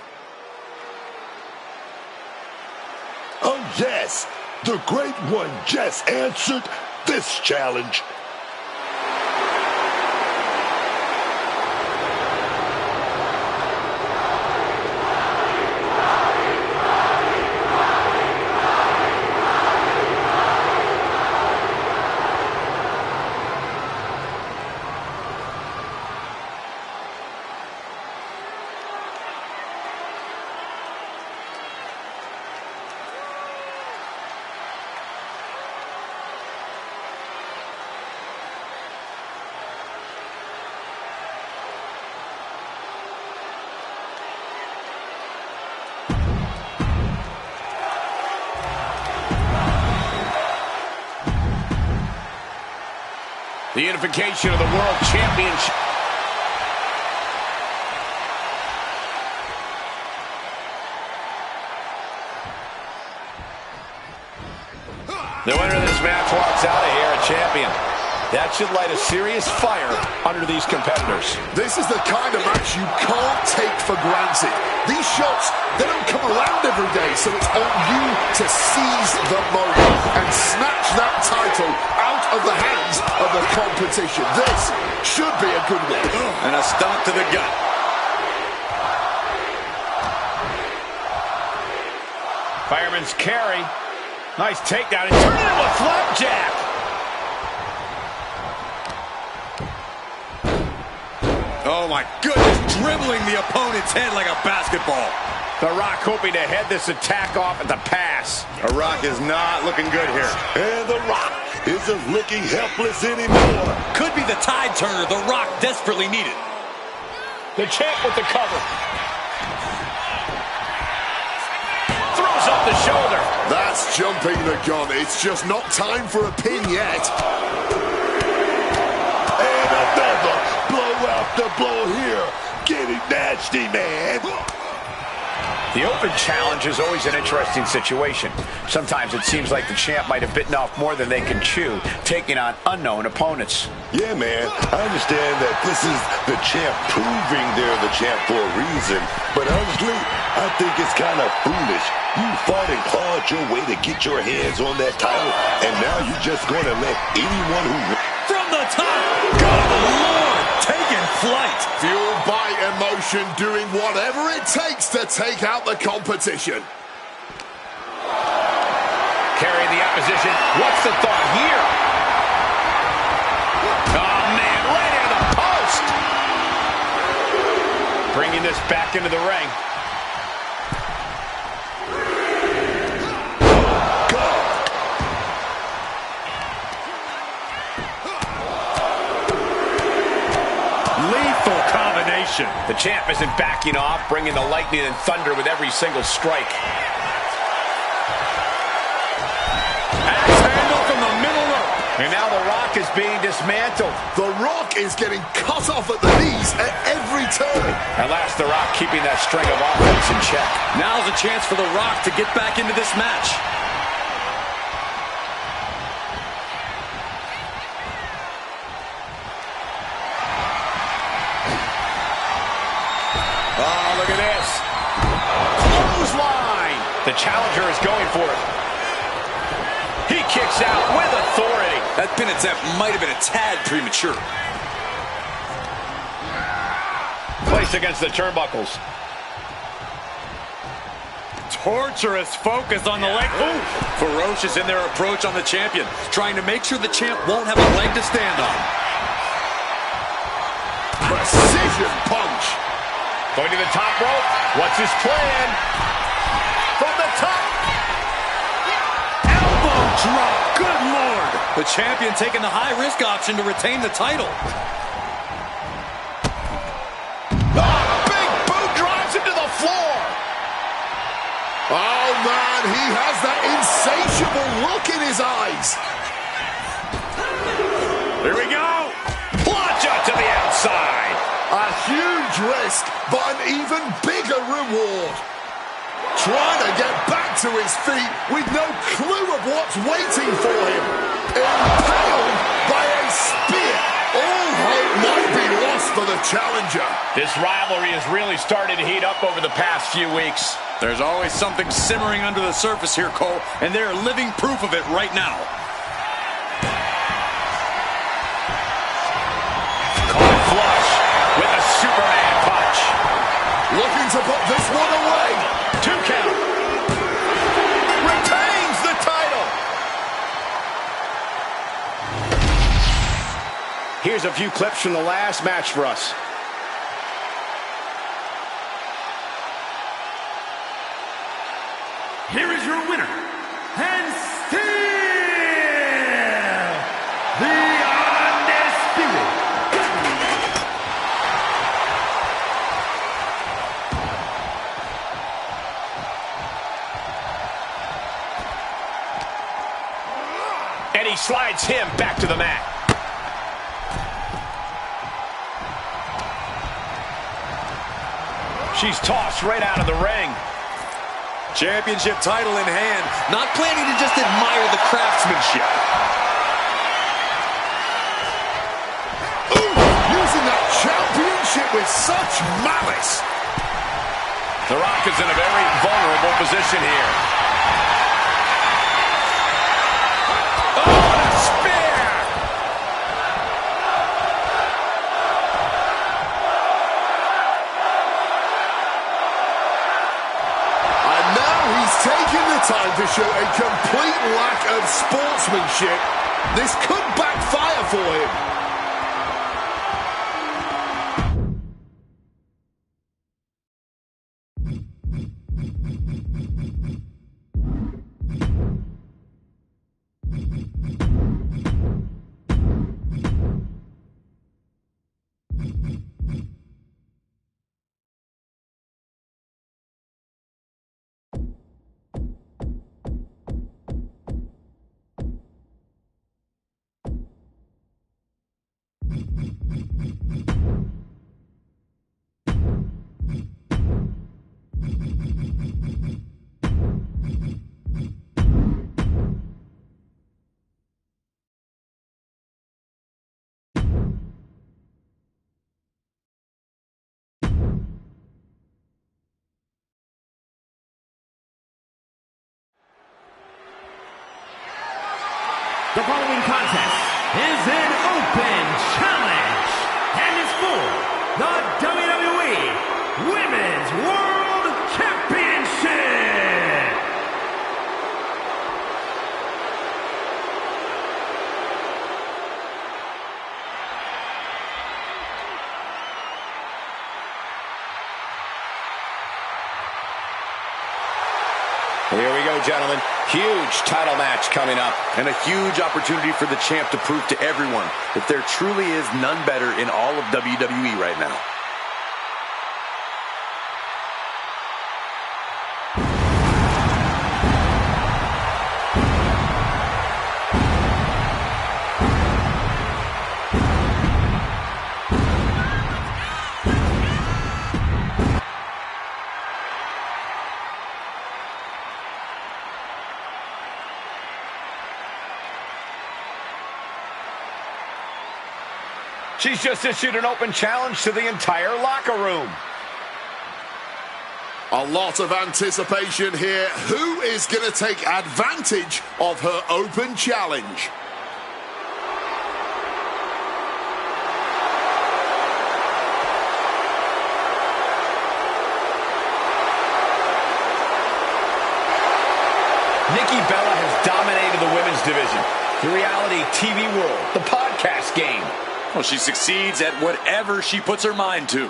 Oh, yes. The great one just answered this challenge. The unification of the World Championship. The winner of this match walks out of here a champion. That should light a serious fire under these competitors. This is the kind of match you can't take for granted. These shots, they don't come around every day, so it's on you to seize the moment and snatch that title out of the hands of the competition. This should be a good one. And a stomp to the gut. Fireman's carry. Nice takedown and turn it into a flapjack. Oh my goodness, dribbling the opponent's head like a basketball. The Rock hoping to head this attack off at the pass. The Rock is not looking good here. And The Rock isn't looking helpless anymore. Could be the tide turner The Rock desperately needed. The champ with the cover. Throws up the shoulder. That's jumping the gun. It's just not time for a pin yet. And another blow after blow here. Getting nasty, man. The open challenge is always an interesting situation. Sometimes it seems like the champ might have bitten off more than they can chew, taking on unknown opponents. Yeah, man, I understand that this is the champ proving they're the champ for a reason, but honestly, I think it's kind of foolish. You fought and clawed your way to get your hands on that title, and now you're just going to let anyone who... From the top! Good Lord! Taking flight! Fueled by emotion, doing whatever it takes to take out the competition. Carrying the opposition. What's the thought here? Oh, man, right into the post. Bringing this back into the ring. Lethal combination. The champ isn't backing off, bringing the lightning and thunder with every single strike. Axe handle from the middle rope. And now The Rock is being dismantled. The Rock is getting cut off at the knees at every turn. At last, The Rock keeping that string of offense in check. Now's a chance for The Rock to get back into this match. Oh, look at this. Clothesline. The challenger is going for it. He kicks out with authority. That pin attempt might have been a tad premature. Placed against the turnbuckles. Torturous focus on the leg. Ooh. Ferocious in their approach on the champion, trying to make sure the champ won't have a leg to stand on. Precision punch. Going to the top rope. What's his plan? From the top. Elbow drop. Good Lord. The champion taking the high-risk option to retain the title. Oh, man, he has that insatiable look in his eyes. Here we go. Plunge out to the outside. A huge risk, but an even bigger reward. Trying to get back to his feet with no clue of what's waiting for him. Impaled by a spear. All hope might be lost for the challenger. This rivalry has really started to heat up over the past few weeks. There's always something simmering under the surface here, Cole, and they're living proof of it right now. Caught flush with a Superman punch. Looking to put this one away. 2 count. Retains the title. Here's a few clips from the last match for us. Here is your winner, and still the undisputed. And he slides him back to the mat. She's tossed right out of the ring. Championship title in hand, not planning to just admire the craftsmanship. Ooh, using that championship with such malice. The Rock is in a very vulnerable position here. Oh, a spear! He's taking the time to show a complete lack of sportsmanship. This could backfire for him. The following contest is an open challenge and is for the WWE Women's World Championship. Here we go, gentlemen. Huge title match coming up. And a huge opportunity for the champ to prove to everyone that there truly is none better in all of WWE right now. She's just issued an open challenge to the entire locker room. A lot of anticipation here. Who is going to take advantage of her open challenge? Nikki Bella has dominated the women's division, the reality TV world, the podcast game. Well, she succeeds at whatever she puts her mind to.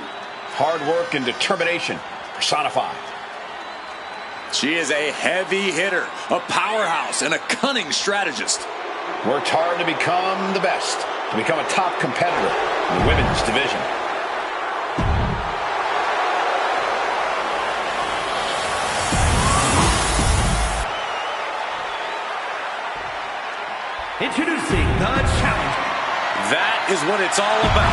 Hard work and determination personified. She is a heavy hitter, a powerhouse, and a cunning strategist. Worked hard to become the best, to become a top competitor in the women's division. Introducing the challenger. That is what it's all about.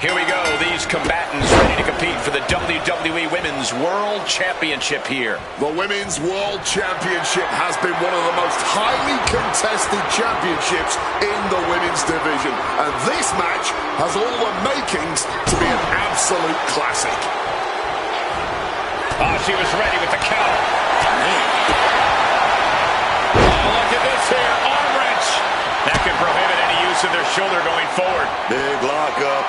Here we go, these combatants ready to compete for the WWE Women's World Championship here. The Women's World Championship has been one of the most highly contested championships in the women's division. And this match has all the makings to be an absolute classic. Oh, she was ready with the counter. Oh, look at this here, arm wrench. That can prohibit any use of their shoulder going forward. Big lockup.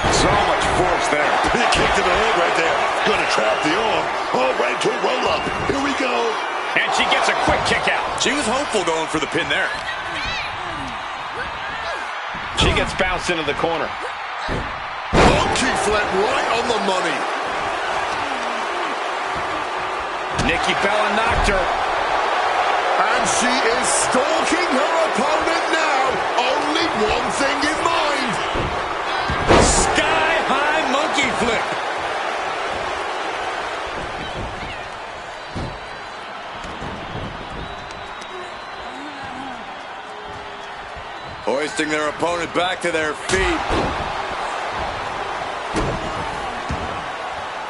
So much force there. Big kick to the head right there. Gonna trap the arm. All right to a roll-up. Here we go. And she gets a quick kick out. She was hopeful going for the pin there. She gets bounced into the corner. Monkey flip right on the money. Nikki Bella knocked her. And she is stalking her opponent now. Only one thing in mind. Sky-high monkey flip. Hoisting their opponent back to their feet.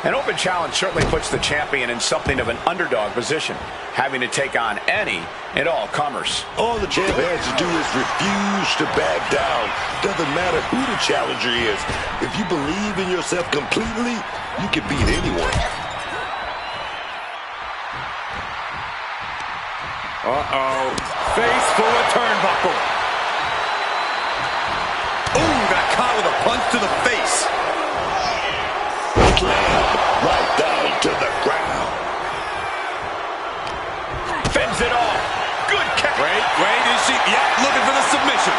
An open challenge certainly puts the champion in something of an underdog position, having to take on any and all comers. All the champ has to do is refuse to back down. Doesn't matter who the challenger is. If you believe in yourself completely, you can beat anyone. Uh-oh. Face full of turnbuckle. Ooh, got caught with a punch to the face. Slam right down to the ground. Fends it off. Good kick. Wait, is she? Yeah, looking for the submission.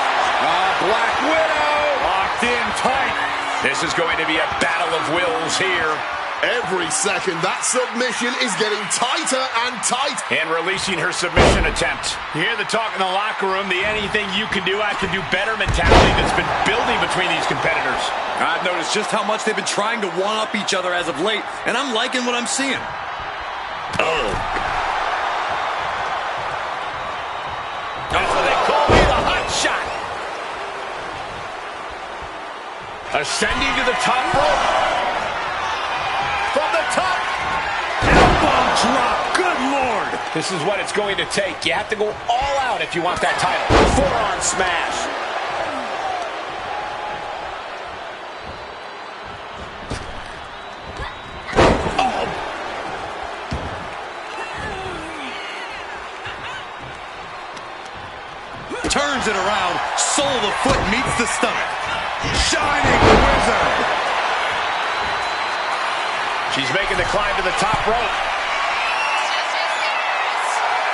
Black Widow. Locked in tight. This is going to be a battle of wills here. Every second, that submission is getting tighter and tighter. And releasing her submission attempt. You hear the talk in the locker room, the anything you can do, I can do better mentality that's been building between these competitors. I've noticed just how much they've been trying to one-up each other as of late, and I'm liking what I'm seeing. Oh. That's what they call me, the hot shot. Ascending to the top rope. From the top. Elbow drop. Good Lord. This is what it's going to take. You have to go all out if you want that title. Forearm smash. Oh. Turns it around. Sole of the foot meets the stomach. Shining Wizard. She's making the climb to the top rope.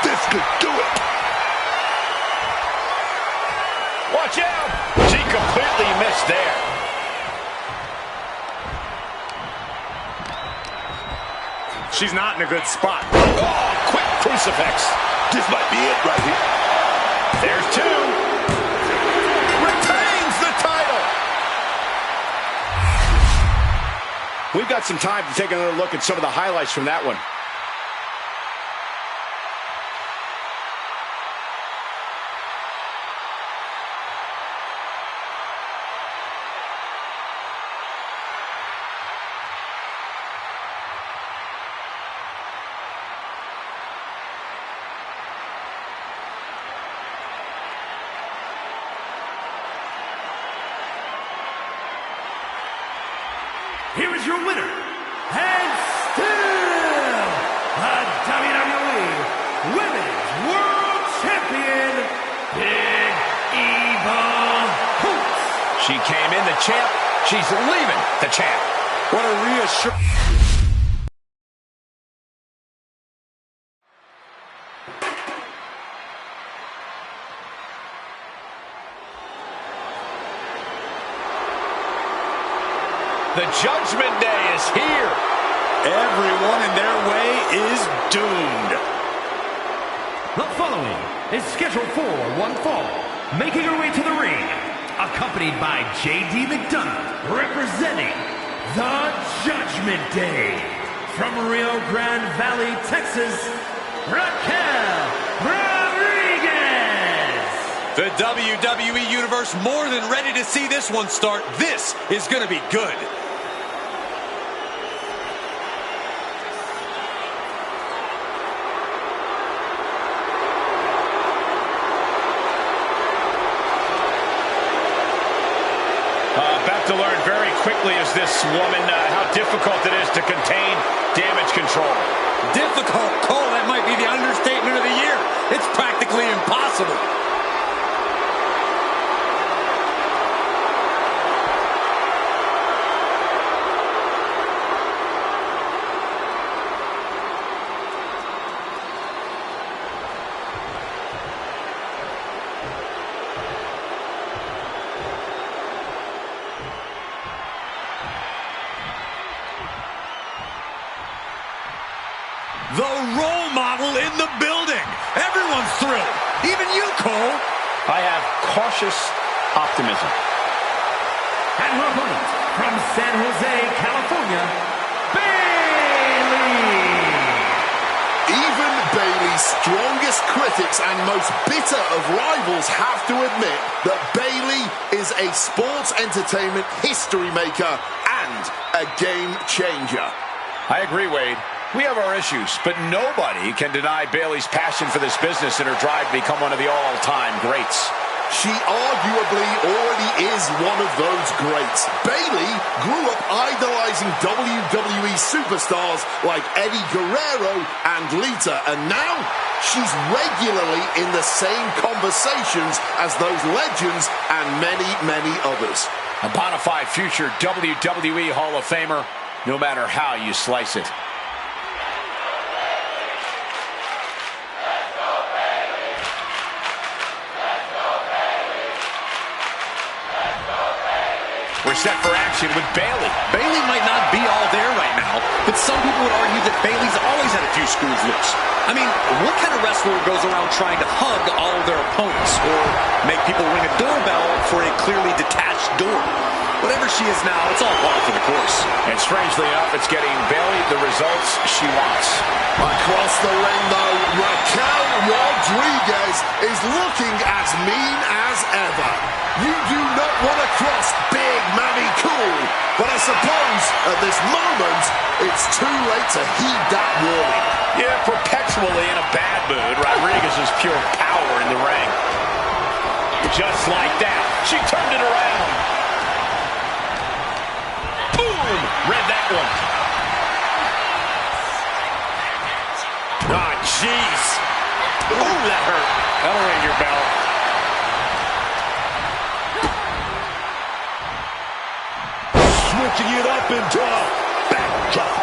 This could do it. Watch out. She completely missed there. She's not in a good spot. Oh, quick crucifix. This might be it right here. There's two. Retains the title. We've got some time to take another look at some of the highlights from that one. Here is your winner, and still the WWE Women's World Champion, Big Evil Hoops. She came in the champ. She's leaving the champ. What a reassurance. The Judgment Day is here. Everyone in their way is doomed. The following is scheduled for one fall. Making her way to the ring accompanied by J.D. McDonough, representing the Judgment Day. From Rio Grande Valley, Texas, Raquel Rodriguez. The WWE Universe more than ready to see this one start. This is going to be good. About to learn very quickly is this woman how difficult it is to contain damage control. Difficult? Cole, that might be the understatement of the year. It's practically impossible. The role model in the building. Everyone's thrilled. Even you, Cole. I have cautious optimism. And her opponent from San Jose, California, Bayley. Even Bayley's strongest critics and most bitter of rivals have to admit that Bayley is a sports entertainment history maker and a game changer. I agree, Wade. We have our issues, but nobody can deny Bayley's passion for this business and her drive to become one of the all-time greats. She arguably already is one of those greats. Bayley grew up idolizing WWE superstars like Eddie Guerrero and Lita, and now she's regularly in the same conversations as those legends and many, many others. A bona fide future WWE Hall of Famer, no matter how you slice it. We're set for action with Bayley. Bayley might not be all there right now, but some people would argue that Bayley's always had a few screws loose. I mean, what kind of wrestler goes around trying to hug all of their opponents or make people ring a doorbell for a clearly detached door? Whatever she is now, it's all par for the course. And strangely enough, it's getting Bayley the results she wants. Across the ring, though, Raquel Rodriguez is looking as mean as ever. You do not want to cross Big Mammy Cool, but I suppose at this moment, it's too late to heed that warning. Yeah, perpetually in a bad mood, Rodriguez is pure power in the ring. Just like that, she turned it around. Boom! Read that one. Ah, jeez. Ooh, that hurt. That'll ring your bell. Switching it up into a backdrop.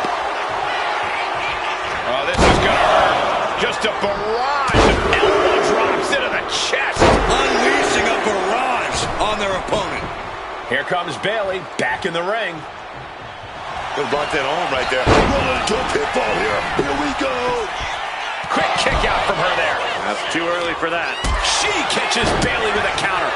Oh, this is gonna hurt. Just a barrage of elbow drops into the chest. Unleashing a barrage on their opponent. Here comes Bayley, back in the ring. Gonna block that arm right there. Run to a pitfall here. Here we go. Quick kick out from her there. That's too early for that. She catches Bayley with a counter.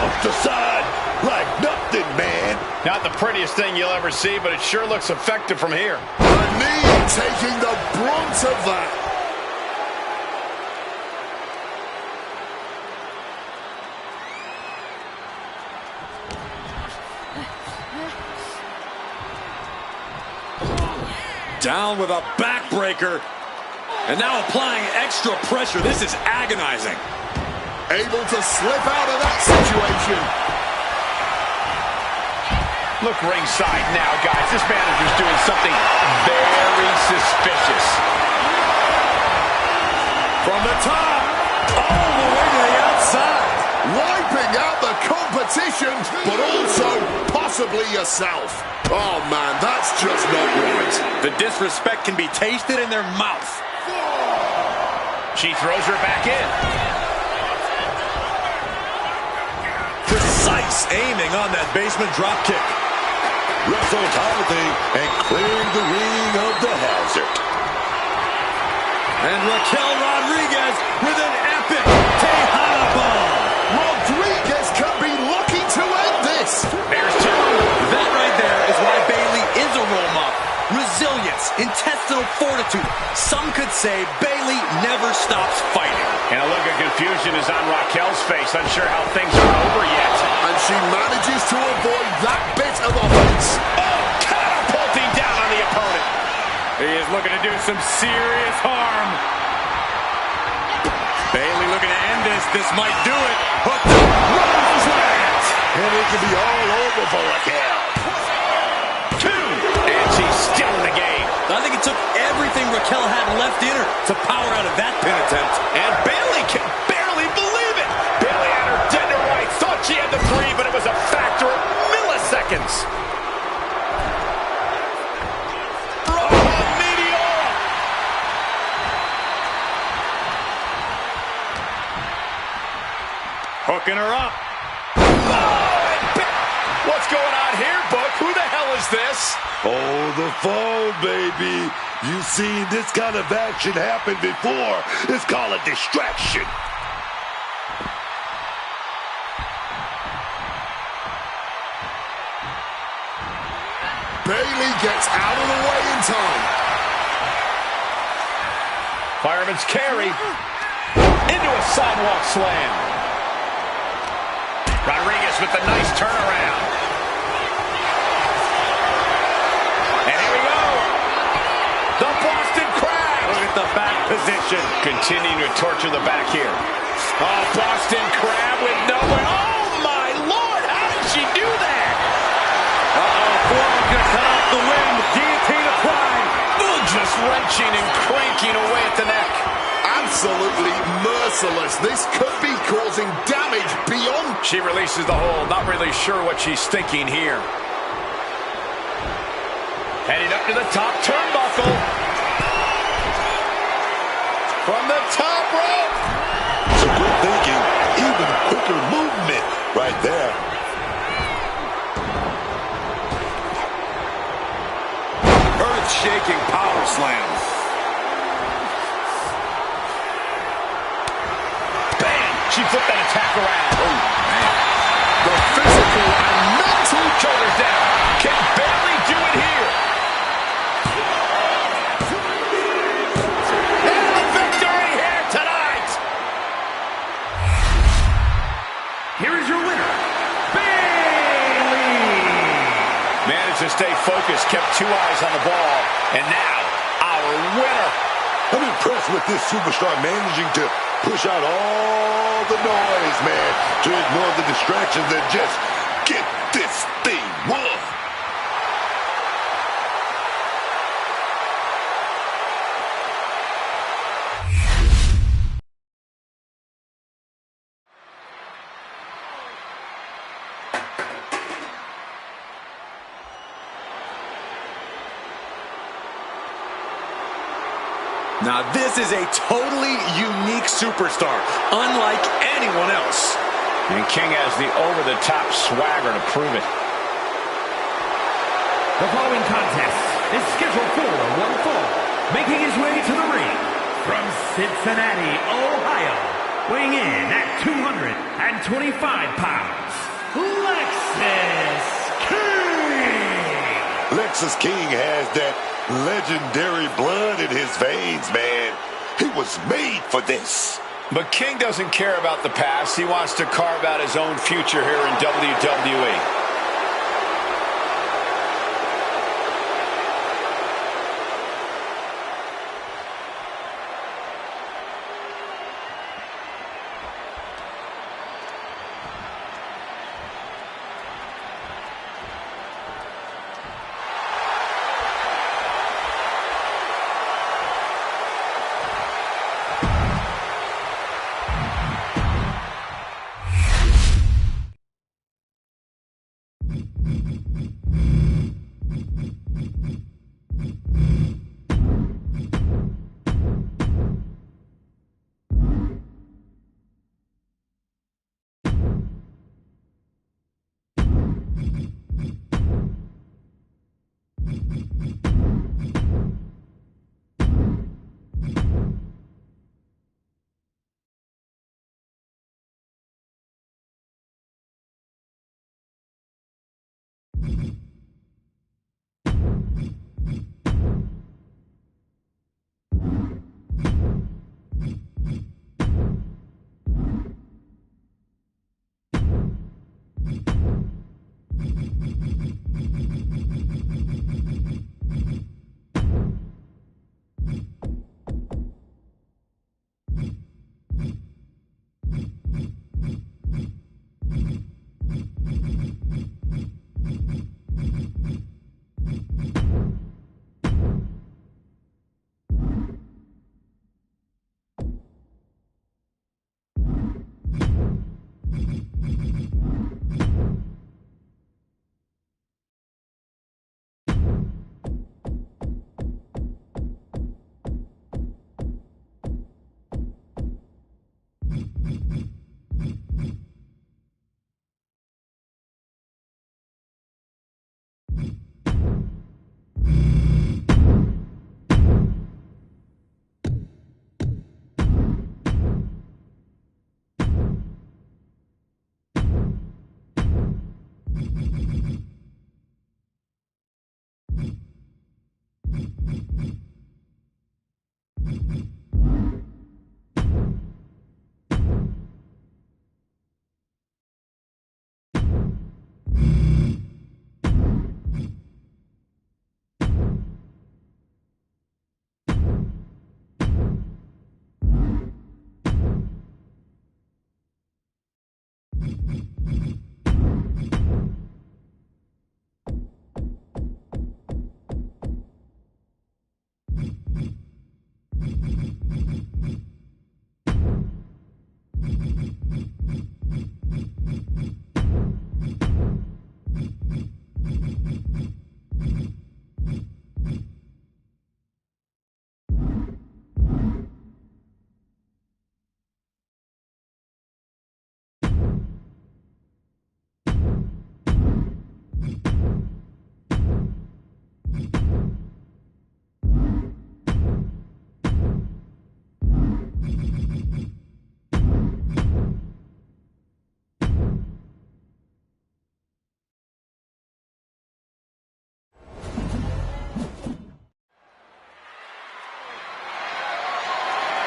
Off the side like nothing, man. Not the prettiest thing you'll ever see, but it sure looks effective from here. The knee taking the brunt of that. Down with a backbreaker. And now applying extra pressure. This is agonizing. Able to slip out of that situation. Look ringside now, guys. This manager's doing something very suspicious. From the top, all the way to the outside. Wiping out the competition, but also possibly yourself. Oh, man, that's just not right. The disrespect can be tasted in their mouth. She throws her back in. Precise aiming on that basement drop kick. Wrestle time thing and clearing the ring of the hazard. And Raquel Rodriguez with an epic Tejana bomb. Rodriguez could be looking to end this. There's two. That right there is why Bayley is a role model. Resilience, intestinal fortitude. Some could say Bayley never stops fighting. And a look of confusion is on Raquel's face, unsure how things are over yet. And she manages to avoid that bit of offense. Oh, catapulting down on the opponent. He is looking to do some serious harm. Bayley looking to end this. This might do it. Hooked up. Rose lands. And it could be all over for Raquel. And she's still in the game. I think it took everything Raquel had left in her to power out of that pin attempt. And Bayley can barely believe it. Bayley had her dead to rights. Thought she had the 3, but it was a factor of milliseconds. Hooking her up. What's going on here, Book? Who the hell is this? Oh, the phone, baby. You've seen this kind of action happen before. It's called a distraction. Bayley gets out of the way in time. Fireman's carry into a sidewalk slam. Rodriguez with the nice turnaround. And here we go. The Boston Crab. Look at the back position. Continuing to torture the back here. Oh, Boston Crab with nowhere. Oh, my Lord. How did she do that? Uh-oh, forearm gonna cut off the wind. Guillotine applied. Ooh, just wrenching and cranking away at the neck. Absolutely merciless. This could be causing damage beyond. She releases the hold. Not really sure what she's thinking here. Heading up to the top turnbuckle. From the top rope. Some good thinking, even quicker movement right there. Earth-shaking power slam. She flipped that attack around. Oh, man. The physical and mental. Shoulders down. Can barely do it here. And the victory here tonight. Here is your winner, Bayley. Managed to stay focused, kept 2 eyes on the ball. And now, our winner. I'm impressed with this superstar managing to push out all the noise, man, to ignore the distractions and just get this thing won. Now this is a totally unique superstar, unlike anyone else. And King has the over-the-top swagger to prove it. The following contest is scheduled for one fall. Making his way to the ring from Cincinnati, Ohio, weighing in at 225 pounds, Lexus King. Lexus King has that legendary blood in his veins, man. He was made for this. But King doesn't care about the past. He wants to carve out his own future here in WWE.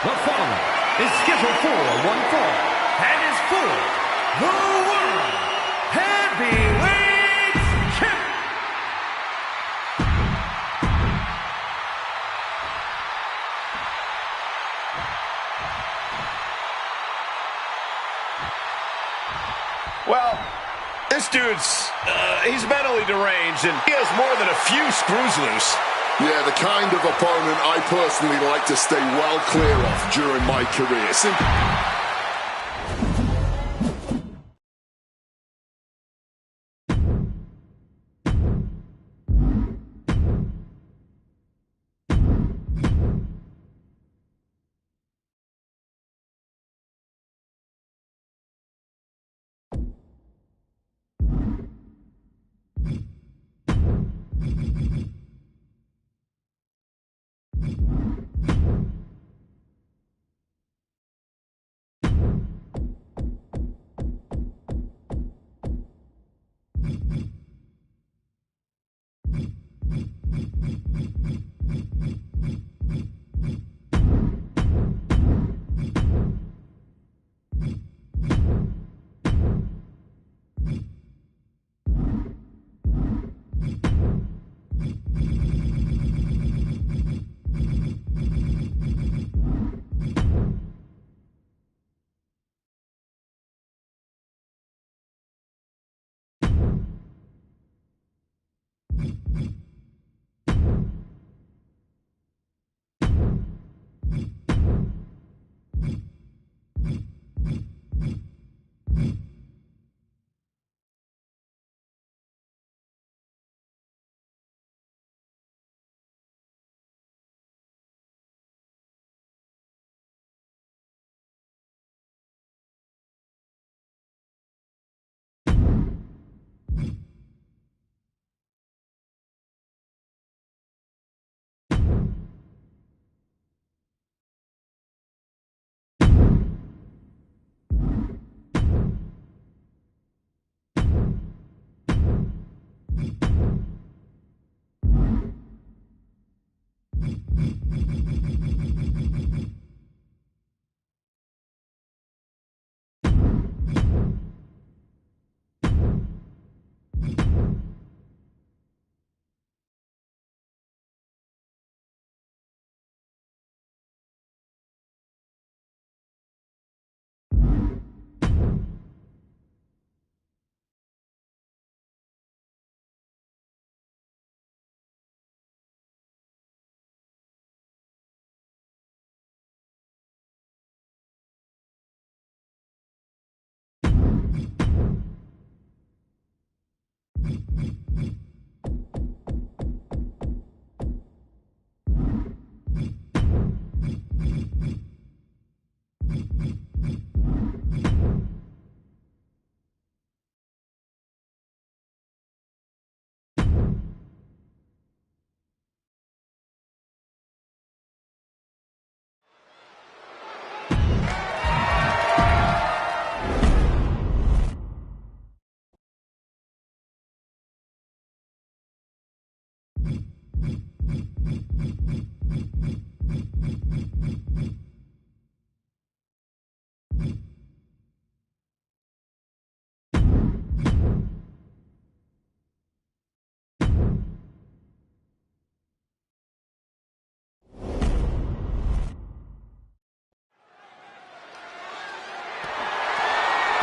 The following is scheduled for one fall and is for the World Heavyweight Champion. Well, this dude's, he's mentally deranged, and he has more than a few screws loose. Yeah, the kind of opponent I personally like to stay well clear of during my career.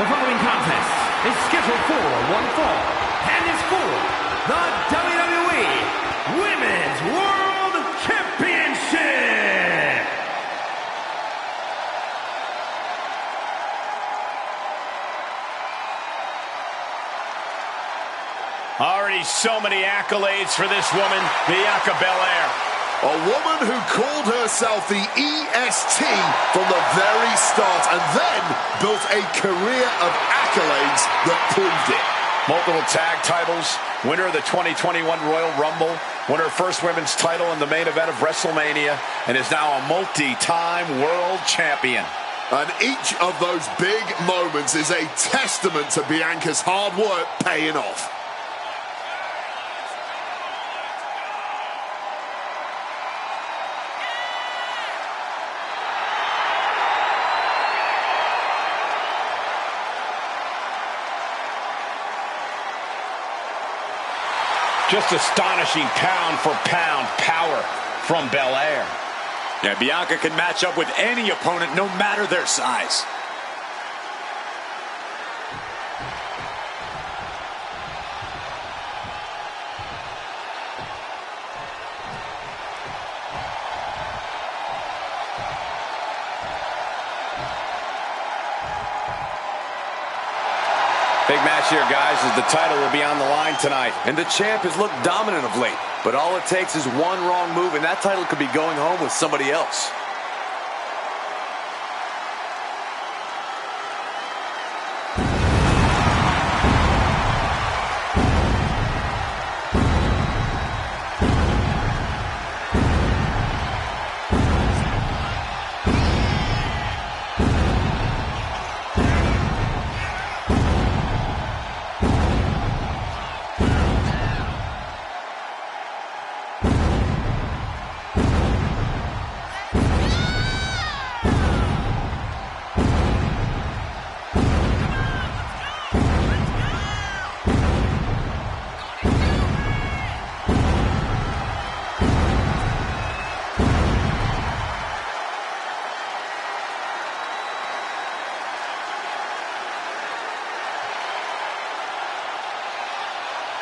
The following contest is scheduled for one fall and is for the WWE Women's World Championship. Already so many accolades for this woman, Bianca Belair. A woman who called herself the EST from the very start and then built a career of accolades that proved it. Multiple tag titles, winner of the 2021 Royal Rumble, won her first women's title in the main event of WrestleMania, and is now a multi-time world champion. And each of those big moments is a testament to Bianca's hard work paying off. Just astonishing pound-for-pound power from Belair. Yeah, Bianca can match up with any opponent, no matter their size. Big match here, guys, as the title will be on the line tonight. And the champ has looked dominant of late. But all it takes is one wrong move, and that title could be going home with somebody else.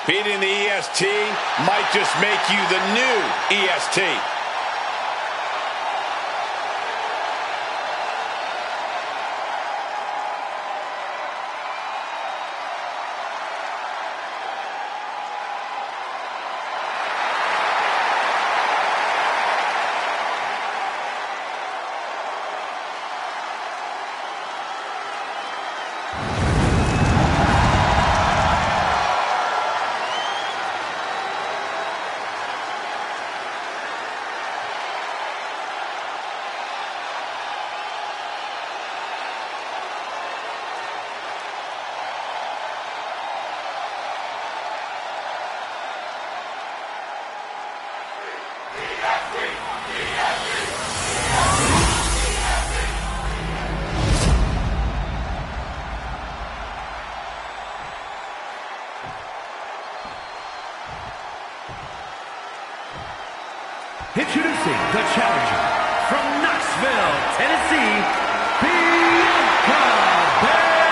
Beating the EST might just make you the new EST. Introducing the challenger from Knoxville, Tennessee, Bianca Belair.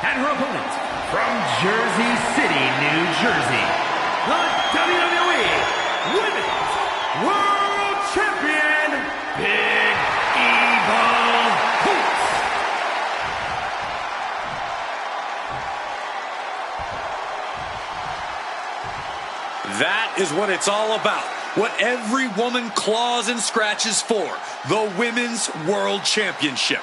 And her opponent from Jersey City, New Jersey, the WWE Women's World Champion, Big Evil Hoops. That is what it's all about. What every woman claws and scratches for. The Women's World Championship.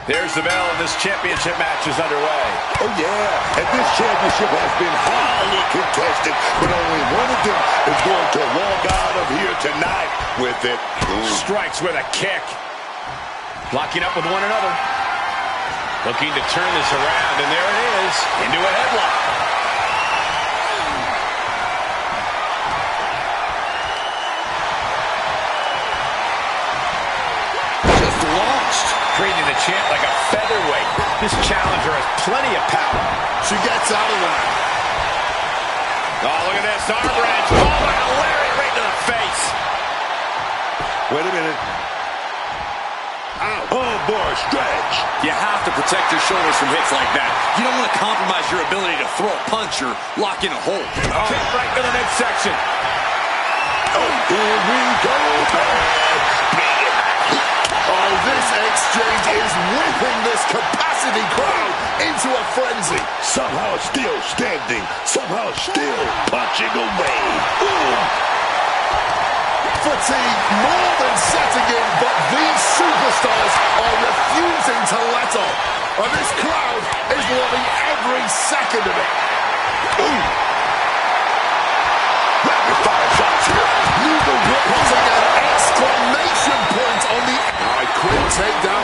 There's the bell, and this championship match is underway. Oh, yeah, and this championship has been highly contested, but only one of them is going to walk out of here tonight with it. Strikes with a kick. Locking up with one another. Looking to turn this around, and there it is, into a headlock. Treating the champ like a featherweight. This challenger has plenty of power. She gets out of that. Oh, look at this. Arm wrench. Oh, my Larry right to the face. Wait a minute. Ow. Oh, boy, stretch. You have to protect your shoulders from hits like that. You don't want to compromise your ability to throw a punch or lock in a hold. Oh. Kick right to the midsection. Oh, here we go, man. Oh, this exchange is whipping this capacity crowd into a frenzy. Somehow still standing, somehow still punching away. Ooh. Fatigue more than setting in, but these superstars are refusing to let up. And this crowd is loving every second of it. Ooh. Rapid fire shots here. Neither putting an exclamation point on the quick takedown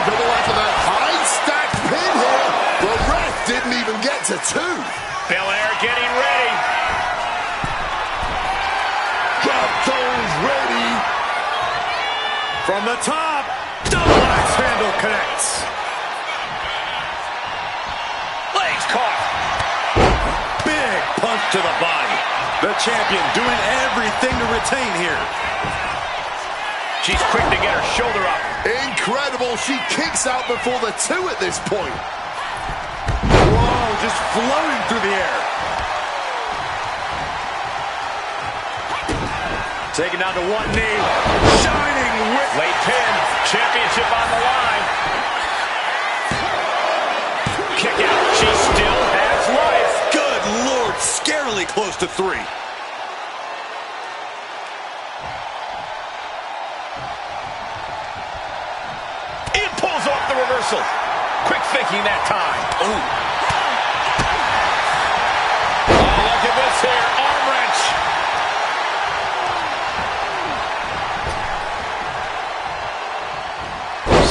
From the top, double axe handle connects. Legs caught. Big punch to the body. The champion doing everything to retain here. She's quick to get her shoulder up. Incredible. She kicks out before the two at this point. Whoa, just floating through the air. Taken down to one knee. Shining with Late pin. Championship on the line. Kick out. She still has life. Good Lord, scarily close to 3. It pulls off the reversal. Quick thinking that time. Ooh. Oh, look at this here. Arm wrench.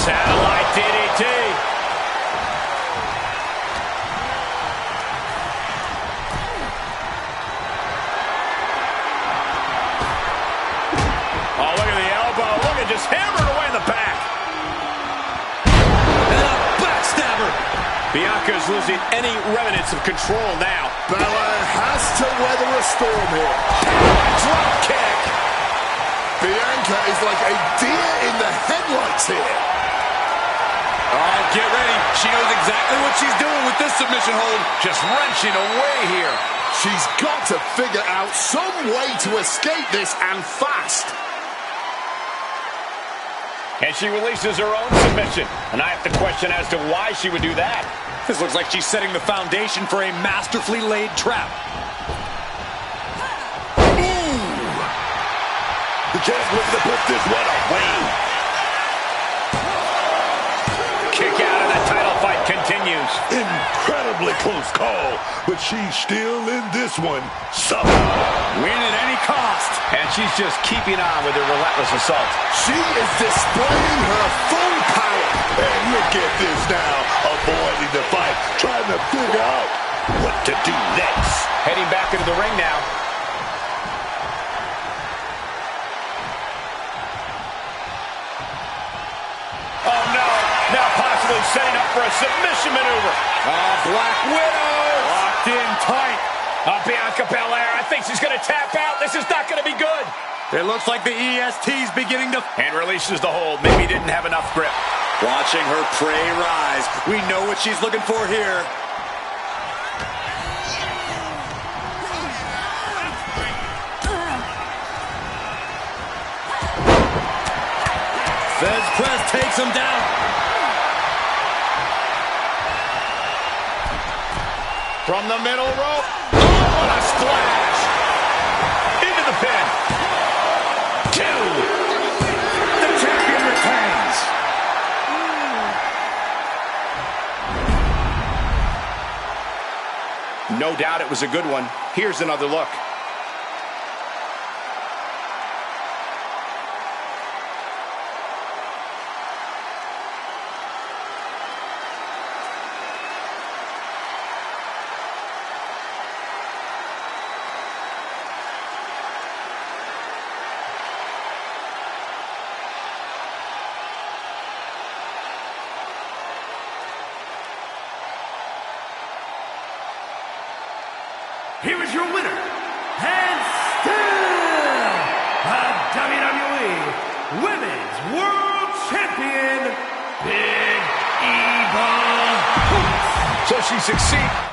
Satellite DDT. Oh, look at the elbow. Look at just hammering away in the back. And a backstabber. Bianca's losing any remnants of control now. Belair has to weather a storm here. Drop kick. Bianca is like a deer in the headlights here. Oh, get ready. She knows exactly what she's doing with this submission hold. Just wrenching away here. She's got to figure out some way to escape this, and fast. And she releases her own submission. And I have to question as to why she would do that. This looks like she's setting the foundation for a masterfully laid trap. The champ looking to put this one away. Kick out and the title fight continues. Incredibly close call, but she's still in this one. Somehow. Win at any cost. And she's just keeping on with her relentless assault. She is displaying her full power. And look at this now, avoiding the fight, trying to figure out what to do next. Heading back into the ring now. Oh no, now possibly setting up for a submission maneuver. Black Widow. Locked in tight. Bianca Belair, I think she's going to tap out. This is not going to be good. It looks like the EST's beginning to... And releases the hold. Maybe didn't have enough grip. Watching her prey rise. We know what she's looking for here. Feds press takes him down. From the middle rope. Oh, what a splash. Into the pin. 2. The champion retains. No doubt it was a good one. Here's another look. Here is your winner, and still a WWE Women's World Champion, Big Eva. So she succeeds.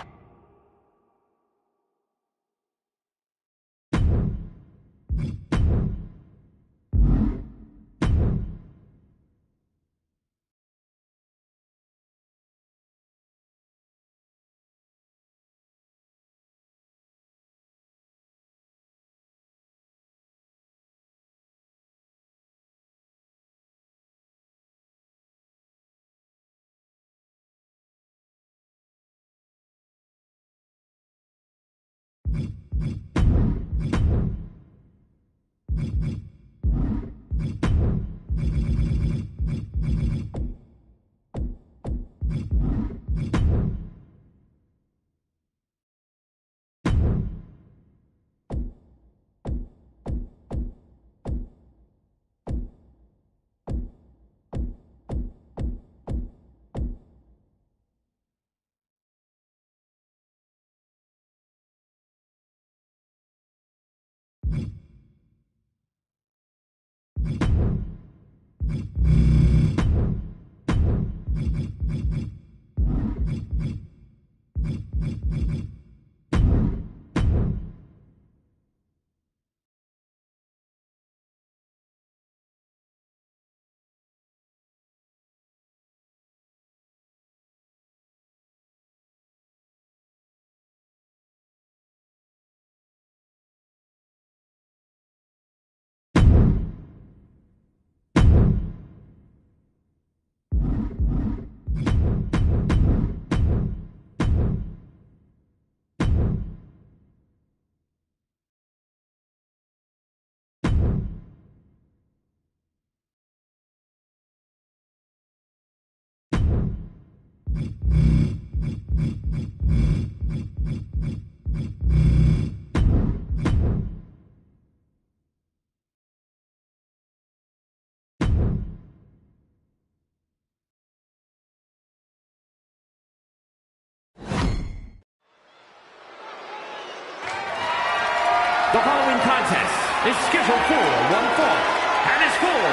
The following contest is scheduled for one fall and is for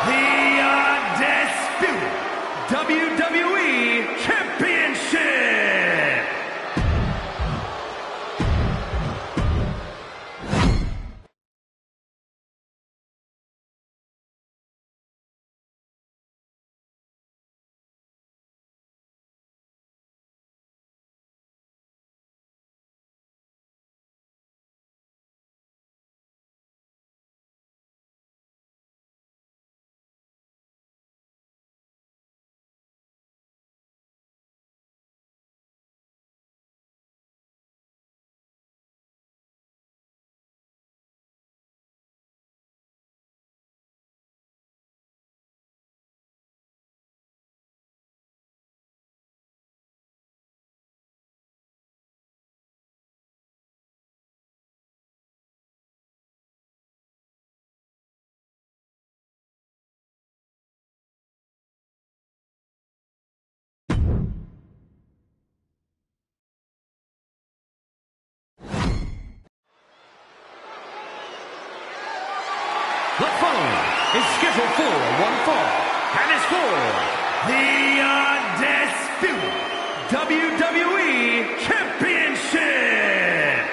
the Undisputed WWE Championship. The following is scheduled for one fall and is for the Undisputed WWE Championship.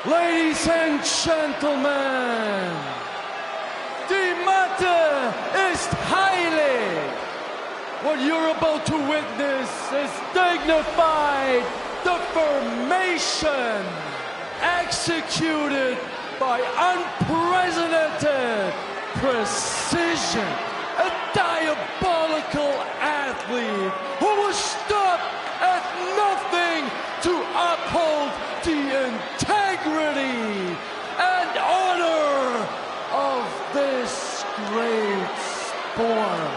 Ladies and gentlemen, the matter is highly. What you're about to witness is dignified deformation executed by unprecedented precision. A diabolical athlete who will stop at nothing to uphold the integrity and honor of this great sport.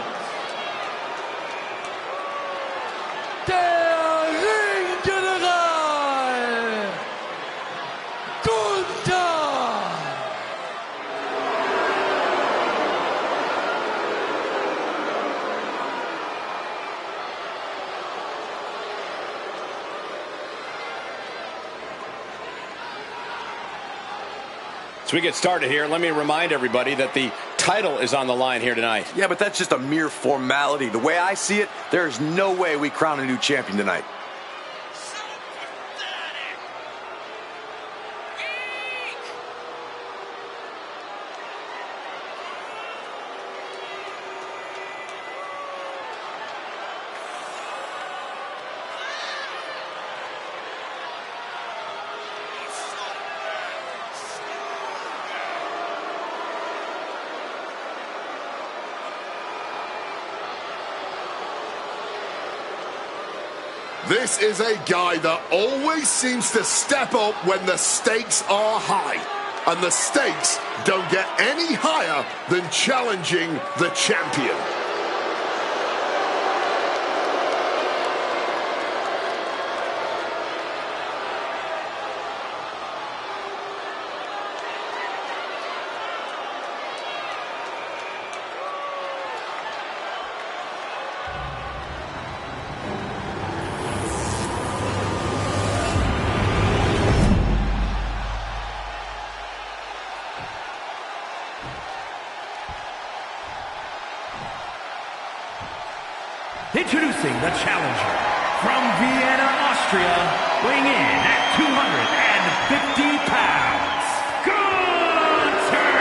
Der Ringgeneral Gunther. As we get started here, let me remind everybody that the title is on the line here tonight. Yeah, but that's just a mere formality. The way I see it, there's no way we crown a new champion tonight. This is a guy that always seems to step up when the stakes are high. And the stakes don't get any higher than challenging the champion. Introducing the challenger from Vienna, Austria, weighing in at 250 pounds, Gunther!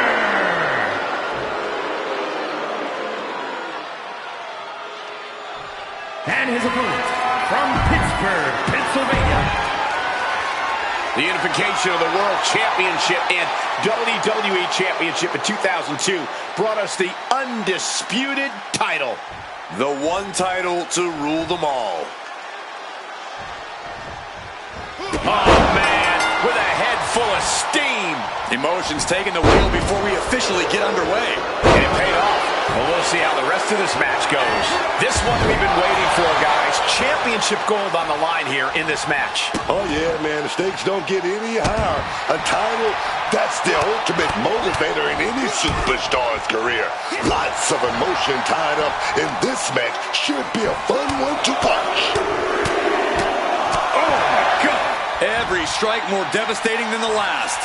And his opponent from Pittsburgh, Pennsylvania. The unification of the World Championship and WWE Championship in 2002 brought us the undisputed title. The one title to rule them all. Oh, man, with a head full of steam. Emotions taking the wheel before we officially get underway. And it paid off. Well, we'll see how the rest of this match goes. This one we've been waiting for, guys. Championship gold on the line here in this match. Oh, yeah, man. The stakes don't get any higher. A title, that's the ultimate motivator in any superstar's career. Lots of emotion tied up in this match. Should be a fun one to watch. Oh, my God. Every strike more devastating than the last.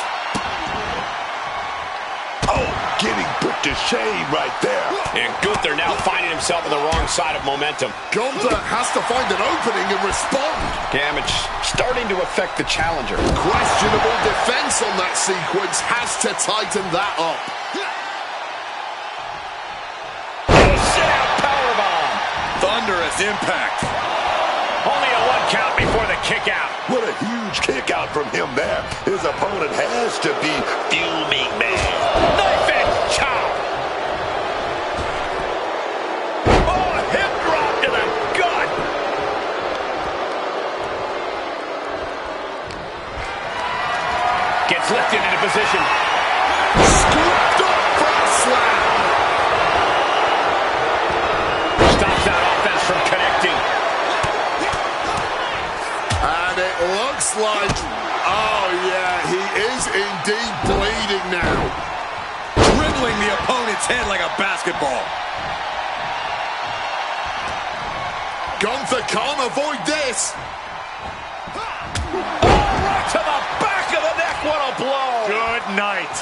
Oh, getting put to shame right there. And Gunther now finding himself on the wrong side of momentum. Gunther has to find an opening and respond. Damage starting to affect the challenger. Questionable defense on that sequence, has to tighten that up. Sit-out powerbomb. Thunderous impact. Only a 1 count before the kick out. What a huge kick out from him there. His opponent has to be fuming, man. Knife and chop. Oh, a hip drop to the gut. Gets lifted into position. Scooped up for a slam. Stops that offense from connecting. And it looks like, oh yeah, he is indeed bleeding now. Dribbling the opponent's head like a basketball. Gunther can't avoid this. Oh, right to the back of the neck. What a blow. Good night.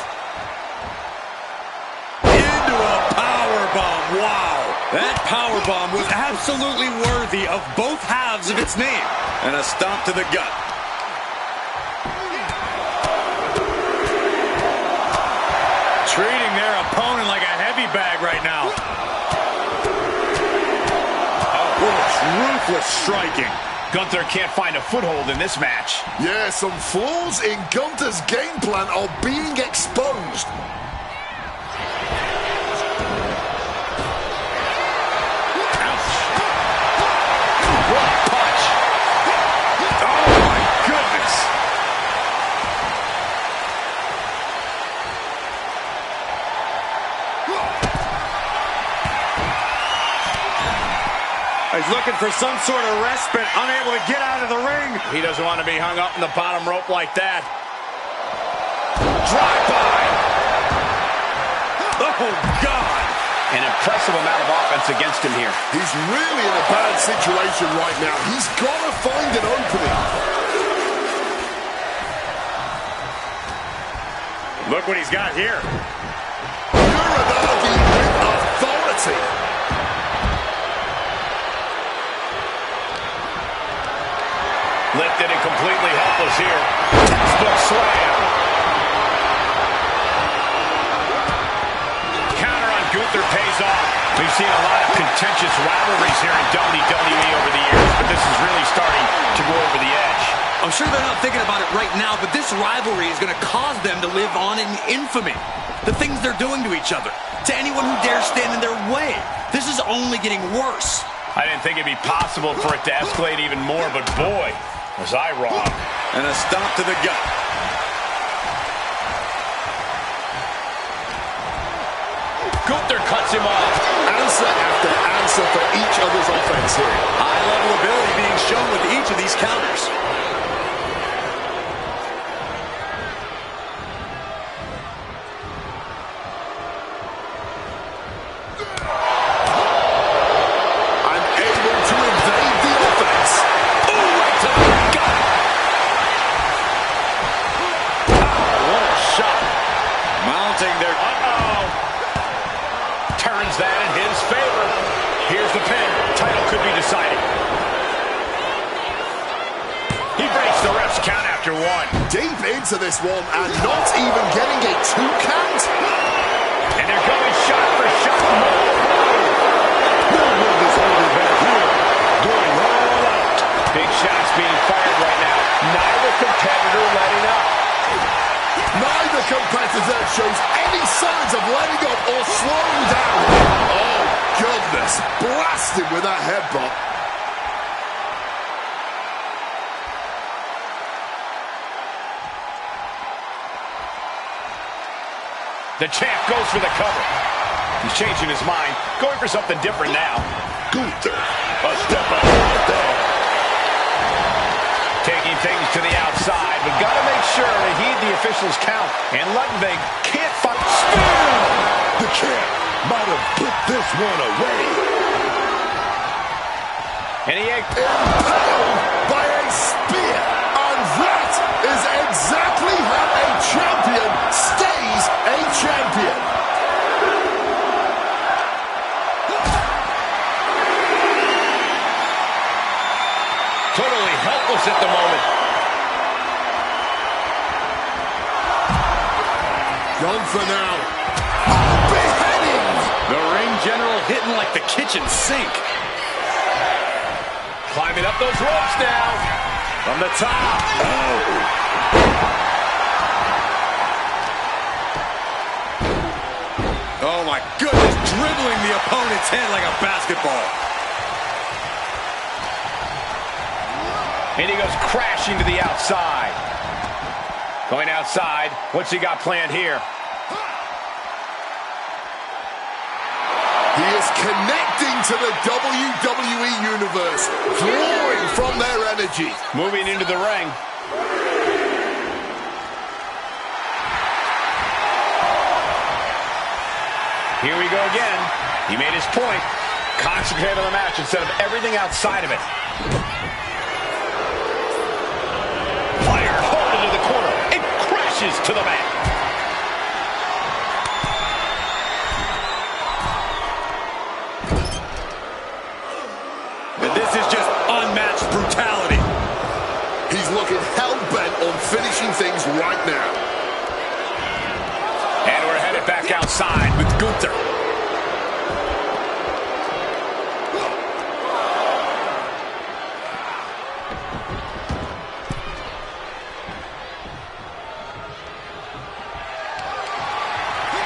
Into a powerbomb. Wow. That powerbomb was absolutely worthy of both halves of its name. And a stomp to the gut. Treating their opponent like a heavy bag right now. Ruthless striking. Gunther can't find a foothold in this match. Yeah, some flaws in Gunther's game plan are being exposed. What a punch. Oh, my goodness. He's looking for some sort of respite, unable to get out of the ring. He doesn't want to be hung up in the bottom rope like that. Drive-by. Oh, God. An impressive amount of offense against him here. He's really in a bad situation right now. He's got to find an opening. Look what he's got here. Uranagi with authority. Lifted and completely helpless here. Textbook slam. Counter on Gunther pays off. We've seen a lot of contentious rivalries here in WWE over the years, but this is really starting to go over the edge. I'm sure they're not thinking about it right now, but this rivalry is going to cause them to live on in infamy. The things they're doing to each other, to anyone who dares stand in their way. This is only getting worse. I didn't think it'd be possible for it to escalate even more, but boy, was I wrong. And a stomp to the gut. Gunther cuts him off. Answer after answer for each other's offense here. High-level ability being shown with each of these counters. I'm able to evade the offense. Oh, right to the gut. Oh, what a shot. Mounting their... Turns that in his favor. Here's the pin. Title could be decided. He breaks the ref's count after one. Deep into this one and not even getting a 2 count. And they're going shot for shot. No one is holding back here. Going all out. Big shots being fired right now. Neither competitor letting up. Neither competitor shows any signs of letting up or slowing down. Oh, goodness. Blasted with that headbutt. The champ goes for the cover. He's changing his mind, going for something different now. Gunther, a step ahead there. Taking things to the outside, but got to make sure to heed the officials' count. And Ludwig can't fight. Spear! The champ might have put this one away. And he Impaled by a spear. And that is exactly how a champion stays a champion. totally helpless at the moment. Gone for now. Beheading! The ring general hitting like the kitchen sink. Climbing up those ropes now. From the top. Oh my goodness, dribbling the opponent's head like a basketball. And he goes crashing to the outside. Going outside. What's he got planned here? He is connecting to the WWE Universe, drawing from their energy. Moving into the ring. Here we go again. He made his point. Concentrate on the match instead of everything outside of it. Fire, hold into the corner. It crashes to the mat. And this is just unmatched brutality. He's looking hell-bent on finishing things right now. And we're headed back outside with Gunther.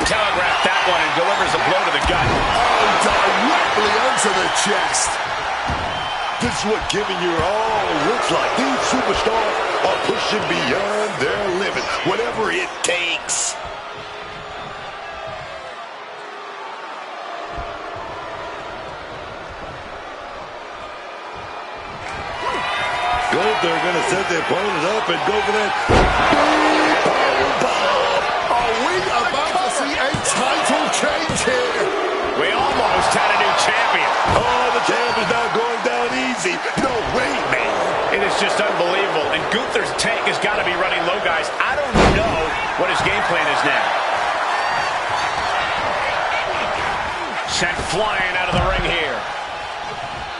Telegraphed that one and delivers a blow to the gut. Oh, directly onto the chest. This is what giving your all looks like. These superstars are pushing beyond their limit, whatever it takes. They're going to set the opponent up and go for that. Are we about to see a title change here? We almost had a new champion. Oh, the champ is not going down easy. No way, man. It is just unbelievable. And Gunther's tank has got to be running low, guys. I don't know what his game plan is now. Sent flying out of the ring here.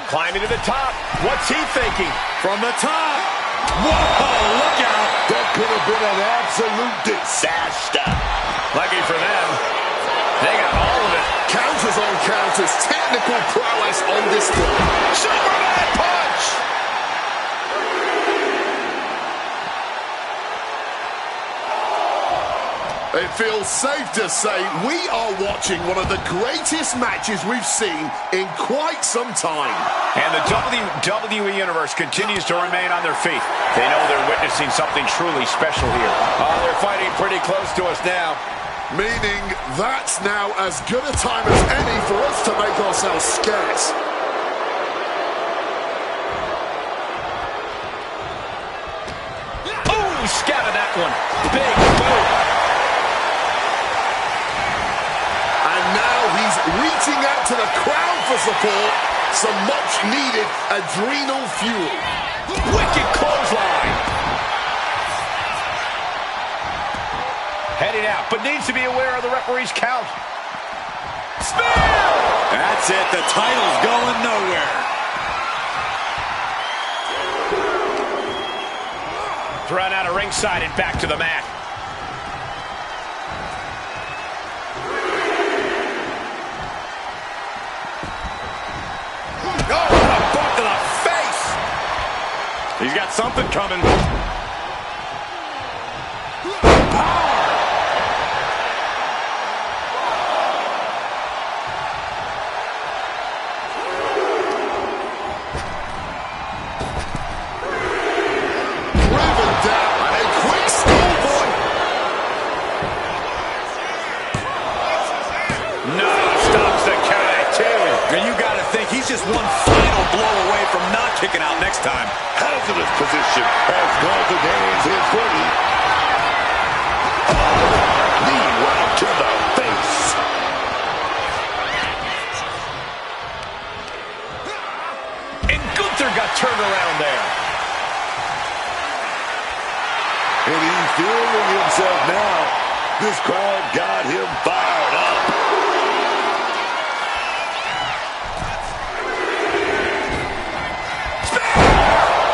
Climbing to the top. What's he thinking? From the top. Whoa, look out. That could have been an absolute disaster. Lucky for them, they got all of it. Counters on counters. Technical prowess on display. Superman punch! It feels safe to say we are watching one of the greatest matches we've seen in quite some time. And the WWE Universe continues to remain on their feet. They know they're witnessing something truly special here. They're fighting pretty close to us now. Meaning that's now as good a time as any for us to make ourselves scarce. Oh, scattered that one. Big move. And now he's reaching out to the crowd for support. Some much-needed adrenal fuel. Wicked clothesline. Heading out, but needs to be aware of the referee's count. Spear! That's it. The title's going nowhere. Thrown out of ringside and back to the mat. He's got something coming. Just one final blow away from not kicking out next time. Hazardous position as Gunther gains his footing. Knee right to the face. And Gunther got turned around there. And he's feeling himself now. This crowd got him fired up.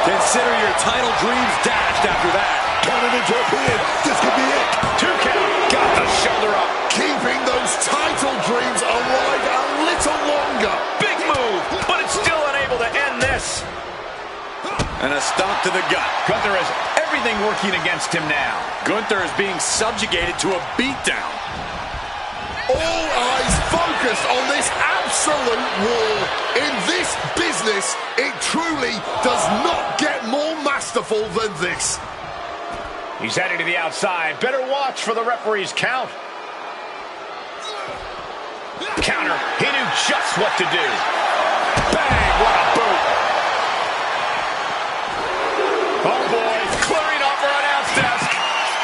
Consider your title dreams dashed after that. Counted into a pin. This could be it. 2 count. Got the shoulder up. Keeping those title dreams alive a little longer. Big move, but it's still unable to end this. And a stomp to the gut. Gunther has everything working against him now. Gunther is being subjugated to a beatdown. All eyes focused on this absolute war. In this business, it truly does not get more masterful than this. He's heading to the outside. Better watch for the referee's count. Counter. He knew just what to do. Bang! What a boot. Oh, boy. Clearing off our announce desk.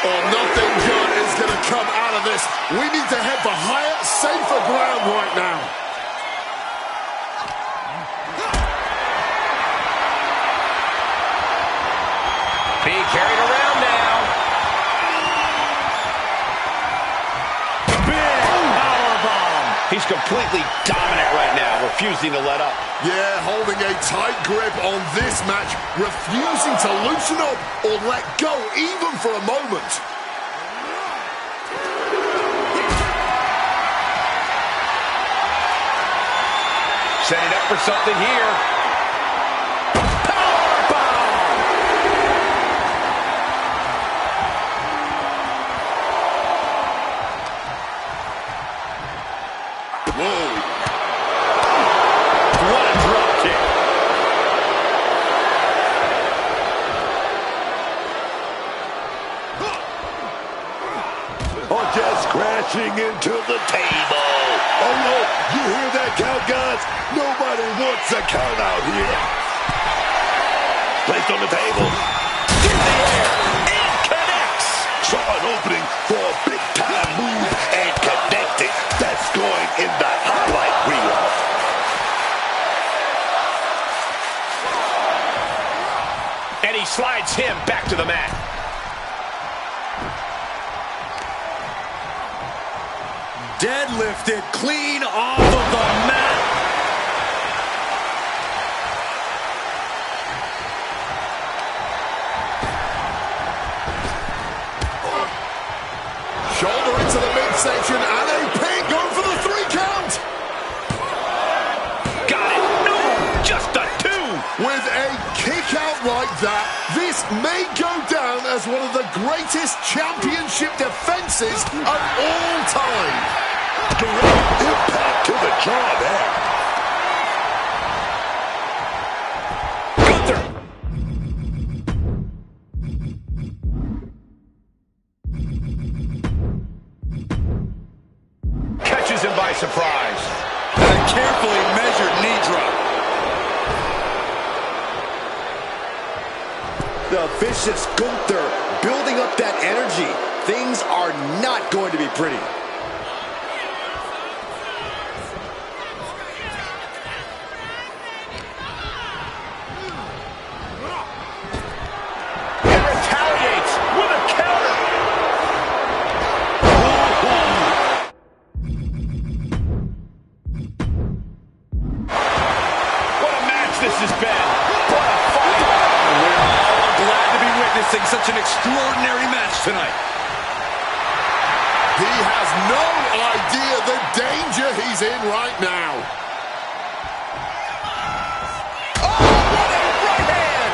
Oh, nothing good is going to come out of this. We need to head for higher, safer ground right now. Being carried around now. Big powerbomb. He's completely dominant right now, refusing to let up. Yeah, holding a tight grip on this match, refusing to loosen up or let go even for a moment. Setting up for something here. Crashing into the table. Oh no, you hear that count, guys? Nobody wants a count out here. Placed on the table. In the air. It connects. Saw an opening for a big time move and connected. That's going in the highlight reel. And he slides him back to the mat. Deadlifted clean off of the mat. Shoulder into the midsection and a pin, going for the 3 count. Got it. No, just a 2. With a kick out like that, this may go down as one of the greatest championship defenses of all time. Direct impact to the jaw there. Gunther. Catches him by surprise. And a carefully measured knee drop. The vicious Gunther building up that energy. Things are not going to be pretty. And retaliates with a counter. What a match this has been. What a fight. We're all glad to be witnessing such an extraordinary match tonight. He has no idea the danger he's in right now. Oh, what a right hand.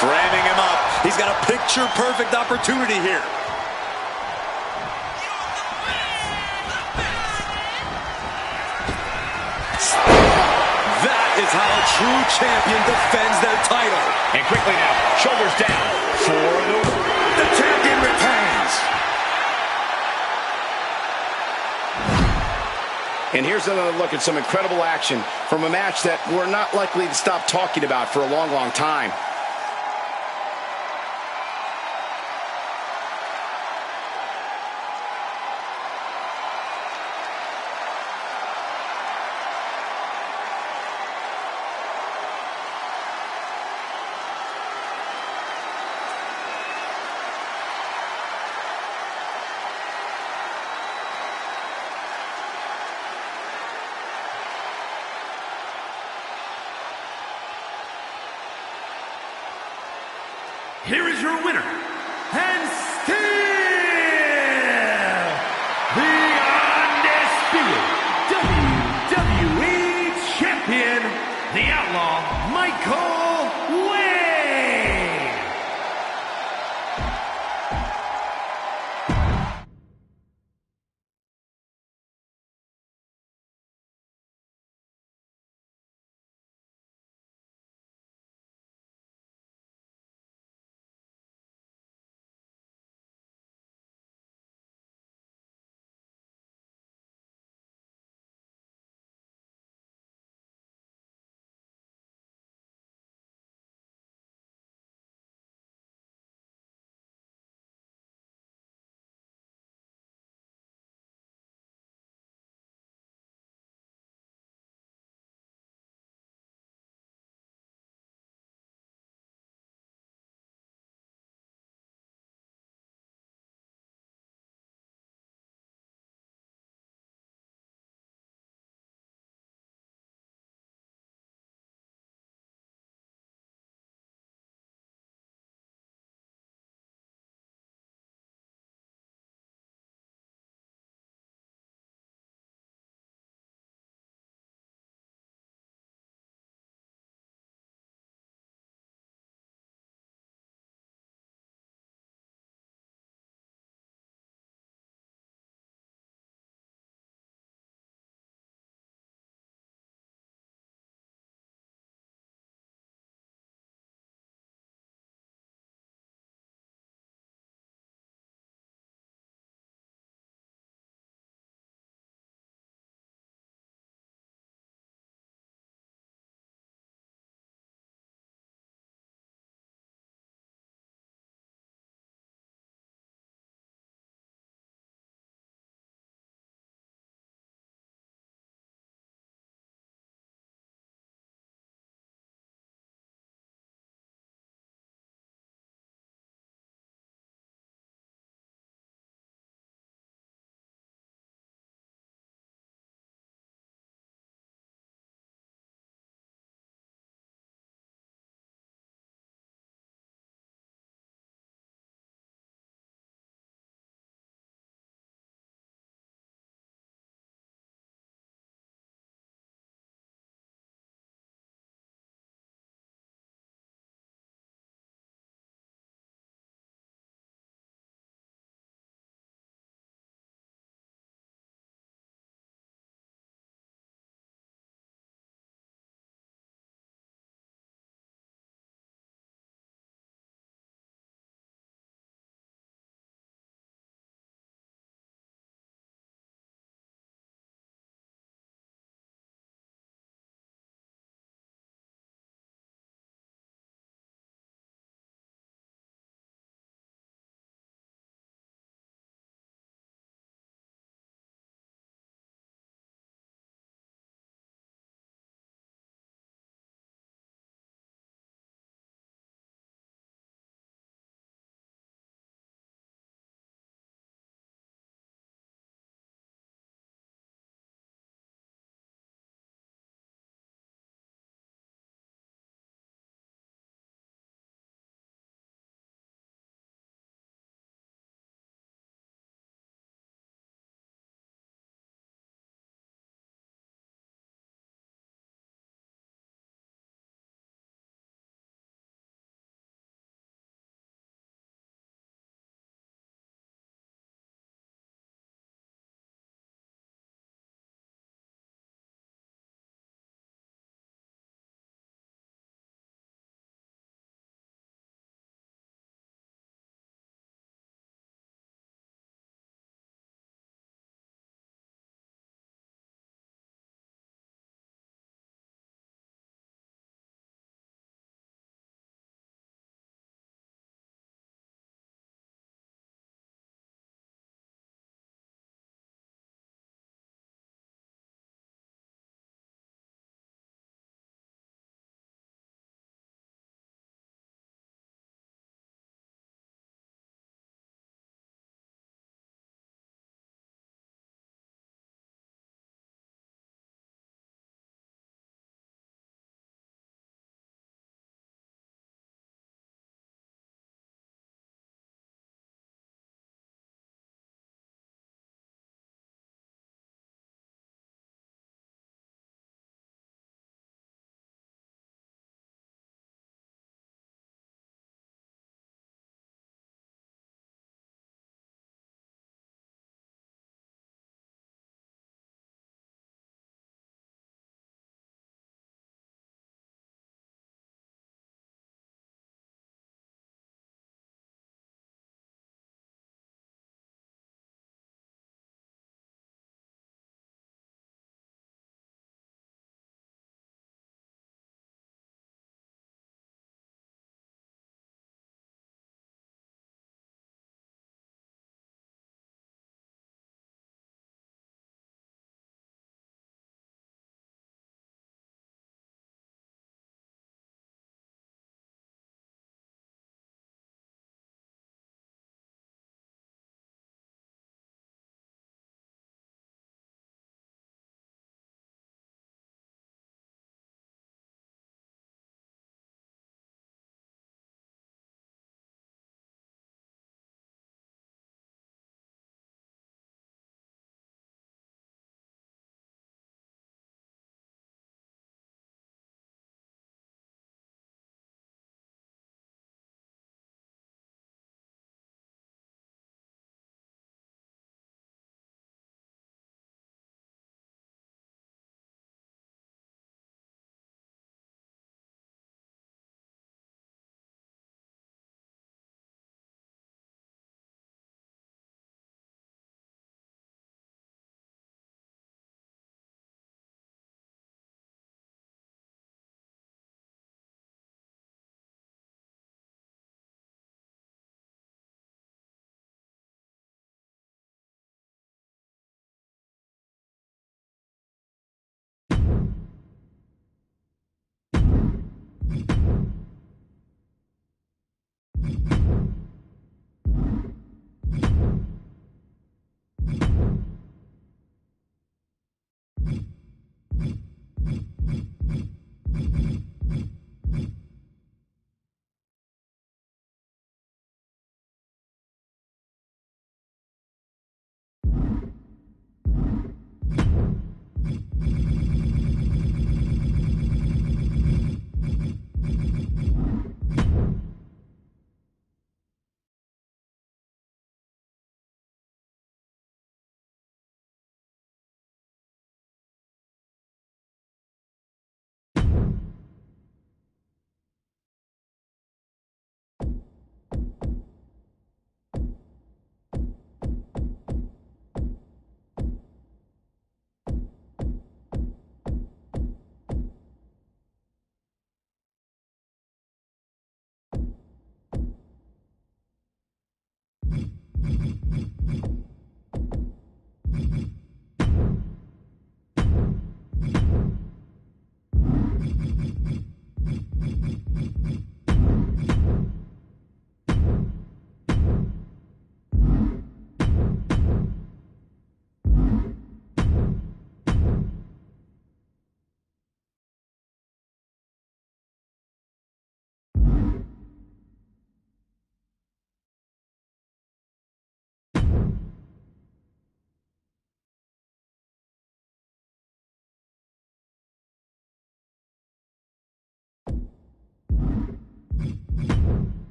Framing him up. He's got a picture-perfect opportunity here. That is how a true champion defends their title. And quickly now, shoulders down for the champion retains. And here's another look at some incredible action from a match that we're not likely to stop talking about for a long, long time. Here is your winner, and still the undisputed WWE Champion, the Outlaw Michael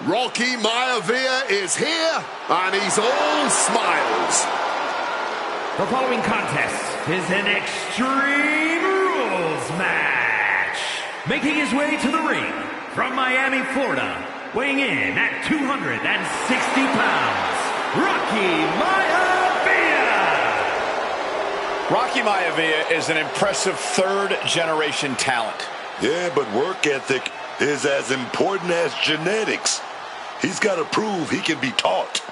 Rocky Maivia is here, and he's all smiles. The following contest is an Extreme Rules match. Making his way to the ring from Miami, Florida, weighing in at 260 pounds, Rocky Maivia! Rocky Maivia is an impressive third-generation talent. Yeah, but work ethic is as important as genetics. He's got to prove he can be taught.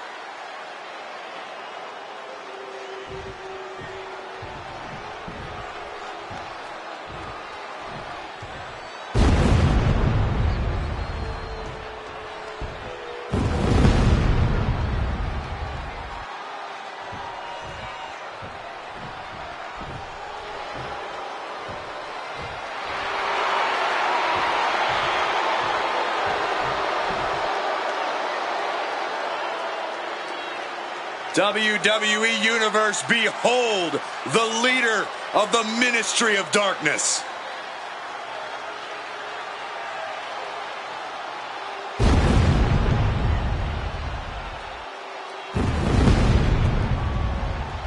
WWE Universe, behold the leader of the Ministry of Darkness.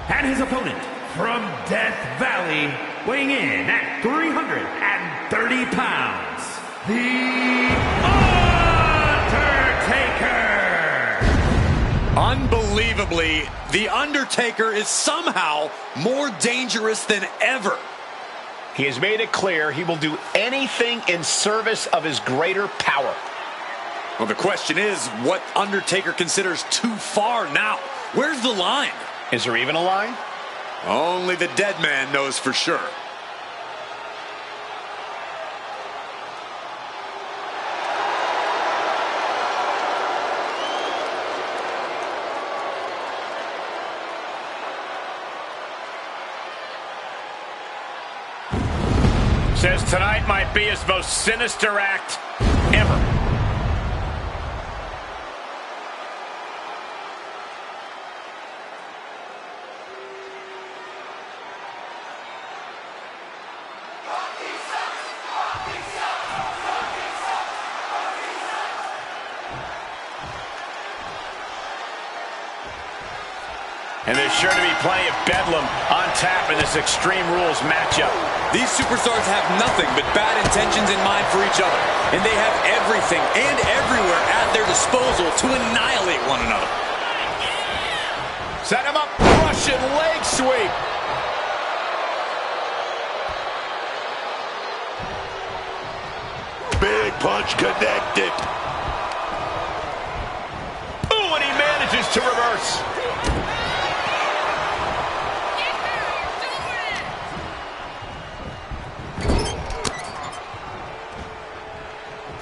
And his opponent from Death Valley, weighing in at 330 pounds, The Undertaker! Unbelievably, The Undertaker is somehow more dangerous than ever. He has made it clear he will do anything in service of his greater power. Well, the question is, what Undertaker considers too far now? Where's the line? Is there even a line? Only the dead man knows for sure. Says tonight might be his most sinister act ever. And there's sure to be plenty of bedlam on tap in this Extreme Rules matchup. These superstars have nothing but bad intentions in mind for each other, and they have everything and everywhere at their disposal to annihilate one another. Set him up, Russian leg sweep. Big punch connected. Ooh, and he manages to reverse.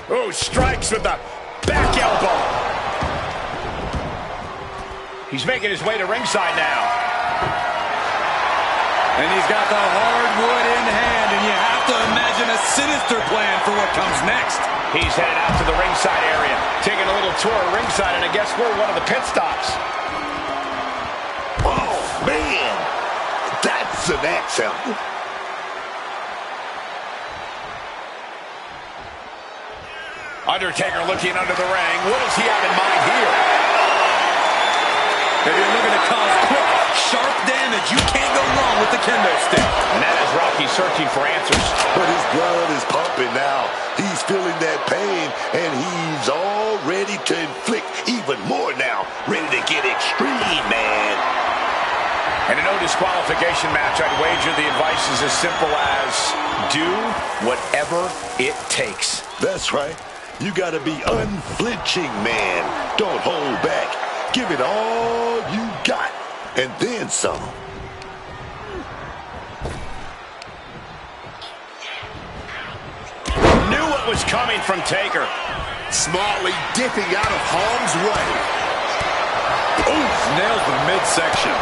Ooh, strikes with the back elbow. He's making his way to ringside now. And he's got the hardwood in hand, and you have to imagine a sinister plan for what comes next. He's headed out to the ringside area, taking a little tour of ringside, and I guess we're one of the pit stops. Oh, man. That's an accent. Undertaker looking under the ring. What does he have in mind here? If you're looking to cause quick, sharp damage, you can't go wrong with the kendo stick. And that is Rocky searching for answers. But his blood is pumping now. He's feeling that pain, and he's all ready to inflict even more now. Ready to get extreme, man. In a no disqualification match, I'd wager the advice is as simple as do whatever it takes. That's right. You gotta be unflinching, man. Don't hold back. Give it all you got, and then some. Knew what was coming from Taker. Smartly dipping out of harm's way. Oof, nails the midsection.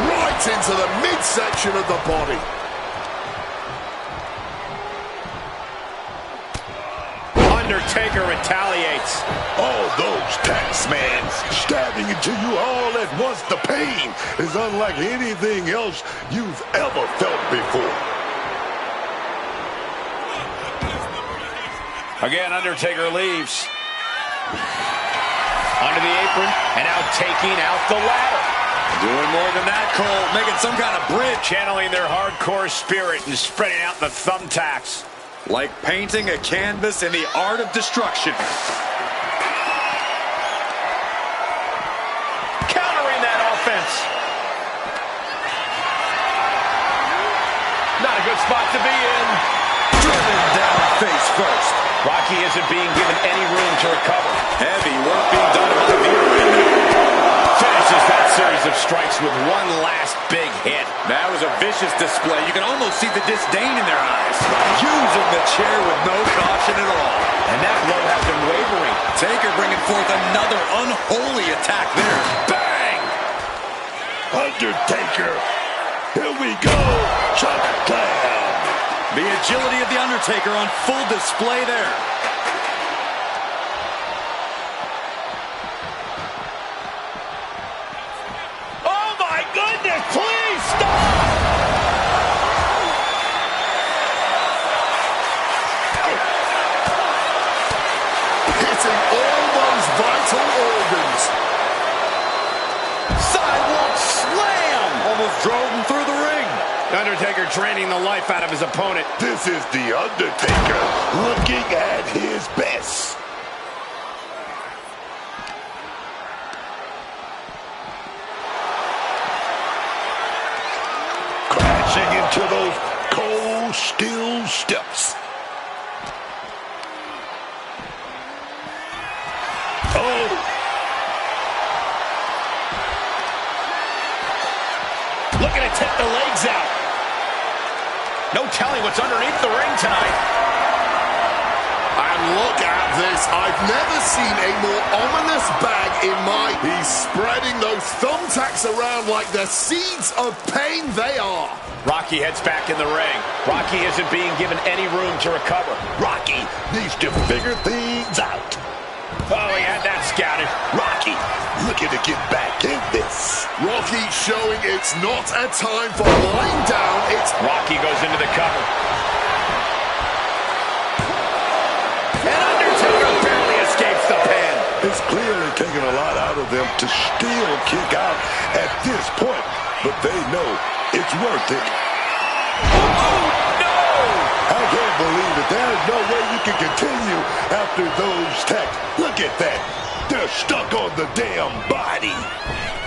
Right into the midsection of the body. Undertaker retaliates. All those tax man stabbing happening to you all at once. The pain is unlike anything else you've ever felt before. Again, Undertaker leaves. Under the apron, and now taking out the ladder. Doing more than that, Cole. Making some kind of bridge. Channeling their hardcore spirit and spreading out the thumbtacks. Like painting a canvas in the art of destruction. Countering that offense. Not a good spot to be in. Driven down face first. Rocky isn't being given any room to recover. Heavy work being done by Veer right now. Finishes that series of strikes with one last big hit. That was a vicious display. You can almost see the disdain in their eyes. Using the chair with no caution at all. And that blow has him wavering. Taker bringing forth another unholy attack there. Bang! Undertaker. Here we go. Chuck Clam. The agility of the Undertaker on full display there. Oh my goodness, please stop! Hitting all those vital organs. Sidewalk slam! Almost drove him through the ring. Undertaker draining the life out of his opponent. This is the Undertaker looking at his best. Crashing into those cold steel steps. Oh! Looking to take the legs out. No telling what's underneath the ring tonight. And look at this. I've never seen a more ominous bag in my... He's spreading those thumbtacks around like the seeds of pain they are. Rocky heads back in the ring. Rocky isn't being given any room to recover. Rocky needs to figure things out. Oh, he had that scouted. Rocky looking to get back in this. Rocky showing it's not a time for lying down. It's... Rocky goes into the cover. And Undertaker barely escapes the pin. It's clearly taking a lot out of them to still kick out at this point, but they know it's worth it. I can't believe it. There's no way you can continue after those attacks. Look at that. They're stuck on the damn body.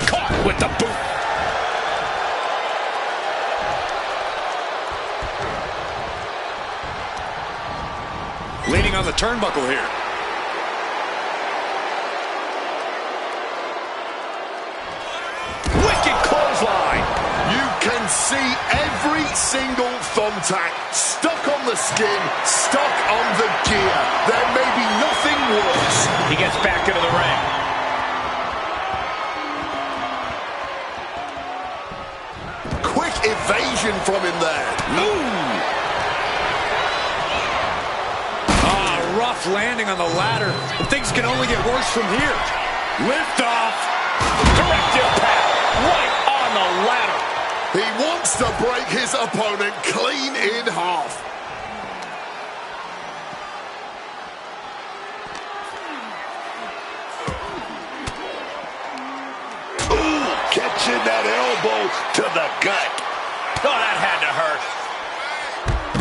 Caught with the boot. Leaning on the turnbuckle here. Wicked clothesline. You can see every single thumbtack stuck on the skin, stuck on the gear. There may be nothing worse. He gets back into the ring. Quick evasion from him there. Rough landing on the ladder. And things can only get worse from here. Lift off. Direct impact. Right on the ladder. He wants to break his opponent clean in half. Ooh, catching that elbow to the gut. Oh, that had to hurt.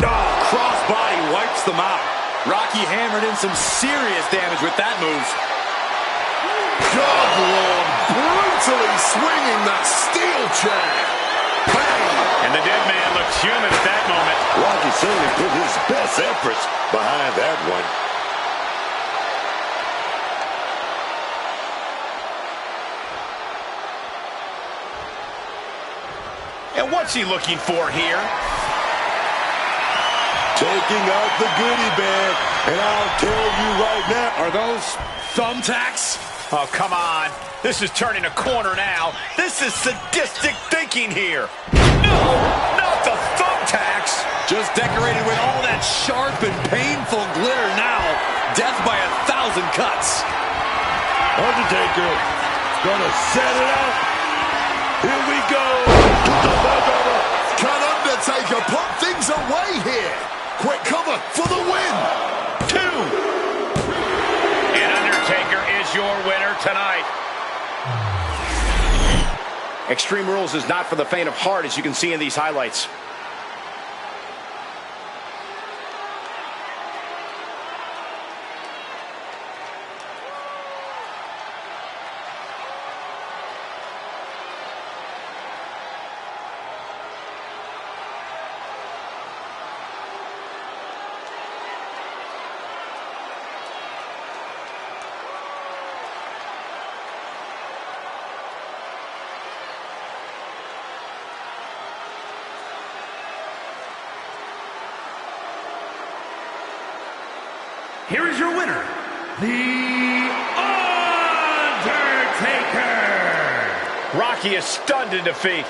Oh, crossbody wipes them out. Rocky hammered in some serious damage with that move. God, Lord, brutally swinging that steel chair. Bang! And the dead man looks human at that moment. Rocky certainly put his best efforts behind that one. And what's he looking for here? Taking out the goodie bag, and I'll tell you right now. Are those thumbtacks? Oh, come on. This is turning a corner now. This is sadistic thinking here. No, not the thumbtacks. Just decorated with all that sharp and painful glitter now. Death by 1,000 cuts. Undertaker Gonna set it up. Here we go. Can Undertaker put things away here? Quick cover for the win. 2. And Undertaker is your winner tonight. Extreme Rules is not for the faint of heart, as you can see in these highlights. Here is your winner, The Undertaker. Rocky is stunned in defeat.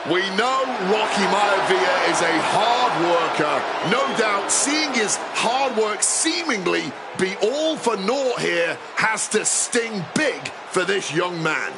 We know Rocky Maivia is a hard worker. No doubt seeing his hard work seemingly be all for naught here has to sting big for this young man.